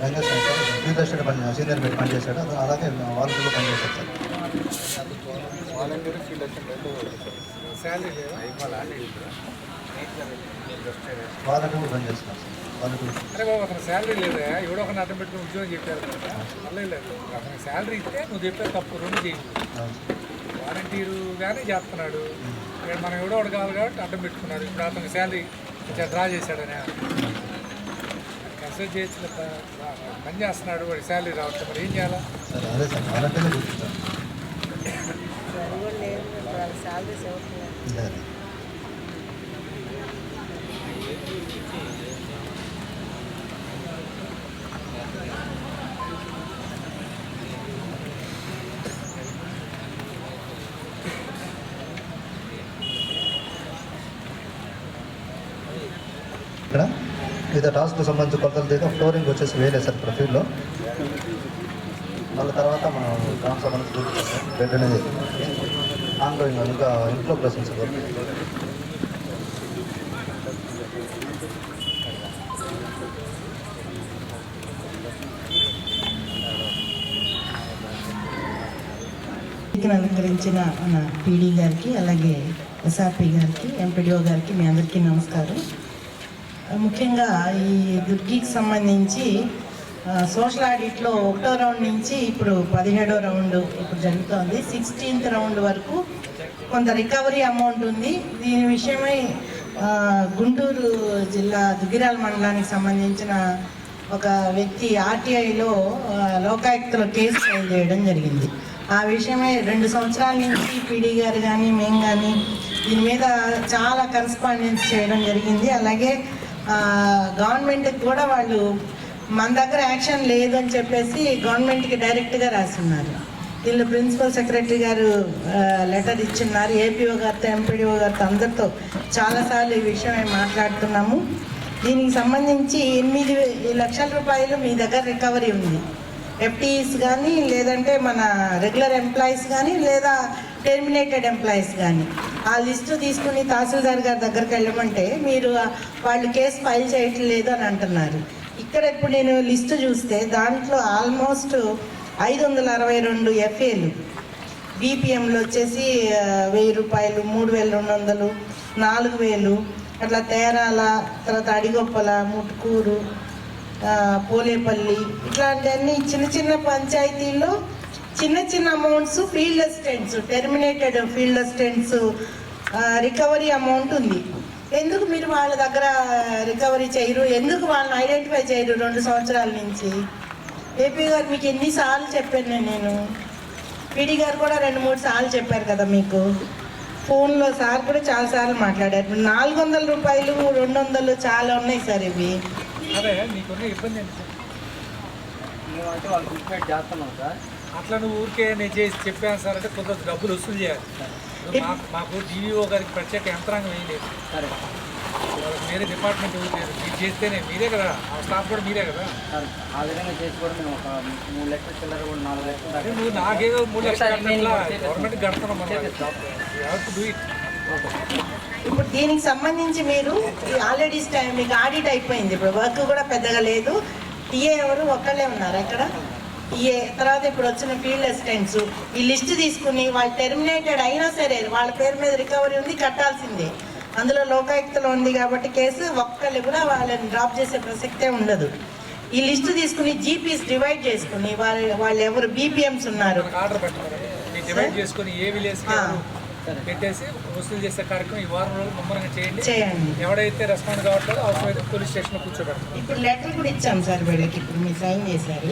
రంగేష్ ఫీల్డ్ అసిస్టెంట్ సీనియర్ పెట్టి పనిచేశాడు. అలాగే వాలంటీర్లో పనిచేశాడు sir. Volunteer field salary volunteer పనిచేస్తున్నారు సార్. అరే బాబు అతను శాలరీ లేదా ఎవడో ఒకరిని అడ్డం పెట్టుకుని ఉద్యోగం చెప్పారు కదా అలా లేదు. అతనికి శాలరీ ఇస్తే నువ్వు చెప్పే తప్పు రెండు చేయి. వాలంటీరు కానీ చేస్తున్నాడు ఇక్కడ మనం ఎవడో ఒకటి కావాలి కాబట్టి అడ్డం పెట్టుకున్నాడు. ఇప్పుడు అతనికి శాలరీ డ్రా చేశాడని కన్సిడర్ చేయొచ్చు కదా. పని చేస్తున్నాడు వాడి శాలరీ రావట్లేదు మరి ఏం చేయాలా? అదే సార్ వాలంటీర్లో చూపిస్తాను. ఇక్కడ వివిధ టాస్క్కి సంబంధించి కొలతలు తీయడం ఫ్లోరింగ్ వచ్చేసి వేరే సార్ ప్రొఫైల్లో. మళ్ళీ తర్వాత మనం గ్రామ సంబంధించి చూపిస్తాం. బెడ్ అనేది ఆన్గోయింగ్ ఇంకా ఇంట్లో ప్రెసెన్స్ అలంకరించిన మన పీడీ గారికి అలాగే ఎస్ఆర్పి గారికి ఎంపీడీఓ గారికి మీ అందరికీ నమస్కారం. ముఖ్యంగా ఈ దుర్గికి సంబంధించి సోషల్ ఆడిట్లో 1వ రౌండ్ నుంచి ఇప్పుడు 17వ రౌండ్ ఇప్పుడు జరుగుతోంది. 16th రౌండ్ వరకు కొంత రికవరీ అమౌంట్ ఉంది. దీని విషయమై గుంటూరు జిల్లా దుగ్గిరాల మండలానికి సంబంధించిన ఒక వ్యక్తి ఆర్టీఐలో లోకాయుక్తలో కేసు ఫైల్ చేయడం జరిగింది. ఆ విషయమై 2 సంవత్సరాల నుంచి పీడీ గారు కానీ మేము కానీ దీని మీద చాలా కరస్పాండెన్స్ చేయడం జరిగింది. అలాగే గవర్నమెంట్కి కూడా వాళ్ళు మన దగ్గర యాక్షన్ లేదు అని చెప్పేసి గవర్నమెంట్కి డైరెక్ట్గా రాస్తున్నారు. వీళ్ళు ప్రిన్సిపల్ సెక్రటరీ గారు లెటర్ ఇచ్చిన్నారు. ఏపీఓ గారితో ఎంపీడీఓ గారితో అందరితో చాలాసార్లు ఈ విషయమై మాట్లాడుతున్నాము. దీనికి సంబంధించి 8 లక్షల రూపాయలు మీ దగ్గర రికవరీ ఉంది. ఎఫ్టీఈస్ కానీ లేదంటే మన రెగ్యులర్ ఎంప్లాయీస్ కానీ లేదా టెర్మినేటెడ్ ఎంప్లాయీస్ కానీ ఆ లిస్టు తీసుకుని తహసీల్దార్ గారి దగ్గరికి వెళ్ళమంటే మీరు వాళ్ళు కేసు ఫైల్ చేయట్లేదు అని అంటున్నారు. ఇక్కడ ఇప్పుడు నేను లిస్టు చూస్తే దాంట్లో ఆల్మోస్ట్ 562 ఎఫ్ఏలు, బీపీఎంలు వచ్చేసి 1000 రూపాయలు, 3200, 4000 అట్లా తేరాల, తర్వాత అడిగొప్పల, ముట్కూరు, పోలేపల్లి ఇట్లాంటివన్నీ చిన్న చిన్న పంచాయతీల్లో చిన్న చిన్న amounts field assistants, terminated field assistants recovery amount ఉంది. ఎందుకు మీరు వాళ్ళ దగ్గర రికవరీ చేయరు? ఎందుకు వాళ్ళని ఐడెంటిఫై చేయరు 2 సంవత్సరాల నుంచి? ఏపీ గారు మీకు ఎన్నిసార్లు చెప్పాను నేను, పీడీ గారు కూడా 2-3 సార్లు చెప్పారు కదా మీకు ఫోన్లో. సార్ కూడా చాలాసార్లు మాట్లాడారు. 400 రూపాయలు 200 చాలా ఉన్నాయి సార్ ఇవి. అదే నీకున్న ఇబ్బంది ఏంటి? మేమంటే వాళ్ళు ట్రీట్మెంట్ చేస్తున్నాం సార్. అట్లా నువ్వు ఊరికే నేను చేసి చెప్పాను సార్ అంటే కొంత డబ్బులు వసూలు చేయాలి. మాకు డివిఓ గారికి ప్రత్యేక యంత్రాంగం వేయలేదు. సరే వాళ్ళకి వేరే డిపార్ట్మెంట్ లేదు. మీరు చేస్తేనే మీరే కదా, ఆ స్టాఫ్ కూడా మీరే కదా. సార్ ఆ విధంగా చేసి కూడా మేము ఒక 3 లక్షల చిల్లర కూడా 4 లక్షలు అదే నువ్వు నాకేదో 3 లక్షలు గవర్నమెంట్ కడుతున్నాం మనం. ఇప్పుడు దీనికి సంబంధించి మీరు ఆల్రెడీ మీకు ఆడిట్ అయిపోయింది. ఇప్పుడు వర్క్ కూడా పెద్దగా లేదు. టీఏ ఎవరు ఒక్కళ్ళే ఉన్నారు అక్కడ? టీఏ, తర్వాత ఇప్పుడు వచ్చిన ఫీల్డ్ అసిస్టెంట్స్, ఈ లిస్ట్ తీసుకుని వాళ్ళు టెర్మినేటెడ్ అయినా సరే వాళ్ళ పేరు మీద రికవరీ ఉంది, కట్టాల్సిందే. అందులో లోకాయుక్తలో ఉంది కాబట్టి కేసు ఒక్కళ్ళు కూడా వాళ్ళని డ్రాప్ చేసే ప్రసక్తే ఉండదు. ఈ లిస్ట్ తీసుకుని జీపీస్ డివైడ్ చేసుకుని వాళ్ళు ఎవరు బీపీఎంస్ ఉన్నారు ఆర్డర్ పెట్టారు, డివైడ్ చేసుకుని ఏ విలేజ్ పెట్టేసి వసూలు చేసే కార్యక్రమం ఈ వారం రోజులు ముమ్మరంగా చేయండి. ఎవడైతే రెస్పాండ్ కావట్లేదో అవసరమైతే పోలీస్ స్టేషన్లో కూర్చోబెడతాం. ఇప్పుడు లెటర్ కూడా ఇచ్చాం సార్ వీళ్ళకి, ఇప్పుడు మీరు సైన్ చేశారు.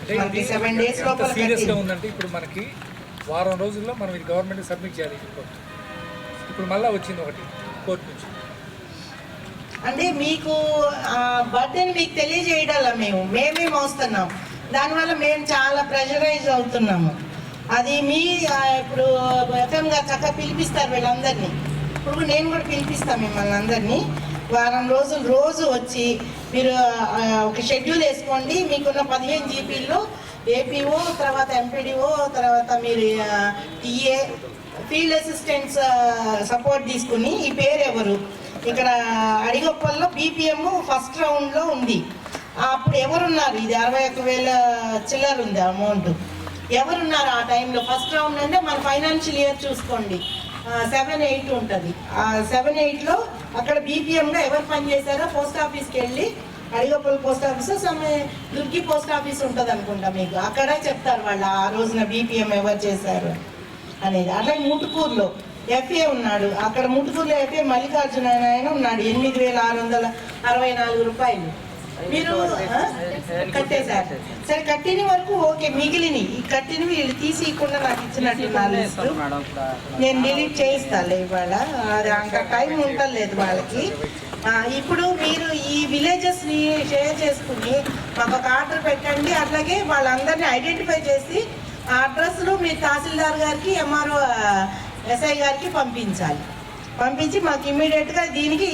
7 days లోపల సీరియస్గా ఉందంటే ఇప్పుడు మనకి వారం రోజుల్లో మనం ఇది గవర్నమెంట్ సబ్మిట్ చేయాలి. ఇప్పుడు మళ్ళీ వచ్చింది ఒకటి కోర్టు నుంచి. అంటే మీకు బర్త్డేని మీకు తెలియజేయడాలా మేమే మోస్తున్నాం, దానివల్ల మేము చాలా ప్రెషరైజ్ అవుతున్నాము. అది మీ ఇప్పుడు ఎఫ్ఎంగా చక్కగా పిలిపిస్తారు వీళ్ళందరినీ. ఇప్పుడు నేను కూడా పిలిపిస్తాను మిమ్మల్ని అందరినీ. వారం రోజులు రోజు వచ్చి మీరు ఒక షెడ్యూల్ వేసుకోండి. మీకున్న 15 జీపీల్లో ఏపీఓ, తర్వాత ఎంపీడీఓ, తర్వాత మీరు టీఏ, ఫీల్డ్ అసిస్టెంట్స్ సపోర్ట్ తీసుకుని ఈ పేరు ఎవరు ఇక్కడ అడిగొప్పల్లో బీపీఎం ఫస్ట్ రౌండ్లో ఉంది. అప్పుడు ఎవరున్నారు, ఇది 61,000 చిల్లర ఉంది అమౌంట్, ఎవరున్నారు ఆ టైంలో? ఫస్ట్ రౌండ్ అంటే మన ఫైనాన్షియల్ ఇయర్ చూసుకోండి, 7-8 ఉంటుంది. ఆ 7-8లో అక్కడ బీపీఎంగా ఎవరు పనిచేశారో పోస్ట్ ఆఫీస్కి వెళ్ళి, Adigoppula post office, Durgi post office ఉంటుంది అనుకుంటా మీకు, అక్కడ చెప్తారు వాళ్ళు ఆ రోజున బీపీఎం ఎవరు చేశారు అనేది. అట్లాగే ముటుకూరులో ఎఫ్ఏ ఉన్నాడు, అక్కడ ముటుకూరులో ఎఫ్ఏ మల్లికార్జున ఆయన ఉన్నాడు, 8,664 రూపాయలు మీరు కట్టేశారు. సరే కట్టిన వరకు ఓకే, మిగిలినవి ఈ కట్టినవి వీళ్ళు తీసికుండా నాకు ఇచ్చినట్టు నేను డిలీట్ చేయిస్తాను ఇవాళ, అది అంత టైం ఉండలేదు వాళ్ళకి. ఇప్పుడు మీరు ఈ విలేజెస్ని షేర్ చేసుకుని మాకు ఒక ఆర్డర్ పెట్టండి. అట్లాగే వాళ్ళందరినీ ఐడెంటిఫై చేసి ఆ అడ్రస్లు మీరు తహసీల్దార్ గారికి, ఎంఆర్ఓ ఎస్ఐ గారికి పంపించాలి. పంపించి మాకు ఇమ్మీడియట్గా దీనికి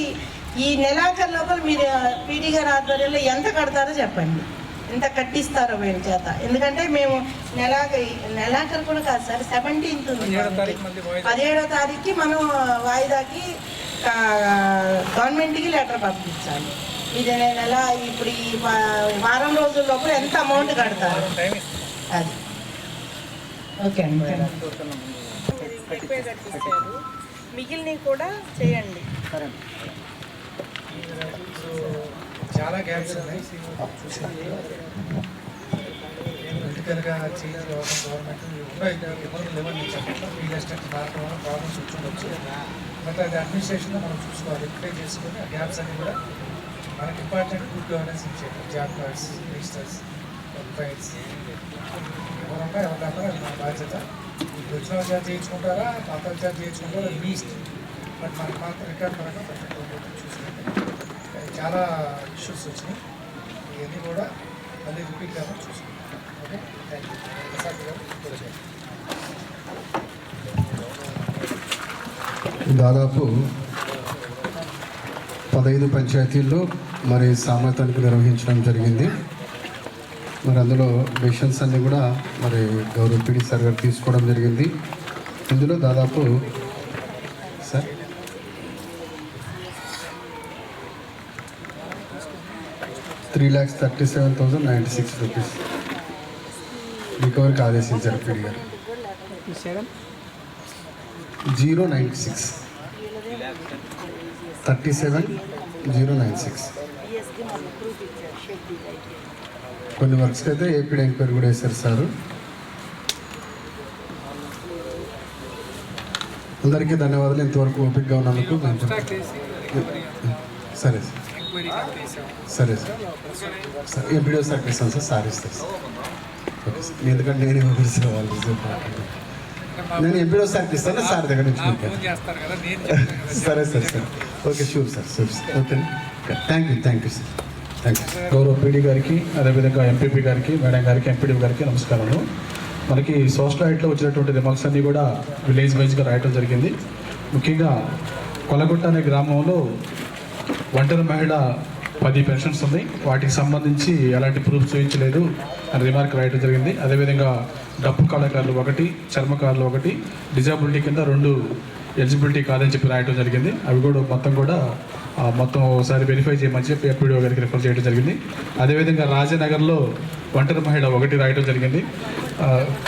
ఈ నెలాఖరు లోపల మీరు పీడీ గారి ఆధ్వర్యంలో ఎంత కడతారో చెప్పండి, ఎంత కట్టిస్తారో వీళ్ళ చేత. ఎందుకంటే మేము నెలాఖరు కూడా కాదు సార్, 17th ఉంది, 17వ తారీఖుకి మనం వాయిదాకి గవర్నమెంట్కి లెటర్ పంపించాలి. ఇది నెల ఇప్పుడు ఈ వారం రోజుల లోపల ఎంత అమౌంట్ కడతారు అది. ఓకే అండి, మిగిలినవి కూడా చేయండి. చాలా గ్యాప్స్ ఉన్నాయి పొలిటికల్గా చేంజ్ అవ్వడం, గవర్నమెంట్ ఇబ్బందులు లేవని చెప్పడం, ఫీల్డ్ అసిస్టెంట్ మారడం వల్ల ప్రాబ్లమ్స్ వచ్చిండొచ్చు. బట్ అది అడ్మినిస్ట్రేషన్లో మనం చూసుకోవాలి, రిప్లై చేసుకొని ఆ గ్యాప్స్ అన్ని కూడా మనకి ఇంపార్టెంట్ గుడ్ గవర్నెన్స్ ఇచ్చేది. జాబ్ కార్డ్స్, రిజిస్టర్స్, వెబ్సైట్స్ ఎవరన్నా ఎవరు కాకుండా అది మన బాధ్యత. వచ్చిన ఛార్జ్ చేయించుకుంటారా, పాత ఛార్జ్ చేయించుకుంటారా, మీ ఇష్టం. బట్ మనకి మాత్రం రికార్డ్ పరంగా పర్ఫెక్ట్గా చూసుకుంటే చాలా ఇష్యూస్ వచ్చినాయి, ఇవన్నీ కూడా మళ్ళీ రిపీట్ కాకుండా చూసుకుంటాం. Okay, thank you. ప్రసాద్ గారు దాదాపు 15 పంచాయతీల్లో మరి సామర్థ్యానికి నిర్వహించడం జరిగింది. మరి అందులో డెసిషన్స్ అన్నీ కూడా మరి గౌరవ పీడీ సార్ గారు తీసుకోవడం జరిగింది. ఇందులో దాదాపు సార్ 3,37,096 రూపీస్ రికవరీకి ఆదేశించారు పీడీ గారు. 096 37,096. కొన్ని వర్క్స్కి అయితే ఏపీడీ ఎంక్వైరీ కూడా వేశారు సార్. అందరికీ ధన్యవాదాలు, ఇంతవరకు ఓపికగా ఉన్నందుకు. సరే సార్, సరే సార్, సార్ ఎంపీడీ సార్ ఇస్తాను సార్, సార్ ఇస్తారు సార్. ఓకే సార్, ఎందుకంటే నేను వాళ్ళు నేను ఎంపీడీ సార్కి ఇస్తాను, సార్ దగ్గర నుంచి సరే sir, sir okay, sure sir, sure sir, okay, thank you sir, thank you. గౌరవ పీడీ గారికి, అదేవిధంగా ఎంపీపీ గారికి, మేడం గారికి, ఎంపీడీ గారికి నమస్కారాలు. మనకి సోషల్ రైట్లో వచ్చినటువంటి రిమార్క్స్ అన్నీ కూడా విలేజ్ వైజ్గా రాయటం జరిగింది. ముఖ్యంగా కొలగుట్ట అనే గ్రామంలో ఒంటరి మహిళ 10 పెన్షన్స్ ఉన్నాయి, వాటికి సంబంధించి ఎలాంటి ప్రూఫ్ చూపించలేదు అని రిమార్క్ రాయటం జరిగింది. అదేవిధంగా డప్పు కళాకారులు 1, చర్మకారులు 1, డిజాబిలిటీ కింద 2 ఎలిజిబిలిటీ కాదని చెప్పి రాయడం జరిగింది. అవి కూడా మొత్తం ఒకసారి వెరిఫై చేయమని చెప్పి ఎంపీడీఓ గారికి రిఫర్ చేయడం జరిగింది. అదేవిధంగా రాజనగర్లో ఒంటరి మహిళ 1 రాయడం జరిగింది.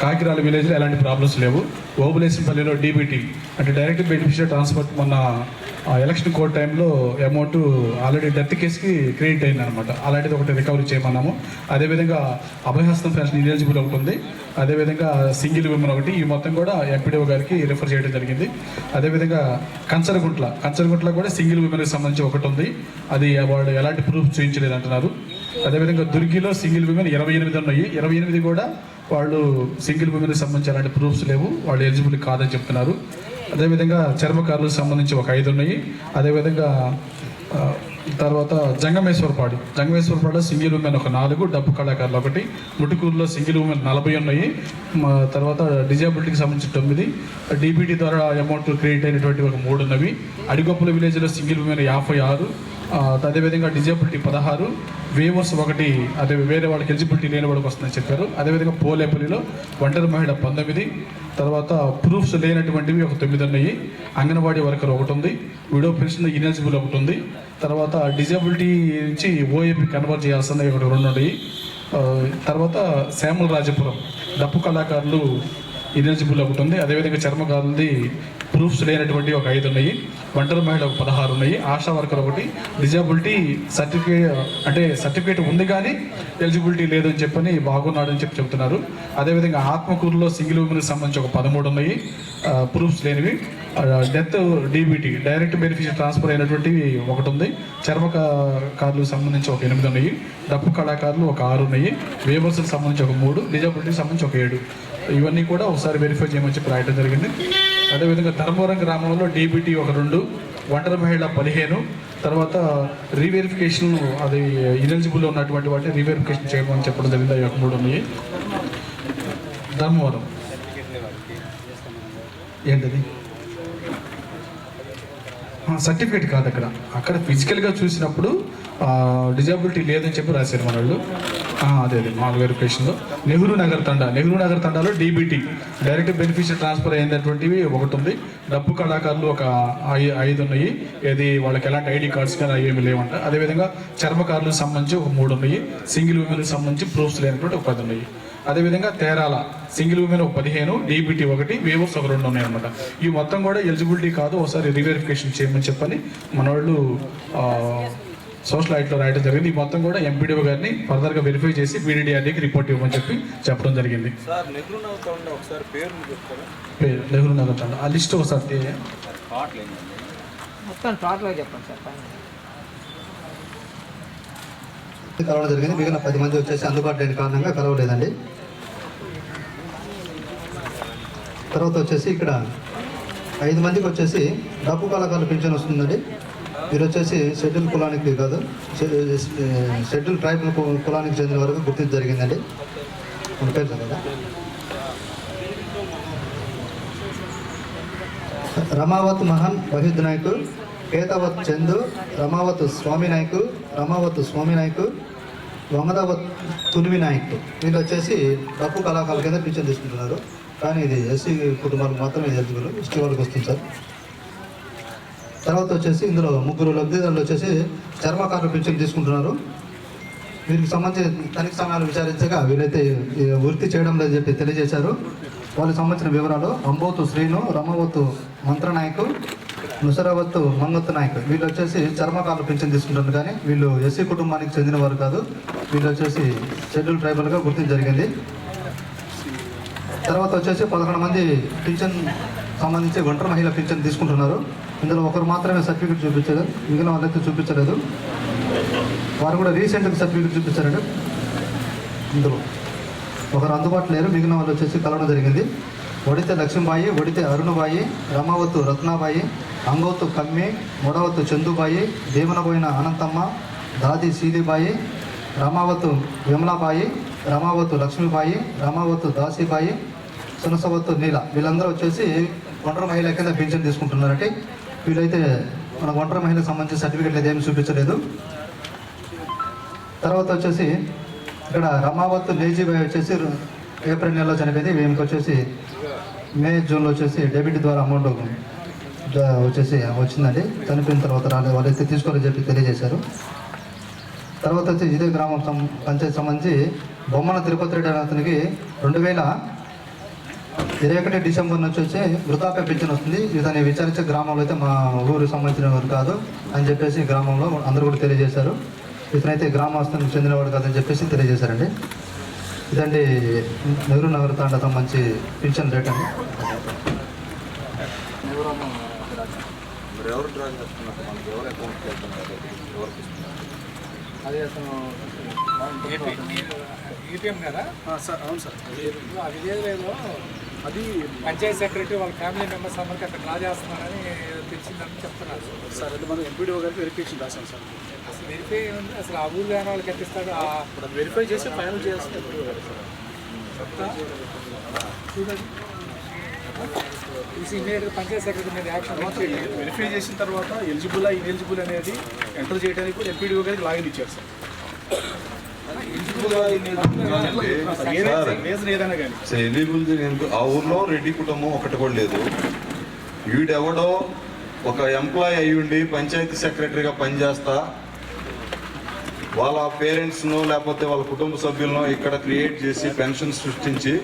కాకిరాల విలేజ్లో ఎలాంటి ప్రాబ్లమ్స్ లేవు. ఓబులేశంపల్లిలో డీబీటీ అంటే డైరెక్ట్ బెనిఫిషియరీ ట్రాన్స్ఫర్ మొన్న ఎలక్షన్ కోడ్ టైంలో అమౌంట్ ఆల్రెడీ డెత్ కేసుకి క్రెడిట్ అయింది అనమాట. అలాంటిది ఒకటి రికవరీ చేయమన్నాము. అదేవిధంగా అభయహస్తం పెన్షన్ ఇనెలిజిబుల్ ఒకటి ఉంది. అదేవిధంగా సింగిల్ విమెన్ ఒకటి. ఈ మొత్తం కూడా ఎంపీడీఓ గారికి రిఫర్ చేయడం జరిగింది. అదేవిధంగా కంచరగుంట్ల కూడా సింగిల్ విమెన్కి సంబంధించి ఒకటి ఉంది. అది వాళ్ళు ఎలాంటి ప్రూఫ్ చూపించలేదు అంటున్నారు. అదేవిధంగా దుర్గిలో సింగిల్ విమెన్ 28 ఉన్నాయి. 28 కూడా వాళ్ళు సింగిల్ విమెన్కి సంబంధించి ఎలాంటి ప్రూఫ్స్ లేవు, వాళ్ళు ఎలిజిబుల్ కాదని చెప్తున్నారు. అదేవిధంగా చర్మకారులకు సంబంధించి ఒక 5 ఉన్నాయి. అదేవిధంగా తర్వాత జంగమేశ్వరపాడులో సింగిల్ ఉమెన్ ఒక 4, డబ్బు కళాకారులు 1, ముటుకూరులో సింగిల్ ఉమెన్ 40 ఉన్నాయి. తర్వాత డిజేబిలిటీకి సంబంధించి 9, డీబీటీ ద్వారా అమౌంట్ క్రెడిట్ అయినటువంటి ఒక 3 ఉన్నవి. అడిగొప్పల విలేజ్లో సింగిల్ ఉమెన్ 56, అదేవిధంగా డిజేబిలిటీ 16, వేవర్స్ 1, అదే వేరే వాళ్ళకి ఎలిజిబిలిటీ లేని వాళ్ళకి వస్తుందని చెప్పారు. అదేవిధంగా పోలేపల్లిలో ఒంటరి మహిళ 19, తర్వాత ప్రూఫ్స్ లేనటువంటివి ఒక 9 ఉన్నాయి. అంగన్వాడీ వర్కర్ 1 ఉంది. విడో పెన్షన్ ఇనెలిజిబుల్ 1 ఉంది. తర్వాత డిజేబిలిటీ నుంచి ఓఏపీ కన్వర్ట్ చేయాల్సిన 2 ఉన్నాయి. తర్వాత శ్యామల రాజపురం డప్పు కళాకారులు ఇనెలిజిబుల్ 1 ఉంది. అదేవిధంగా చర్మకారులది ప్రూఫ్స్ లేనటువంటి ఒక 5 ఉన్నాయి. ఒంటరి మహిళ 16 ఉన్నాయి. ఆశా వర్కర్ 1, డిజేబిలిటీ సర్టిఫికేట్ ఉంది కానీ ఎలిజిబిలిటీ లేదని చెప్పని బాగున్నాడని చెప్తున్నారు. అదేవిధంగా ఆత్మకూరులో సింగిల్ ఉమెన్కి సంబంధించి ఒక 13 ఉన్నాయి ప్రూఫ్స్ లేనివి. Death DBT direct beneficiary transfer అయినటువంటివి 1 ఉంది. చర్మకారులకు సంబంధించి ఒక 8 ఉన్నాయి. డప్పు కళాకారులు ఒక 6 ఉన్నాయి. వేవర్స్కి సంబంధించి ఒక 3, డిజేబిలిటీకి సంబంధించి ఒక 7. ఇవన్నీ కూడా ఒకసారి వెరిఫై చేయమని చెప్పి రాయడం జరిగింది. అదేవిధంగా ధర్మవరం గ్రామంలో డీబీటీ ఒక 2, ఒంటరి మహిళ 15, తర్వాత రీవెరిఫికేషన్ అది ఇనెలిజిబుల్ ఉన్నటువంటి వాటిని రీవెరిఫికేషన్ చేయమని చెప్పడం జరిగింది. అవి ఒక 3 ఉన్నాయి. ధర్మవరం ఏంటది సర్టిఫికేట్ కాదు, అక్కడ ఫిజికల్గా చూసినప్పుడు డిజేబిలిటీ లేదని చెప్పి రాశారు మన వాళ్ళు. అదే 4 వెరిఫికేషన్లో నెహ్రూ నగర్ తండాలో డీబీటీ డైరెక్ట్ బెనిఫిషియరీ ట్రాన్స్ఫర్ అయినటువంటివి 1 ఉంది. డబ్బు కళాకారులు ఒక 5 ఉన్నాయి. ఏది వాళ్ళకి ఎలాంటి ఐడి కార్డ్స్ కానీ ఏమి లేవంట. అదేవిధంగా చర్మకారులకు సంబంధించి ఒక 3 ఉన్నాయి. సింగిల్ ఉమెన్కి సంబంధించి ప్రూఫ్స్ లేనటువంటి ఒక 10 ఉన్నాయి. అదేవిధంగా తేరాల సింగిల్ ఉమెన్ ఒక 15, డీబీటీ 1, వేవర్స్ ఒక 2 ఉన్నాయి అనమాట. ఈ మొత్తం కూడా ఎలిజిబిలిటీ కాదు, ఒకసారి రీవెరిఫికేషన్ చేయమని చెప్పని మన వాళ్ళు సోషల్ ఐట్లో రాయడం జరిగింది. ఈ మొత్తం కూడా ఎంపీడీఓ గారిని ఫర్దర్గా వెరిఫై చేసి పీడీడీఆర్డీకి రిపోర్ట్ ఇవ్వమని చెప్పడం జరిగింది. నెహ్రూ నగర్ తండా ఆ లిస్ట్ ఒకసారి కలవడం జరిగింది. మిగిలిన 10 మంది వచ్చేసి అందుబాటు లేని కారణంగా కలవలేదండి. తర్వాత వచ్చేసి ఇక్కడ 5 మందికి వచ్చేసి డబ్బు కళాకారుల పింఛన్ వస్తుందండి. మీరు వచ్చేసి షెడ్యూల్ కులానికి కాదు, షెడ్యూల్ ట్రైబల్ కులానికి చెందిన వరకు గుర్తింపు జరిగిందండి. మన పేరు కదా రమావత్ మహన్ వహీద్ నాయక్, కేతావత్ చందు, రమావత్ స్వామి నాయక్, వమదావత్ తునివి నాయక్. వీళ్ళు వచ్చేసి డప్పు కళాకారుల కింద పింఛన్ తీసుకుంటున్నారు. కానీ ఇది ఎస్సీ కుటుంబాలకు మాత్రం ఇది ఎలిజిబుల్, ఎస్టీ వాళ్ళకి వస్తుంది సార్. తర్వాత వచ్చేసి ఇందులో 3 లబ్ధిదారులు వచ్చేసి చర్మకారుల పింఛన్ తీసుకుంటున్నారు. వీరికి సంబంధించి తనిఖీ సమయాలు విచారించగా వీళ్ళైతే వృత్తి చేయడం లేదని చెప్పి తెలియజేశారు. వాళ్ళకి సంబంధించిన వివరాలు: అంబోతు శ్రీను, రమావత్ మంత్రనాయక్, నుసరావత్ మంగత్ నాయక్. వీళ్ళు వచ్చేసి చర్మకారుల పింఛన్ తీసుకుంటారు. కానీ వీళ్ళు ఎస్సీ కుటుంబానికి చెందిన వారు కాదు. వీళ్ళు వచ్చేసి షెడ్యూల్ ట్రైబల్గా గుర్తింపు జరిగింది. తర్వాత వచ్చేసి 11 మంది పింఛన్ సంబంధించి ఒంటరి మహిళ పింఛన్ తీసుకుంటున్నారు. ఇందులో ఒకరు మాత్రమే సర్టిఫికేట్ చూపించారు, మిగిలిన వాళ్ళైతే చూపించలేదు. వారు కూడా రీసెంట్గా సర్టిఫికేట్ చూపించారండి. ఇందులో ఒకరు అందుబాటులో లేరు, మిగిలిన వాళ్ళు వచ్చేసి కలవడం జరిగింది. ఒడితే లక్ష్మీబాయి, ఒడితే అరుణబాయి, రమావత్ రత్నాబాయి, అంగవత్ కమ్మి, మొడవత్ చందుబాయి, దేవనబోయిన అనంతమ్మ, దాది సీదిబాయి, రమావత్ విమలాబాయి, రమావత్ లక్ష్మీబాయి, రమావత్ దాసీబాయి, సునసవత్ నీల. వీళ్ళందరూ వచ్చేసి ఒంటరి మహిళ కింద పింఛన్ తీసుకుంటున్నారంటే వీళ్ళైతే మన ఒంటరి మహిళకు సంబంధించి సర్టిఫికేట్లు అయితే ఏమి చూపించలేదు. తర్వాత వచ్చేసి ఇక్కడ రమావత్ లేజీబాయి వచ్చేసి ఏప్రిల్ నెలలో చనిపోయింది. వీళ్ళకి వచ్చేసి మే జూన్లో వచ్చేసి డెబిట్ ద్వారా అమౌంట్ వచ్చేసి వచ్చిందండి. చనిపోయిన తర్వాత రాలేదు, వాళ్ళైతే తీసుకోవాలని చెప్పి తెలియజేశారు. తర్వాత వచ్చి ఇదే గ్రామం పంచాయతీ సంబంధించి బొమ్మన తిరుపతి రెడ్డి అనే అతనికి 2021 డిసెంబర్ నుంచి వచ్చి వృద్ధాప్య పింఛన్ వస్తుంది. ఇతన్ని విచారించే గ్రామంలో అయితే మా ఊరికి సంబంధించిన వారు కాదు అని చెప్పేసి గ్రామంలో అందరూ కూడా తెలియజేశారు. ఇతనైతే గ్రామస్తునికి చెందినవాడు కాదని చెప్పేసి తెలియజేశారండి. ఇదండి నెహ్రూ నగర్ తాండా సంబంధించి పింఛన్ రేట్ అండి. ఎవరు డ్రా చేస్తున్నారు, మనకి ఎవరు అకౌంట్కి వెళ్తున్నారు, ఎవరికి ఇస్తున్నారు? అదే అతను ఏటీఎం కదా సార్? అవును సార్. ఆ విలేజ్లో అది పంచాయతీ సెక్రటరీ వాళ్ళ ఫ్యామిలీ మెంబర్స్ అందరికీ అక్కడ డ్రా చేస్తున్నారని తెలిసిందని చెప్తున్నారు సార్. అది మనం ఎంపీడీఓ గారికి వెరిఫికేషన్ రాశాం సార్. అసలు వెరిఫై ఉంది, అసలు ఆ ఊరు కానీ వాళ్ళకి ఎట్టిస్తాడు? వెరిఫై చేసి ఫైనల్ చేయాల్సింది ఎంపీడీఓ గారు సార్. చూడండి, ఇమీడియట్గా పంచాయతీ సెక్రటరీ మీద యాక్షన్ వెరిఫై చేసిన తర్వాత ఎలిజిబుల్ ఇన్ఎలిజిబుల్ అనేది ఎంటర్ చేయడానికి కూడా ఎంపీడీఓ గారికి లాగిన్ ఇచ్చారు సార్. ఆ ఊర్లో రెడ్డి కుటుంబం ఒకటి కూడా లేదు. వీడెవడో ఒక ఎంప్లాయీ అయ్యుండి పంచాయతీ సెక్రటరీగా పనిచేస్తా వాళ్ళ పేరెంట్స్ను లేకపోతే వాళ్ళ కుటుంబ సభ్యులను ఇక్కడ క్రియేట్ చేసి పెన్షన్ సృష్టించి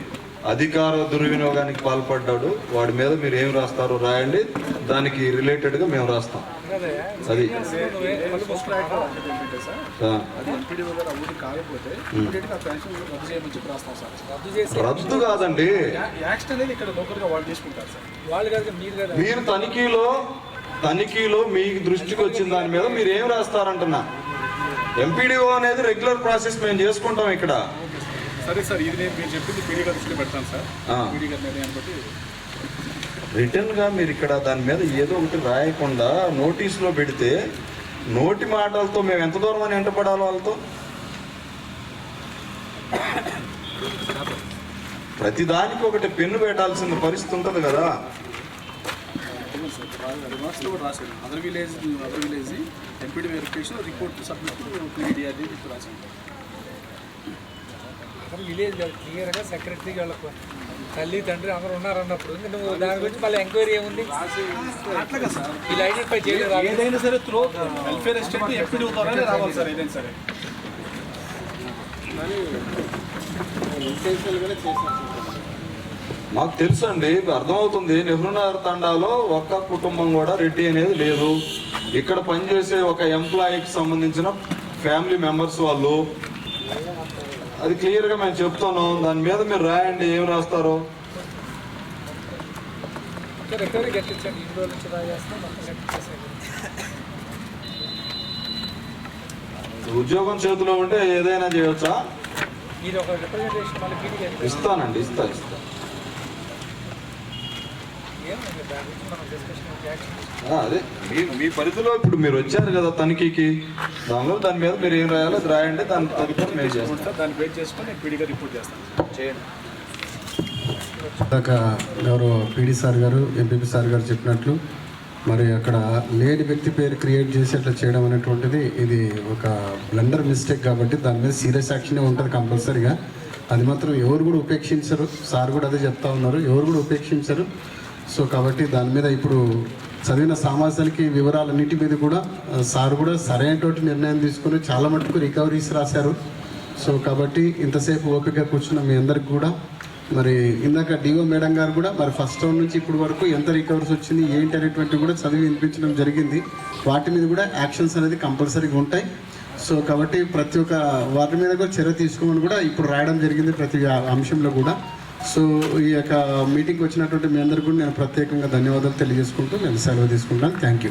అధికార దుర్వినియోగానికి పాల్పడ్డాడు. వాడి మీద మీరు ఏం రాస్తారో రాయండి, దానికి రిలేటెడ్గా మేము రాస్తాం. అది రద్దు కాదండి, మీరు తనిఖీలో మీకు దృష్టికి వచ్చిన దాని మీద మీరు ఏం రాస్తారంటున్నా. ఎంపీడీఓ అనేది రెగ్యులర్ ప్రాసెస్ మేము చేసుకుంటాం ఇక్కడ. సరే సార్, ఇది నేను మీరు చెప్పింది పీడీ గారి దృష్టిలో పెడతాను సార్. పీడీ గారి నిర్ణయాన్ని బట్టి రిటర్న్గా మీరు ఇక్కడ దాని మీద ఏదో ఒకటి రాయకుండా నోటీసులో పెడితే నోటి మాటలతో మేము ఎంత దూరం అని ఎంటపడాలి వాళ్ళతో? ప్రతిదానికి ఒకటి పెన్ను పెట్టాల్సిన పరిస్థితి ఉంటుంది కదా. Other village MPD verification report submit PDRD రాశాను. అసలు విలేజ్ క్లియర్గా సెక్రటరీ వాళ్ళకు తల్లి తండ్రి అందరూ ఉన్నారన్నప్పుడు నువ్వు దాని గురించి మళ్ళీ ఎంక్వైరీ ఏముంది? అట్లాగా సార్, వీళ్ళు ఐడెంటిఫై చేయలేదు. ఏదైనా సరే త్రూ వెల్ఫేర్ ఎస్టేట్ ఎంపీడీ ద్వారానే రావాలి సార్. ఏదైనా సరే మాకు తెలుసు అండి, అర్థమవుతుంది. నెహ్రూనగర్ తండాలో ఒక్క కుటుంబం కూడా రెడ్డి అనేది లేదు. ఇక్కడ పనిచేసే ఒక ఎంప్లాయీకి సంబంధించిన ఫ్యామిలీ మెంబర్స్ వాళ్ళు, అది క్లియర్గా మేము చెప్తున్నాం. దాని మీద మీరు రాయండి, ఏం రాస్తారో. ఉద్యోగం చేతిలో ఉంటే ఏదైనా చేయవచ్చా? ఇస్తానండి, ఇస్తా. అదే మీ పరిధిలో ఇప్పుడు మీరు వచ్చారు కదా తనిఖీకి, దాని మీద మీరు ఏం రాయాలో అది రాయండి, దాని తదుపరి మేము చేస్తాం. దాన్ని వెయిట్ చేసుకొని పీడీగా రిపోర్ట్ చేస్తాం. చేయండి. ఇందాక ఎవరో పీడీ సార్ గారు, ఎంపీపీ సార్ గారు చెప్పినట్లు మరి అక్కడ లేని వ్యక్తి పేరు క్రియేట్ చేసి అట్లా చేయడం అనేటువంటిది ఇది ఒక బ్లండర్ మిస్టేక్ కాబట్టి దాని మీద సీరియస్ యాక్షనే ఉంటుంది కంపల్సరీగా. అది మాత్రం ఎవరు కూడా ఉపేక్షించరు. సార్ కూడా అదే చెప్తా ఉన్నారు, ఎవరు కూడా ఉపేక్షించరు. సో కాబట్టి దాని మీద ఇప్పుడు చదివిన సమాజానికి వివరాలన్నిటి మీద కూడా సార్ కూడా సరైనటువంటి నిర్ణయం తీసుకుని చాలా మటుకు రికవరీస్ రాశారు. సో కాబట్టి ఇంతసేపు ఓపికగా కూర్చున్న మీ అందరికి కూడా మరి ఇందాక డిఓ మేడం గారు కూడా మరి ఫస్ట్ రౌండ్ నుంచి ఇప్పుడు వరకు ఎంత రికవర్స్ వచ్చింది ఏంటి అనేటువంటివి కూడా చదివి వినిపించడం జరిగింది. వాటి మీద కూడా యాక్షన్స్ అనేది కంపల్సరీగా ఉంటాయి. సో కాబట్టి ప్రతి ఒక్క వాటి మీద కూడా చర్య తీసుకోమని కూడా ఇప్పుడు రాయడం జరిగింది ప్రతి అంశంలో కూడా. సో ఈ యొక్క మీటింగ్కి వచ్చినటువంటి మీ అందరికీ కూడా నేను ప్రత్యేకంగా ధన్యవాదాలు తెలియజేసుకుంటూ నేను సెలవు తీసుకుంటాను. Thank you.